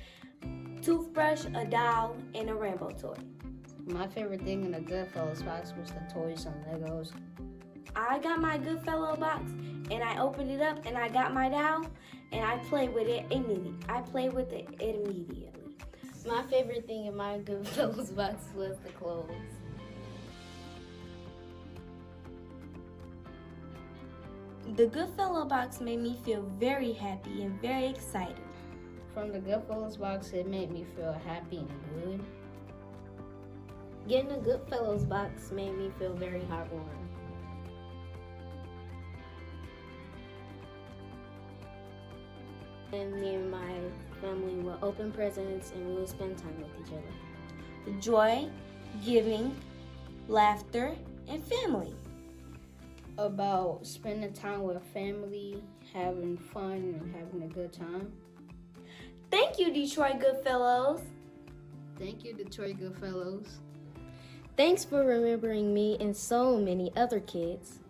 Speaker 10: toothbrush, a doll, and a rainbow toy. My favorite thing in the Goodfellows box was the toys and Legos. I got my Goodfellow box and I opened it up and I got my doll and I played with it immediately. My favorite thing in my Goodfellows box was the clothes. The Goodfellow box made me feel very happy and very excited. From the Goodfellows box, it made me feel happy and good. Getting a Goodfellows box made me feel very heartwarming. And me and my family will open presents and we will spend time with each other. The joy, giving, laughter, and family. About spending time with family, having fun, and having a good time. Thank you, Detroit Goodfellows. Thank you, Detroit Goodfellows. Thanks for remembering me and so many other kids.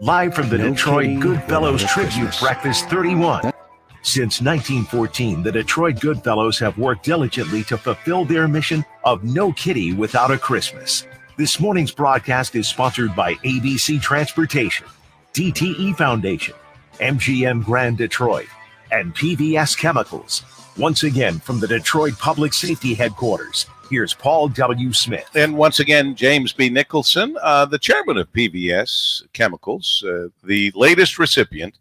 Speaker 14: Live from the
Speaker 3: No
Speaker 14: Detroit
Speaker 3: kitty
Speaker 14: Goodfellows
Speaker 3: without a
Speaker 14: Tribute
Speaker 3: Christmas.
Speaker 14: Breakfast 31. Since 1914, the Detroit Goodfellows have worked diligently to fulfill their mission of no kitty without a Christmas. This morning's broadcast is sponsored by ABC Transportation, DTE Foundation, MGM Grand Detroit, and PVS Chemicals. Once again, from the Detroit Public Safety Headquarters, here's Paul W. Smith.
Speaker 8: And once again, James B. Nicholson, the chairman of PVS Chemicals, the latest recipient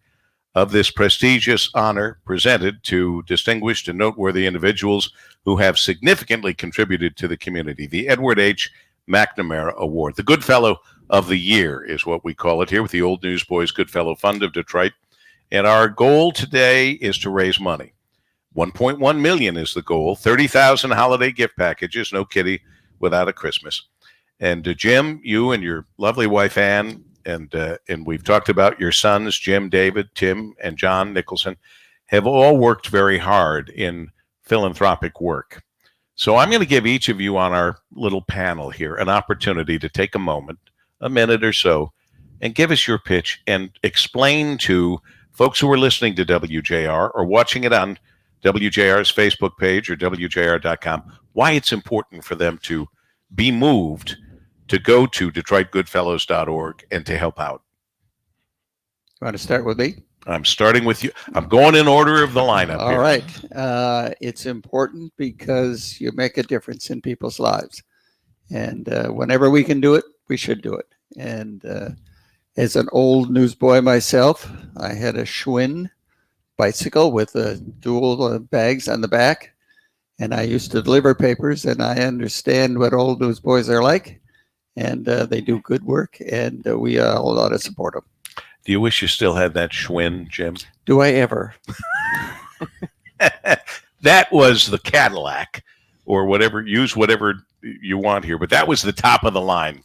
Speaker 8: of this prestigious honor presented to distinguished and noteworthy individuals who have significantly contributed to the community, the Edward H. McNamara Award. The Goodfellow of the Year is what we call it here with the Old Newsboys Goodfellow Fund of Detroit. And our goal today is to raise money. 1.1 million is the goal. 30,000 holiday gift packages, no kitty without a Christmas. And Jim, you and your lovely wife Ann, and we've talked about your sons, Jim, David, Tim, and John Nicholson, have all worked very hard in philanthropic work. So I'm going to give each of you on our little panel here an opportunity to take a moment, a minute or so, and give us your pitch and explain to folks who are listening to WJR or watching it on WJR's Facebook page or WJR.com why it's important for them to be moved to go to DetroitGoodfellows.org and to help out.
Speaker 6: You want to start with me?
Speaker 8: I'm starting with you. I'm going in order of the lineup.
Speaker 6: All right. It's important because you make a difference in people's lives. And whenever we can do it, we should do it. And as an old newsboy myself, I had a Schwinn bicycle with dual bags on the back. And I used to deliver papers, and I understand what old newsboys are like. And they do good work, and we all ought to support them.
Speaker 8: Do you wish you still had that Schwinn, Jim?
Speaker 6: Do I ever?
Speaker 8: That was the Cadillac, or whatever. Use whatever you want here, but that was the top of the line.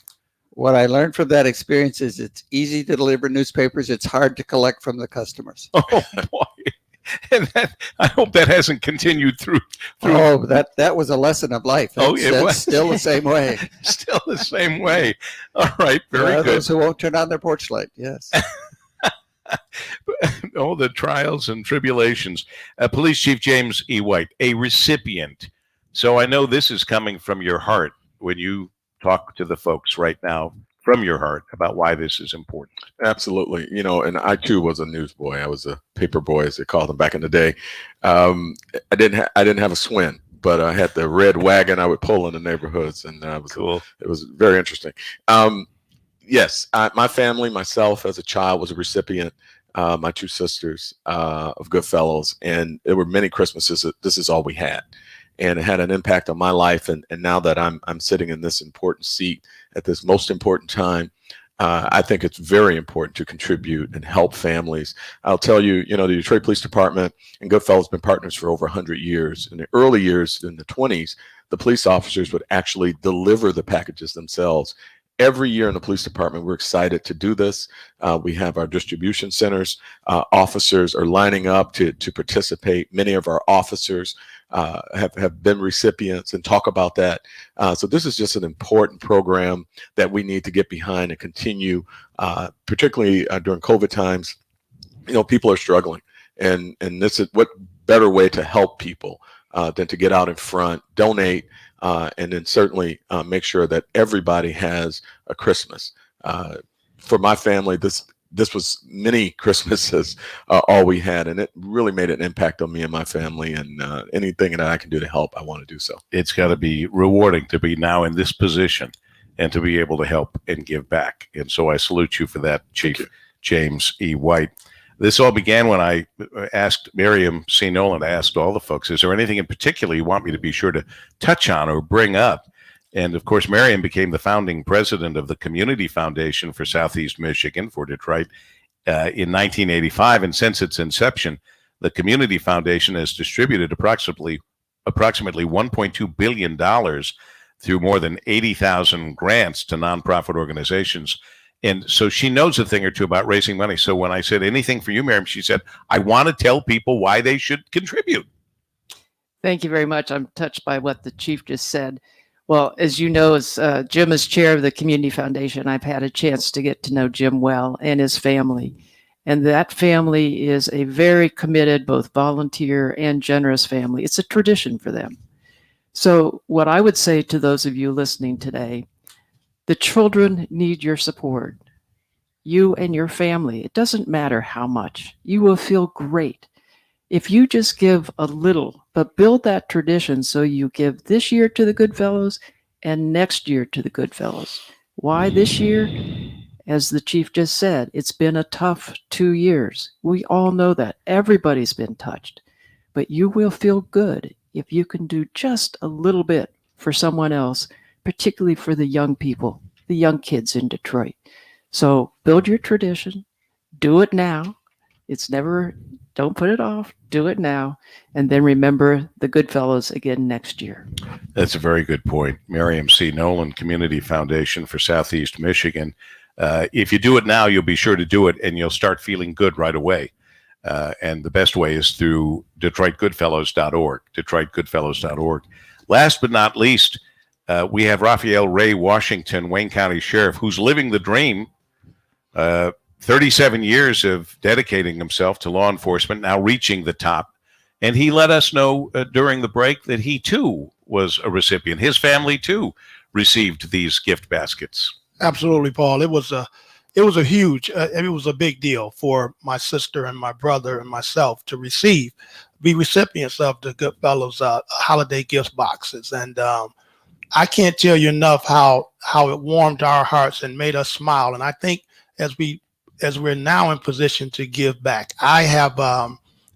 Speaker 6: What I learned from that experience is it's easy to deliver newspapers. It's hard to collect from the customers.
Speaker 8: Oh boy! And I hope that hasn't continued through.
Speaker 6: Oh, that was a lesson of life.
Speaker 8: It was
Speaker 6: still the same way.
Speaker 8: Still the same way. All right, very good.
Speaker 6: Those who won't turn on their porch light. Yes.
Speaker 8: Oh, the trials and tribulations. Police Chief James E. White, a recipient. So I know this is coming from your heart when you talk to the folks right now from your heart about why this is important.
Speaker 9: Absolutely. And I too was a newsboy. I was a paper boy, as they called them back in the day. I didn't have a Schwinn, but I had the red wagon I would pull in the neighborhoods, and
Speaker 8: cool.
Speaker 9: It was very interesting. Yes, my family, myself as a child, was a recipient. My two sisters of Goodfellows, and there were many Christmases that this is all we had. And it had an impact on my life. And now that I'm sitting in this important seat at this most important time, I think it's very important to contribute and help families. I'll tell you, the Detroit Police Department and Goodfellows have been partners for over 100 years. In the early years, in the 20s, the police officers would actually deliver the packages themselves. Every year in the police department, we're excited to do this. We have our distribution centers. Officers are lining up to participate. Many of our officers have been recipients and talk about that. So this is just an important program that we need to get behind and continue, particularly during COVID times. People are struggling, and this is what better way to help people than to get out in front, donate, and then certainly make sure that everybody has a Christmas. For my family, this was many Christmases, all we had, and it really made an impact on me and my family, and anything that I can do to help, I want to do so.
Speaker 8: It's got to be rewarding to be now in this position and to be able to help and give back. And so I salute you for that, Chief James E. White. This all began when I asked Miriam C. Nolan, asked all the folks, is there anything in particular you want me to be sure to touch on or bring up? And of course, Miriam became the founding president of the Community Foundation for Southeast Michigan for Detroit in 1985. And since its inception, the Community Foundation has distributed approximately $1.2 billion through more than 80,000 grants to nonprofit organizations. And so she knows a thing or two about raising money. So when I said anything for you, Miriam, she said, I want to tell people why they should contribute.
Speaker 12: Thank you very much. I'm touched by what the chief just said. Well, as you know, as Jim is chair of the Community Foundation, I've had a chance to get to know Jim well and his family. And that family is a very committed, both volunteer and generous family. It's a tradition for them. So what I would say to those of you listening today, the children need your support. You and your family. It doesn't matter how much. You will feel great if you just give a little, but build that tradition so you give this year to the Goodfellows and next year to the Goodfellows. Why this year? As the chief just said, it's been a tough 2 years. We all know that. Everybody's been touched. But you will feel good if you can do just a little bit for someone else, particularly for the young people, the young kids in Detroit. So build your tradition. Do it now. It's never, don't put it off. Do it now. And then remember the Goodfellows again next year.
Speaker 8: That's a very good point. Miriam C. Nolan, Community Foundation for Southeast Michigan. If you do it now, you'll be sure to do it, and you'll start feeling good right away. And the best way is through DetroitGoodfellows.org, DetroitGoodfellows.org. Last but not least, we have Raphael Ray Washington, Wayne County Sheriff, who's living the dream. 37 years of dedicating himself to law enforcement, now reaching the top. And he let us know during the break that he, too, was a recipient. His family, too, received these gift baskets.
Speaker 23: Absolutely, Paul. It was a huge, it was a big deal for my sister and my brother and myself to be recipients of the Goodfellows holiday gift boxes. And I can't tell you enough how it warmed our hearts and made us smile. And I think as we're now in position to give back, I have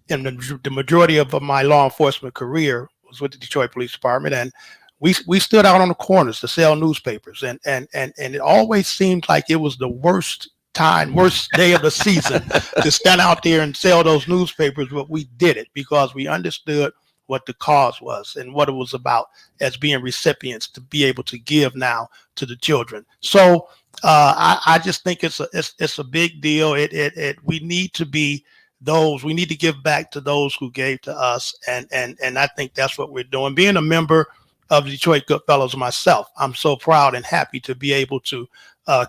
Speaker 23: in the majority of my law enforcement career was with the Detroit Police Department, and we stood out on the corners to sell newspapers, and it always seemed like it was the worst day of the season to stand out there and sell those newspapers, but we did it because we understood what the cause was and what it was about as being recipients to be able to give now to the children. So I just think it's a big deal. We need to be those. We need to give back to those who gave to us, and I think that's what we're doing. Being a member of the Detroit Goodfellows myself, I'm so proud and happy to be able to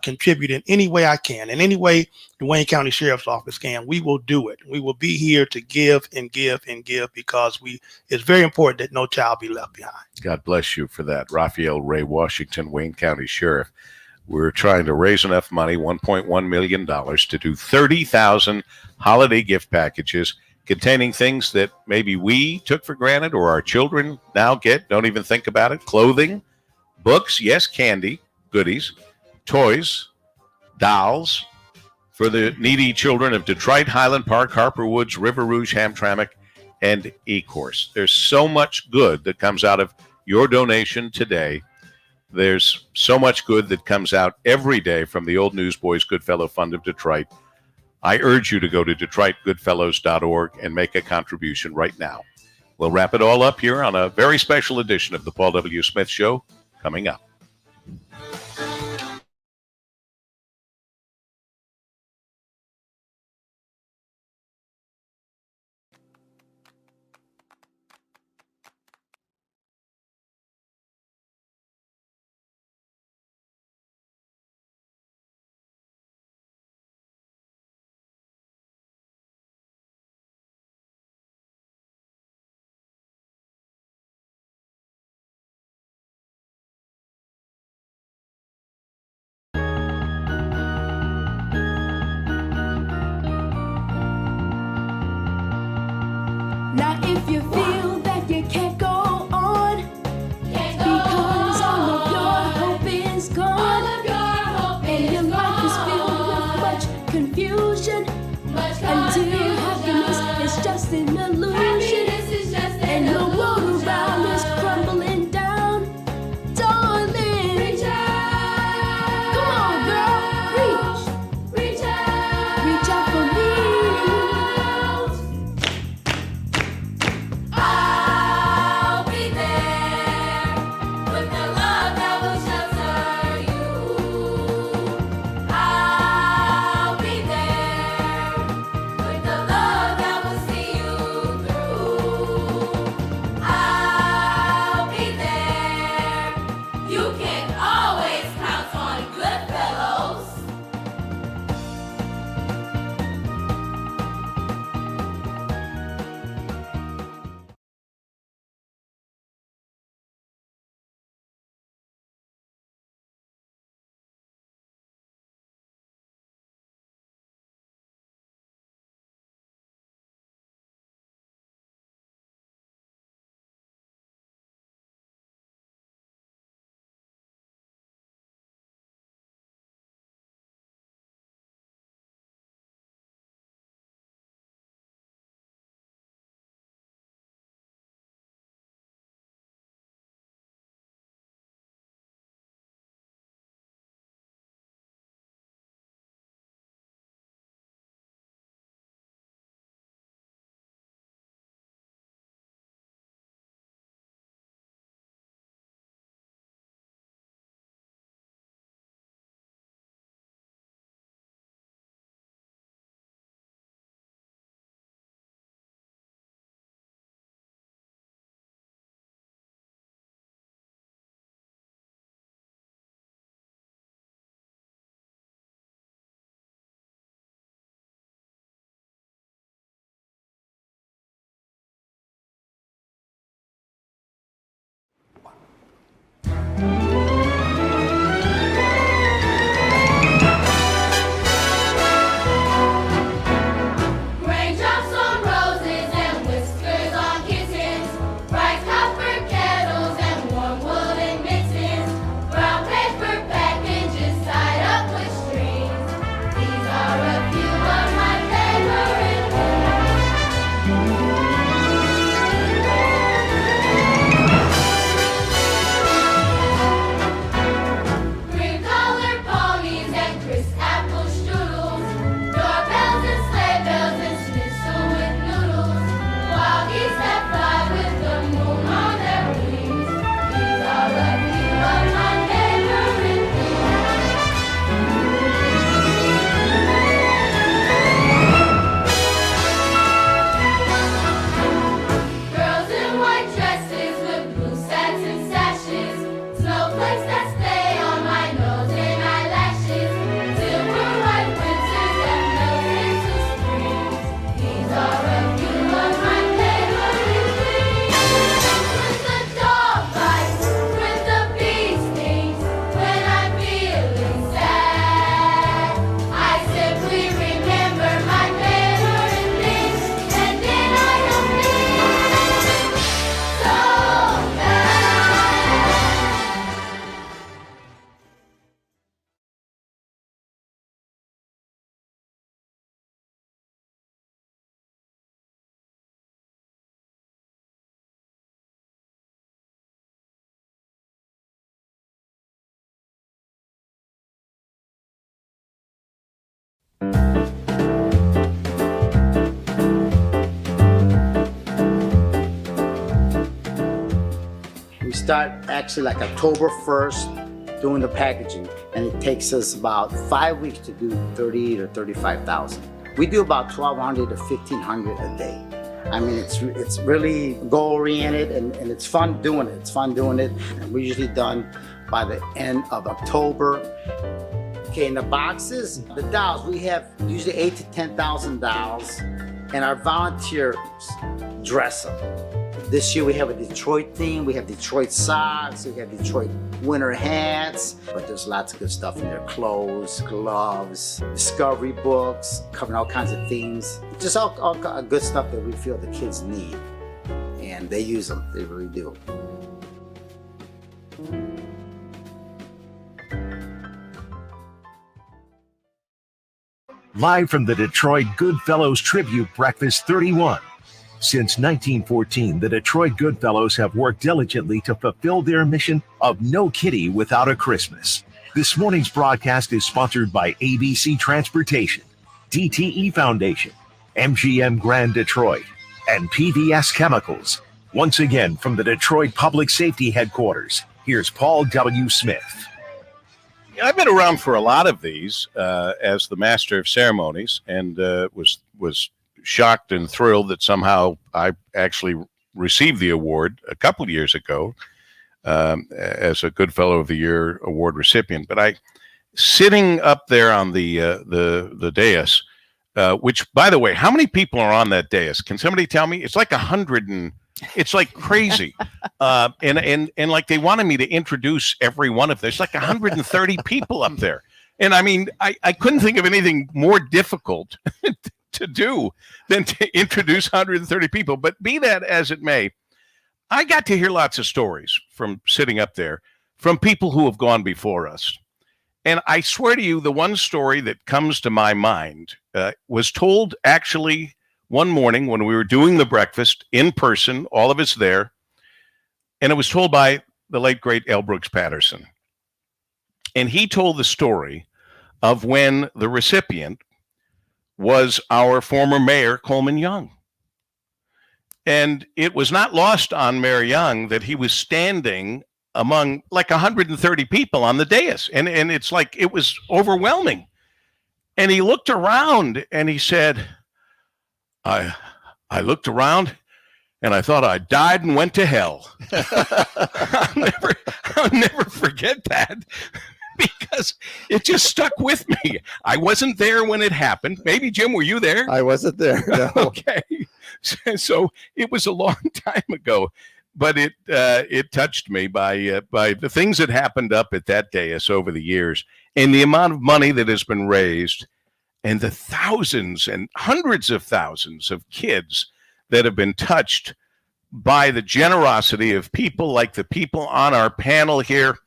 Speaker 23: contribute in any way I can, in any way the Wayne County Sheriff's Office can. We will do it. We will be here to give and give and give because it's very important that no child be left behind.
Speaker 8: God bless you for that. Raphael Ray Washington, Wayne County Sheriff. We're trying to raise enough money, $1.1 million, to do 30,000 holiday gift packages containing things that maybe we took for granted or our children now don't even think about it. Clothing, books, yes, candy, goodies, toys, dolls for the needy children of Detroit, Highland Park, Harper Woods, River Rouge, Hamtramck, and Ecorse. There's so much good that comes out of your donation today. There's so much good that comes out every day from the Old Newsboys Goodfellow Fund of Detroit. I urge you to go to DetroitGoodfellows.org and make a contribution right now. We'll wrap it all up here on a very special edition of the Paul W. Smith Show coming up.
Speaker 11: Now if you feel that you can't go on, because all of your hope is gone, and your life is filled with much confusion, until happiness is just an illusion, and your world around is crumbling down, darling, reach out. Come on, girl, reach out for me.
Speaker 5: I'll be there with the love that will shelter you. I'll be there with the love that will see you through.
Speaker 13: start actually like October 1st doing the packaging, and it takes us about 5 weeks to do 30 to 35,000. We do about 1,200 to 1,500 a day. I mean, it's really goal-oriented, and it's fun doing it. It's fun doing it, and we're usually done by the end of October. Okay, in the boxes, the dolls, we have usually 8,000 to 10,000 dolls, and our volunteers dress them. This year we have a Detroit theme. We have Detroit socks. We have Detroit winter hats. But there's lots of good stuff in there. Clothes, gloves, discovery books, covering all kinds of themes. Just all good stuff that we feel the kids need. And they use them. They really do.
Speaker 14: Live from the Detroit Goodfellows Tribute Breakfast 31. Since 1914, the Detroit Goodfellows have worked diligently to fulfill their mission of no kitty without a Christmas. This morning's broadcast is sponsored by ABC Transportation, DTE Foundation, MGM Grand Detroit, and PVS Chemicals. Once again, from the Detroit Public Safety Headquarters, here's Paul W. Smith.
Speaker 8: I've been around for a lot of these as the master of ceremonies, and was shocked and thrilled that somehow I actually received the award a couple of years ago as a Goodfellow of the Year award recipient. But sitting up there on the dais, which, by the way, how many people are on that dais? Can somebody tell me? It's like 100 and it's like crazy. And like they wanted me to introduce every one of them. There's like 130 people up there. And I mean, I couldn't think of anything more difficult to do than to introduce 130 people. But be that as it may, I got to hear lots of stories from sitting up there from people who have gone before us. And I swear to you, the one story that comes to my mind was told actually one morning when we were doing the breakfast in person, all of us there. And it was told by the late, great L. Brooks Patterson. And he told the story of when the recipient was our former mayor, Coleman Young. And it was not lost on Mayor Young that he was standing among like 130 people on the dais. And it's like, it was overwhelming. And he looked around and he said, I looked around and I thought I died and went to hell. I'll never forget that. Because it just stuck with me. I wasn't there when it happened. Maybe, Jim, were you there?
Speaker 6: I wasn't there. No.
Speaker 8: Okay. So it was a long time ago, but it touched me by the things that happened up at that dais over the years and the amount of money that has been raised and the thousands and hundreds of thousands of kids that have been touched by the generosity of people like the people on our panel here.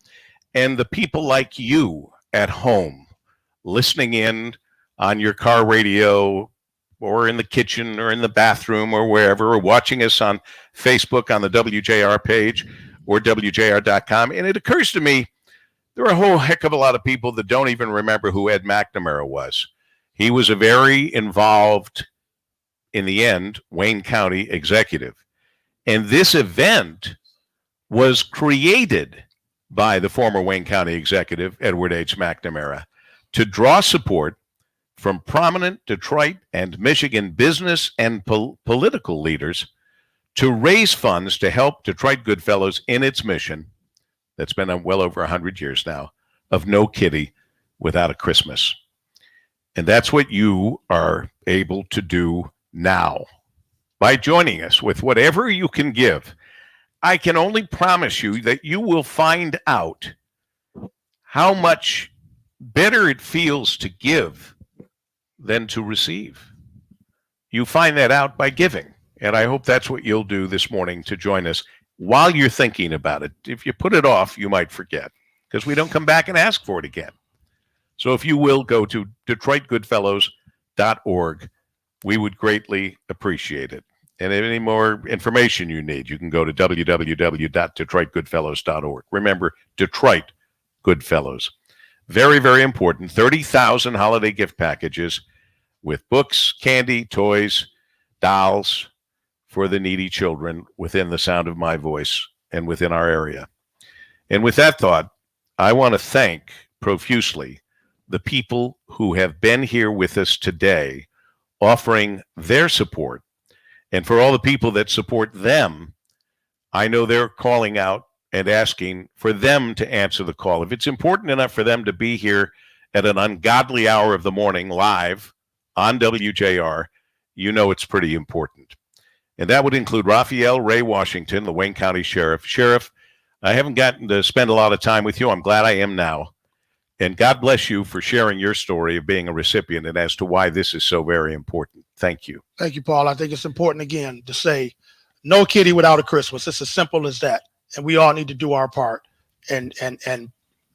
Speaker 8: And the people like you at home, listening in on your car radio or in the kitchen or in the bathroom or wherever, or watching us on Facebook on the WJR page or WJR.com. And it occurs to me, there are a whole heck of a lot of people that don't even remember who Ed McNamara was. He was a very involved, in the end, Wayne County executive. And this event was created by the former Wayne County executive, Edward H. McNamara, to draw support from prominent Detroit and Michigan business and political leaders to raise funds to help Detroit Goodfellows in its mission, that's been well over 100 years now, of no kitty without a Christmas. And that's what you are able to do now by joining us with whatever you can give. I can only promise you that you will find out how much better it feels to give than to receive. You find that out by giving. And I hope that's what you'll do this morning to join us while you're thinking about it. If you put it off, you might forget because we don't come back and ask for it again. So if you will go to DetroitGoodfellows.org, we would greatly appreciate it. And if any more information you need, you can go to www.DetroitGoodfellows.org. Remember, Detroit Goodfellows. Very, very important. 30,000 holiday gift packages with books, candy, toys, dolls for the needy children within the sound of my voice and within our area. And with that thought, I want to thank profusely the people who have been here with us today offering their support. And for all the people that support them, I know they're calling out and asking for them to answer the call. If it's important enough for them to be here at an ungodly hour of the morning live on WJR, you know it's pretty important. And that would include Raphael Ray Washington, the Wayne County Sheriff. Sheriff, I haven't gotten to spend a lot of time with you. I'm glad I am now. And God bless you for sharing your story of being a recipient and as to why this is so very important. Thank you.
Speaker 23: Thank you, Paul. I think it's important, again, to say no kitty without a Christmas. It's as simple as that. And we all need to do our part and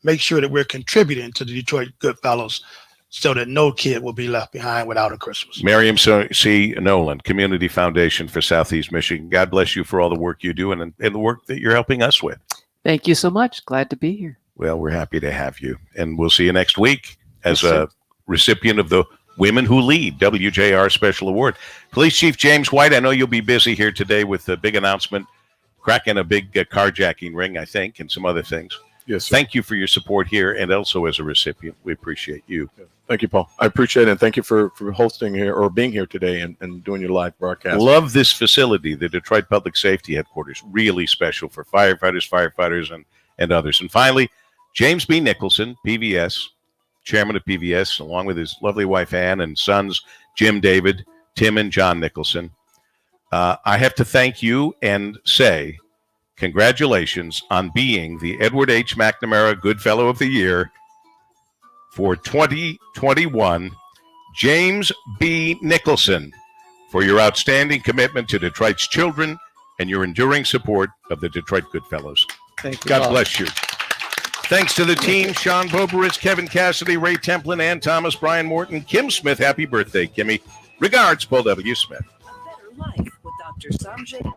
Speaker 23: make sure that we're contributing to the Detroit Goodfellows so that no kid will be left behind without a Christmas.
Speaker 8: Miriam C. Nolan, Community Foundation for Southeast Michigan. God bless you for all the work you do and the work that you're helping us with.
Speaker 12: Thank you so much. Glad to be here.
Speaker 8: Well, we're happy to have you. And we'll see you next week as a recipient of the Women Who Lead WJR Special Award. Police Chief James White, I know you'll be busy here today with a big announcement, cracking a big carjacking ring, I think, and some other things.
Speaker 9: Yes, sir.
Speaker 8: Thank you for your support here and also as a recipient. We appreciate you.
Speaker 9: Thank you, Paul. I appreciate it. And thank you for hosting here or being here today and doing your live broadcast.
Speaker 8: Love this facility, the Detroit Public Safety Headquarters. Really special for firefighters, and others. And finally, James B. Nicholson, PVS, chairman of PVS, along with his lovely wife, Ann, and sons, Jim, David, Tim, and John Nicholson. I have to thank you and say congratulations on being the Edward H. McNamara Goodfellow of the Year for 2021. James B. Nicholson, for your outstanding commitment to Detroit's children and your enduring support of the Detroit Goodfellows.
Speaker 6: Thank you.
Speaker 8: God bless you. Thanks to the team, Sean Boberitz, Kevin Cassidy, Ray Templin, Ann Thomas, Brian Morton, Kim Smith. Happy birthday, Kimmy. Regards, Paul W. Smith.
Speaker 17: A better life with Dr. Sanjay.